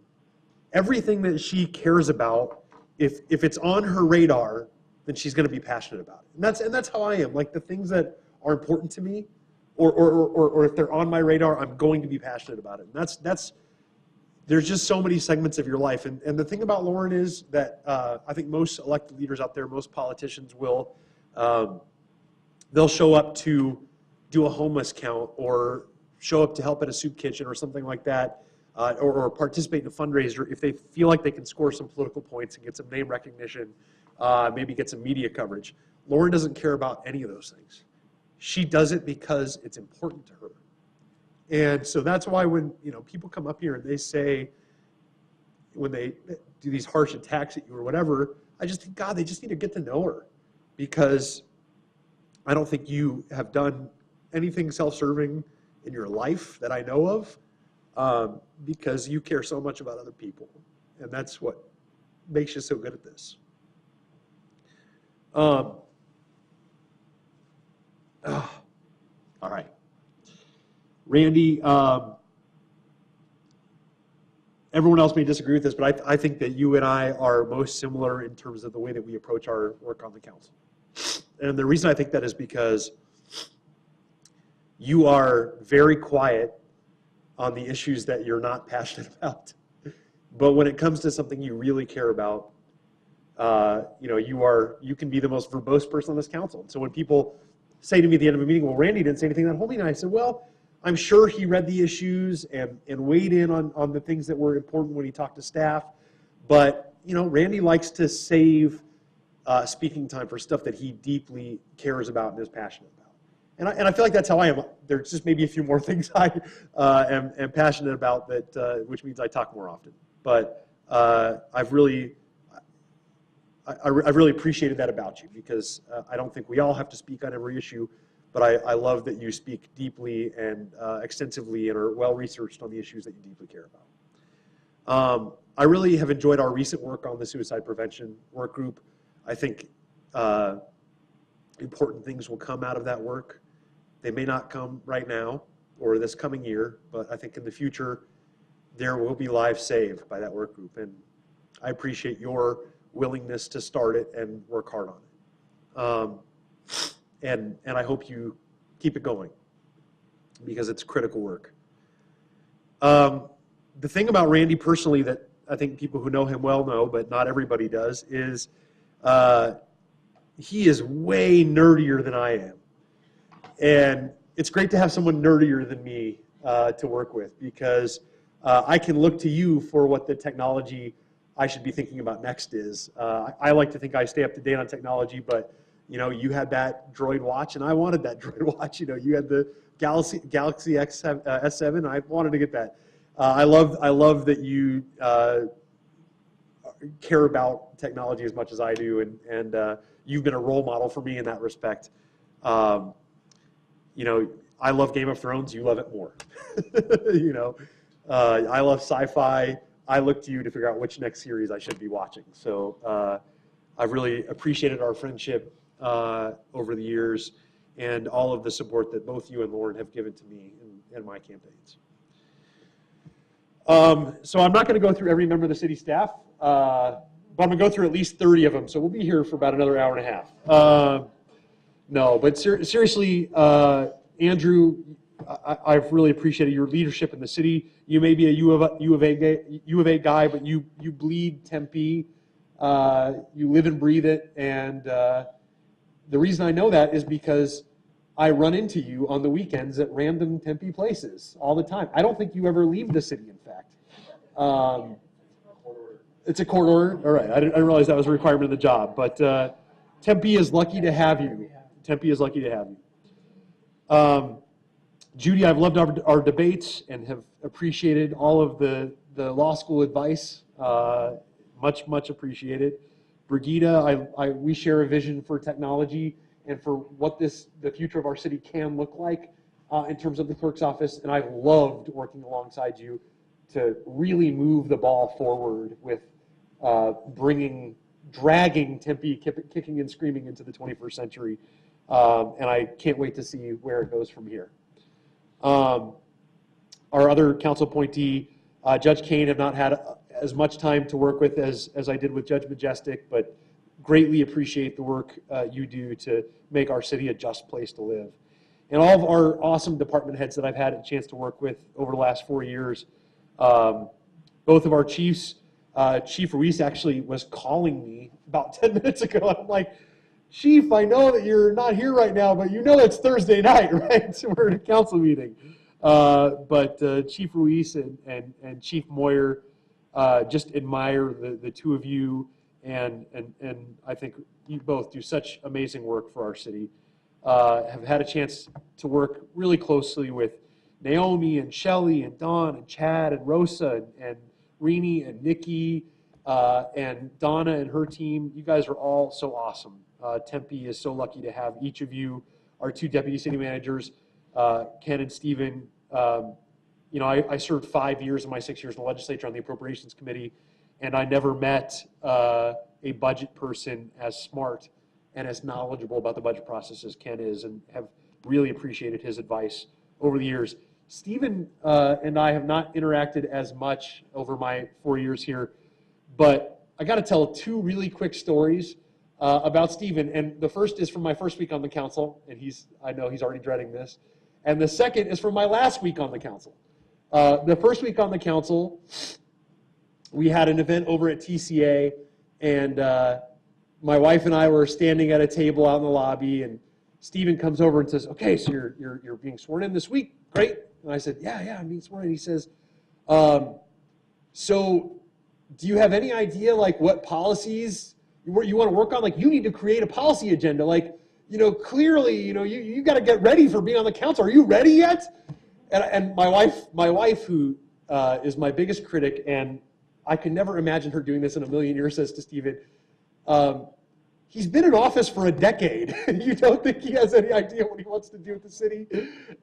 S4: Everything that she cares about, if it's on her radar, then she's going to be passionate about it. And that's how I am. Like the things that are important to me, or if they're on my radar, I'm going to be passionate about it. And that's there's just so many segments of your life. And the thing about Lauren is that I think most elected leaders out there, most politicians will, they'll show up to do a homeless count or show up to help at a soup kitchen or something like that, or participate in a fundraiser if they feel like they can score some political points and get some name recognition, maybe get some media coverage. Lauren doesn't care about any of those things. She does it because it's important to her. And so that's why when people come up here and they say, when they do these harsh attacks at you or whatever, I just think, God, they just need to get to know her, because I don't think you have done anything self-serving in your life that I know of, because you care so much about other people. And that's what makes you so good at this. All right. Randy, everyone else may disagree with this, but I think that you and I are most similar in terms of the way that we approach our work on the council. And the reason I think that is because you are very quiet on the issues that you're not passionate about. But when it comes to something you really care about, you can be the most verbose person on this council. And so when people say to me at the end of a meeting, well, Randy didn't say anything that whole meeting, I said, well, I'm sure he read the issues and weighed in on the things that were important when he talked to staff. But, Randy likes to save speaking time for stuff that he deeply cares about and is passionate about. And I feel like that's how I am. There's just maybe a few more things I am passionate about, that which means I talk more often. But I've really appreciated that about you, because I don't think we all have to speak on every issue, but I love that you speak deeply and extensively and are well-researched on the issues that you deeply care about. I really have enjoyed our recent work on the suicide prevention work group. I think important things will come out of that work. They may not come right now or this coming year, but I think in the future there will be lives saved by that work group. And I appreciate your willingness to start it and work hard on it. And I hope you keep it going, because it's critical work. The thing about Randy personally that I think people who know him well know, but not everybody does, is he is way nerdier than I am. And it's great to have someone nerdier than me to work with, because I can look to you for what the technology I should be thinking about next is. I like to think I stay up to date on technology, but you had that Droid watch, and I wanted that Droid watch. You had the Galaxy S7. I wanted to get that. I love that you care about technology as much as I do, and you've been a role model for me in that respect. I love Game of Thrones. You love it more. I love sci-fi. I look to you to figure out which next series I should be watching. So I've really appreciated our friendship over the years, and all of the support that both you and Lauren have given to me in my campaigns. So I'm not going to go through every member of the city staff, but I'm going to go through at least 30 of them. So we'll be here for about another hour and a half. No, but seriously, Andrew, I've really appreciated your leadership in the city. You may be a U of A guy, but you bleed Tempe. You live and breathe it. And the reason I know that is because I run into you on the weekends at random Tempe places all the time. I don't think you ever leave the city, in fact. It's a court order? All right. I didn't realize that was a requirement of the job. But Tempe is lucky to have you. Tempe is lucky to have you. Judy, I've loved our debates and have appreciated all of the law school advice. Much, much appreciated. Brigida, we share a vision for technology and for what the future of our city can look like in terms of the clerk's office. And I've loved working alongside you to really move the ball forward with bringing dragging Tempe, kicking and screaming into the 21st century. And I can't wait to see where it goes from here. Our other council appointee, Judge Kane, have not had as much time to work with as I did with Judge Majestic, but greatly appreciate the work you do to make our city a just place to live. And all of our awesome department heads that I've had a chance to work with over the last 4 years, both of our chiefs, Chief Ruiz actually was calling me about 10 minutes ago. I'm like, Chief, I know that you're not here right now, but you know it's Thursday night, right? So we're at a council meeting. But Chief Ruiz and Chief Moyer, just admire the two of you, and I think you both do such amazing work for our city. Have had a chance to work really closely with Naomi and Shelly and Dawn and Chad and Rosa and Rini and Nikki and Donna and her team. You guys are all so awesome. Tempe is so lucky to have each of you, our two deputy city managers, Ken and Steven. You know, I served 5 years of my 6 years in the legislature on the Appropriations Committee, and I never met a budget person as smart and as knowledgeable about the budget process as Ken is, and have really appreciated his advice over the years. Steven and I have not interacted as much over my 4 years here, but I got to tell two really quick stories about Steven. And the first is from my first week on the council, and I know he's already dreading this. And the second is from my last week on the council. The first week on the council, we had an event over at TCA, and my wife and I were standing at a table out in the lobby, and Steven comes over and says, "Okay, so you're being sworn in this week, great." And I said, yeah, I'm being sworn in. He says, "So do you have any idea like what policies you want to work on? Like, you need to create a policy agenda. Like, you know, clearly, you know, you got to get ready for being on the council. Are you ready yet?" And my wife, who is my biggest critic, and I could never imagine her doing this in a million years, says to Steven, "He's been in office for a decade. You don't think he has any idea what he wants to do with the city?"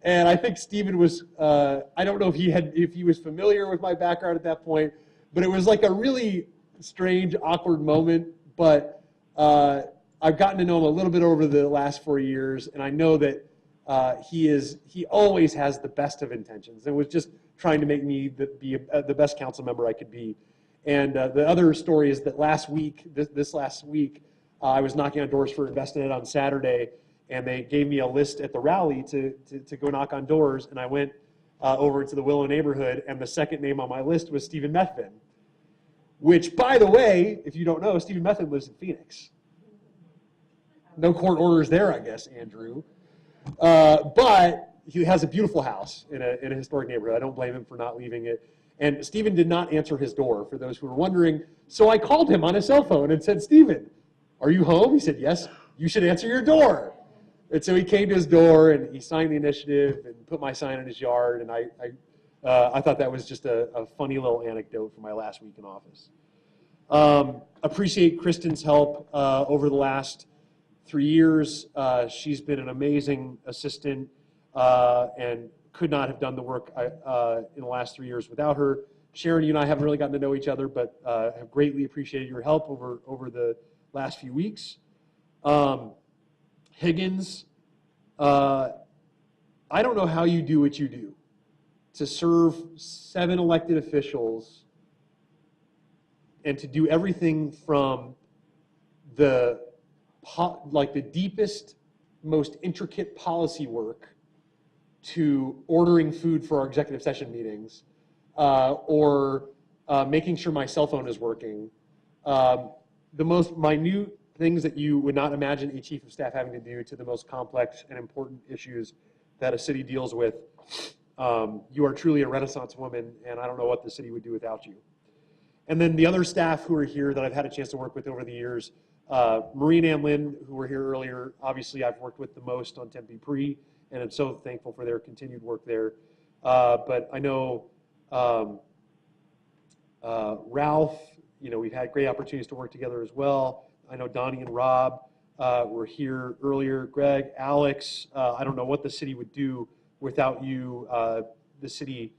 S4: And I think Steven was, I don't know if he was familiar with my background at that point, but it was like a really strange, awkward moment. But I've gotten to know him a little bit over the last 4 years, and I know that he always has the best of intentions, and was just trying to make me be the best council member I could be. And the other story is that this last week, I was knocking on doors for InvestNet on Saturday, and they gave me a list at the rally to go knock on doors, and I went over to the Willow neighborhood, and the second name on my list was Stephen Methvin, which, by the way, if you don't know, Stephen Methvin lives in Phoenix. No court orders there, I guess, Andrew. But he has a beautiful house in a historic neighborhood. I don't blame him for not leaving it. And Stephen did not answer his door, for those who were wondering. So I called him on his cell phone and said, "Stephen, are you home?" He said, "Yes, you should answer your door." And so he came to his door, and he signed the initiative and put my sign in his yard. And I thought that was just a funny little anecdote from my last week in office. Appreciate Kristen's help over the last 3 years. She's been an amazing assistant and could not have done the work in the last 3 years without her. Sharon, you and I haven't really gotten to know each other, but have greatly appreciated your help over the last few weeks. Higgins, I don't know how you do what you do to serve 7 elected officials and to do everything from the deepest, most intricate policy work to ordering food for our executive session meetings, or making sure my cell phone is working. The most minute things that you would not imagine a chief of staff having to do to the most complex and important issues that a city deals with. You are truly a Renaissance woman, and I don't know what the city would do without you. And then the other staff who are here that I've had a chance to work with over the years, Maureen Ann Lynn, who were here earlier, obviously I've worked with the most on Tempe Pre, and I'm so thankful for their continued work there. But I know Ralph, you know, we've had great opportunities to work together as well. I know Donnie and Rob were here earlier. Greg, Alex, I don't know what the city would do without you. The city,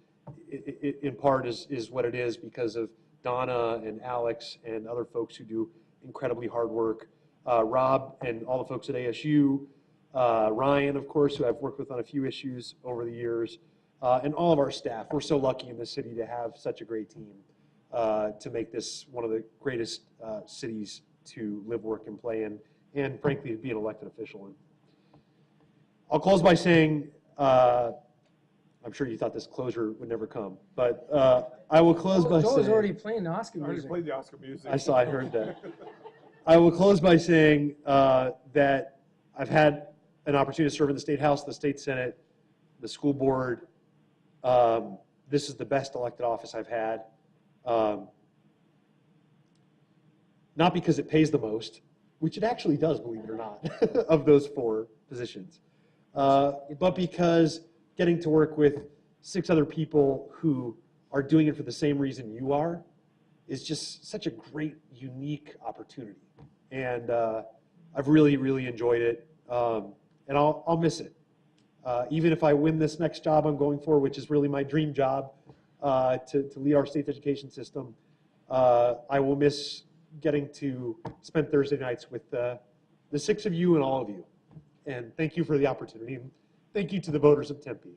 S4: in part, is what it is because of Donna and Alex and other folks who do incredibly hard work. Rob and all the folks at ASU, Ryan, of course, who I've worked with on a few issues over the years, and all of our staff. We're so lucky in this city to have such a great team to make this one of the greatest cities to live, work, and play in, and frankly, to be an elected official in. I'll close by saying, I'm sure you thought this closure would never come, but I will close by saying...
S1: Joel was already playing the Oscar music.
S6: I already played the Oscar music.
S4: I heard that. I will close by saying that I've had an opportunity to serve in the State House, the State Senate, the school board. This is the best elected office I've had. Not because it pays the most, which it actually does, believe it or not, of those 4 positions, but because getting to work with 6 other people who are doing it for the same reason you are is just such a great, unique opportunity. And I've really, really enjoyed it, and I'll miss it. Even if I win this next job I'm going for, which is really my dream job, to lead our state's education system, I will miss getting to spend Thursday nights with the 6 of you and all of you. And thank you for the opportunity. And thank you to the voters of Tempe.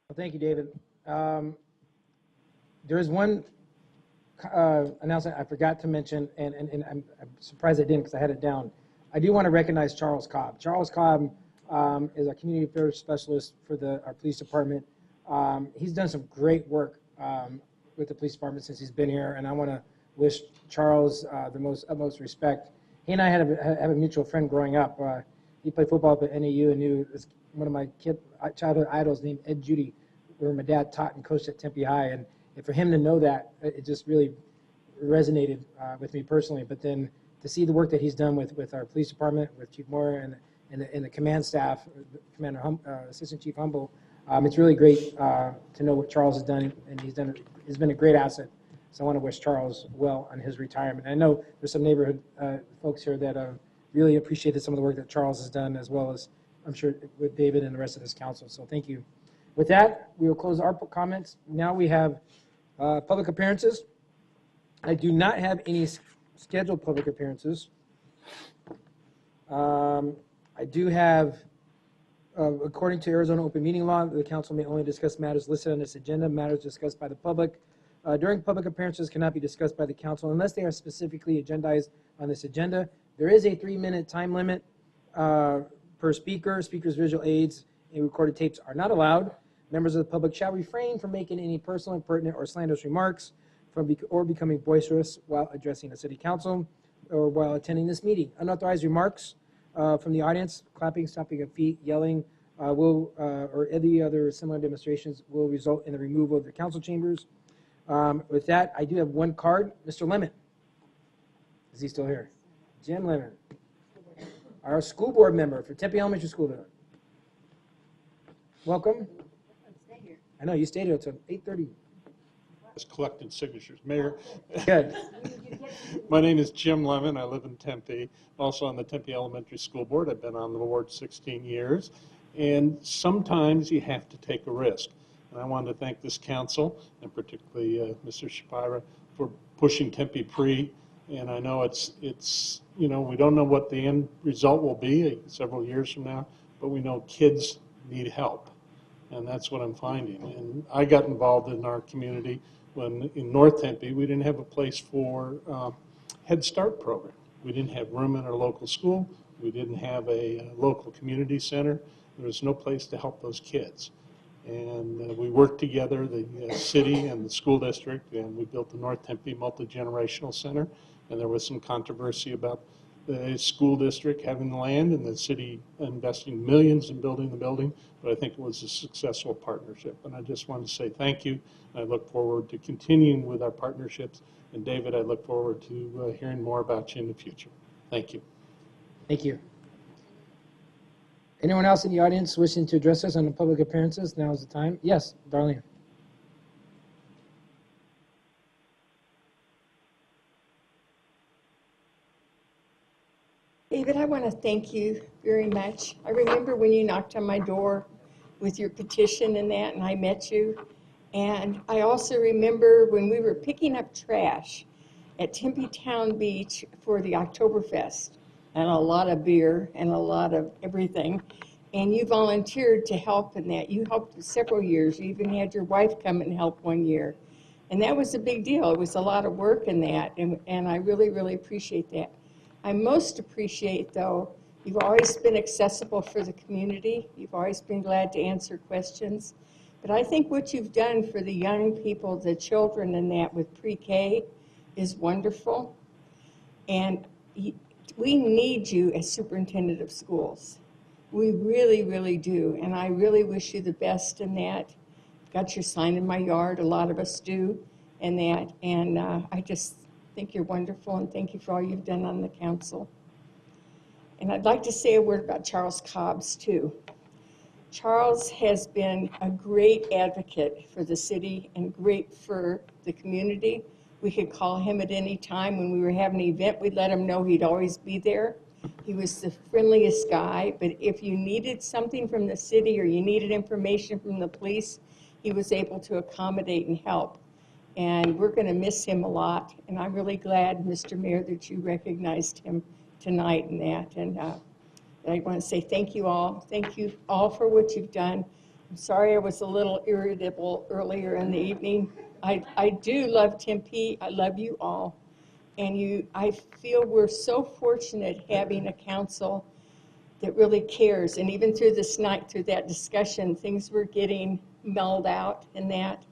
S1: Well, thank you, David. There is one announcement I forgot to mention, and I'm surprised I didn't because I had it down. I do want to recognize Charles Cobb. Charles Cobb is a community affairs specialist for our police department. He's done some great work with the police department since he's been here, and I want to wish Charles the utmost respect. He and I have a mutual friend growing up. He played football up at NAU and knew one of my childhood idols named Ed Judy, where my dad taught and coached at Tempe High. And for him to know that, it just really resonated with me personally. But then to see the work that he's done with our police department, with Chief Moore and the command staff, Assistant Chief Humble, it's really great to know what Charles has done, and he's been a great asset. So I want to wish Charles well on his retirement. I know there's some neighborhood folks here that really appreciated some of the work that Charles has done, as well as I'm sure with David and the rest of this council. So thank you. With that, we will close our comments. Now we have public appearances. I do not have any scheduled public appearances. I do have, according to Arizona open meeting law, the council may only discuss matters listed on this agenda. Matters discussed by the public during public appearances cannot be discussed by the council unless they are specifically agendized on this agenda. There is a 3-minute time limit per speaker. Speakers' visual aids and recorded tapes are not allowed. Members of the public shall refrain from making any personal, impertinent, or slanderous remarks or becoming boisterous while addressing the city council or while attending this meeting. Unauthorized remarks from the audience, clapping, stomping of feet, yelling, or any other similar demonstrations will result in the removal of the council chambers. With that, I do have one card. Mr. Lemon. Is he still here? Jim Lemon, our school board member for Tempe Elementary School. Welcome. I know, you stayed here until 8:30.
S9: Just collected signatures. Mayor.
S1: Good.
S9: My name is Jim Lemon. I live in Tempe, also on the Tempe Elementary School Board. I've been on the board 16 years. And sometimes you have to take a risk. And I wanted to thank this council, and particularly Mr. Shapira, for pushing Tempe pre. And I know it's we don't know what the end result will be several years from now, but we know kids need help. And that's what I'm finding. And I got involved in our community when in North Tempe, we didn't have a place for Head Start program. We didn't have room in our local school. We didn't have a local community center. There was no place to help those kids. And we worked together, the city and the school district, and we built the North Tempe Multi-Generational Center. And there was some controversy about the school district having the land and the city investing millions in building the building, but I think it was a successful partnership. And I just wanted to say thank you. I look forward to continuing with our partnerships. And David, I look forward to hearing more about you in the future. Thank you.
S1: Thank you. Anyone else in the audience wishing to address us on the public appearances? Now is the time. Yes, Darlene.
S13: David, I want to thank you very much. I remember when you knocked on my door with your petition and that, and I met you. And I also remember when we were picking up trash at Tempe Town Beach for the Oktoberfest, and a lot of beer and a lot of everything. And you volunteered to help in that. You helped several years. You even had your wife come and help one year. And that was a big deal. It was a lot of work in that, and I really, really appreciate that. I most appreciate, though, you've always been accessible for the community. You've always been glad to answer questions. But I think what you've done for the young people, the children and that with pre-K is wonderful. And we need you as superintendent of schools. We really, really do. And I really wish you the best in that. Got your sign in my yard, a lot of us do, and that. And I just think you're wonderful, and thank you for all you've done on the council. And I'd like to say a word about Charles Cobbs, too. Charles has been a great advocate for the city and great for the community. We could call him at any time. When we were having an event, we'd let him know he'd always be there. He was the friendliest guy, but if you needed something from the city or you needed information from the police, he was able to accommodate and help. And we're going to miss him a lot. And I'm really glad, Mr. Mayor, that you recognized him tonight in that. And I want to say thank you all. Thank you all for what you've done. I'm sorry I was a little irritable earlier in the evening. I do love Tempe. I love you all. And I feel we're so fortunate having a council that really cares. And even through this night, through that discussion, things were getting mellowed out in that.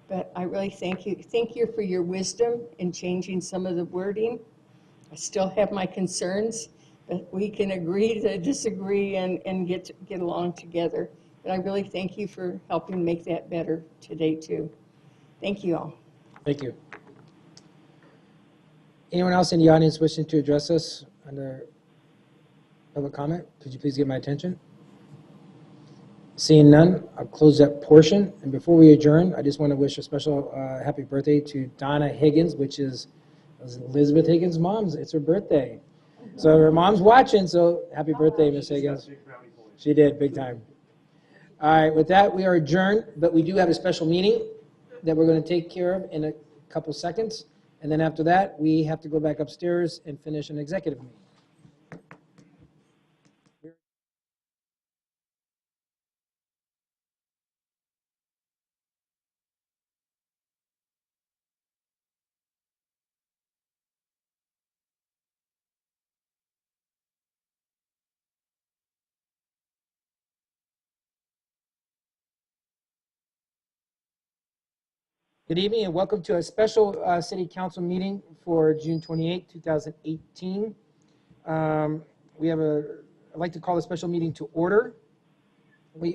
S13: But I really thank you. Thank you for your wisdom in changing some of the wording. I still have my concerns, but we can agree to disagree and get along together. But I really thank you for helping make that better today, too. Thank you all.
S1: Thank you. Anyone else in the audience wishing to address us under public comment? Could you please get my attention? Seeing none, I'll close that portion. And before we adjourn, I just want to wish a special happy birthday to Donna Higgins, which is Elizabeth Higgins' mom's. It's her birthday. So her mom's watching, so happy birthday, Miss Higgins. She did, big time. All right, with that, we are adjourned, but we do have a special meeting that we're going to take care of in a couple seconds. And then after that, we have to go back upstairs and finish an executive meeting. Good evening and welcome to a special City Council meeting for June 28, 2018. I'd like to call a special meeting to order.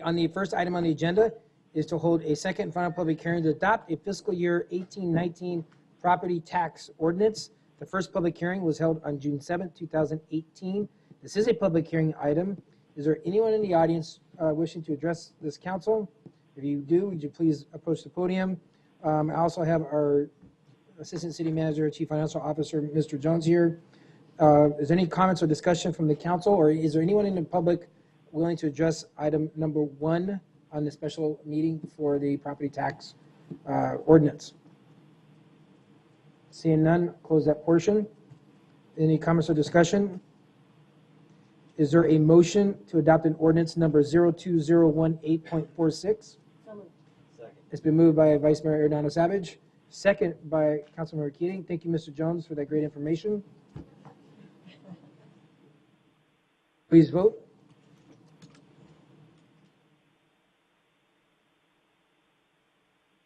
S1: On the first item on the agenda is to hold a second and final public hearing to adopt a fiscal year 18-19 property tax ordinance. The first public hearing was held on June 7, 2018. This is a public hearing item. Is there anyone in the audience wishing to address this council? If you do, would you please approach the podium? I also have our Assistant City Manager, Chief Financial Officer, Mr. Jones here. Is there any comments or discussion from the council, or is there anyone in the public willing to address item number 1 on the special meeting for the property tax ordinance? Seeing none, close that portion. Any comments or discussion? Is there a motion to adopt an ordinance number 02018.46? It's been moved by Vice Mayor Ardano Savage, second by Councilmember Keating. Thank you, Mr. Jones, for that great information. Please vote.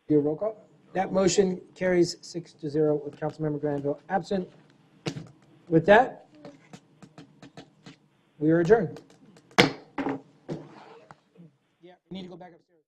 S1: Your roll call. That motion carries 6-0 with Councilmember Granville absent. With that, we are adjourned. Yeah, we need to go back upstairs.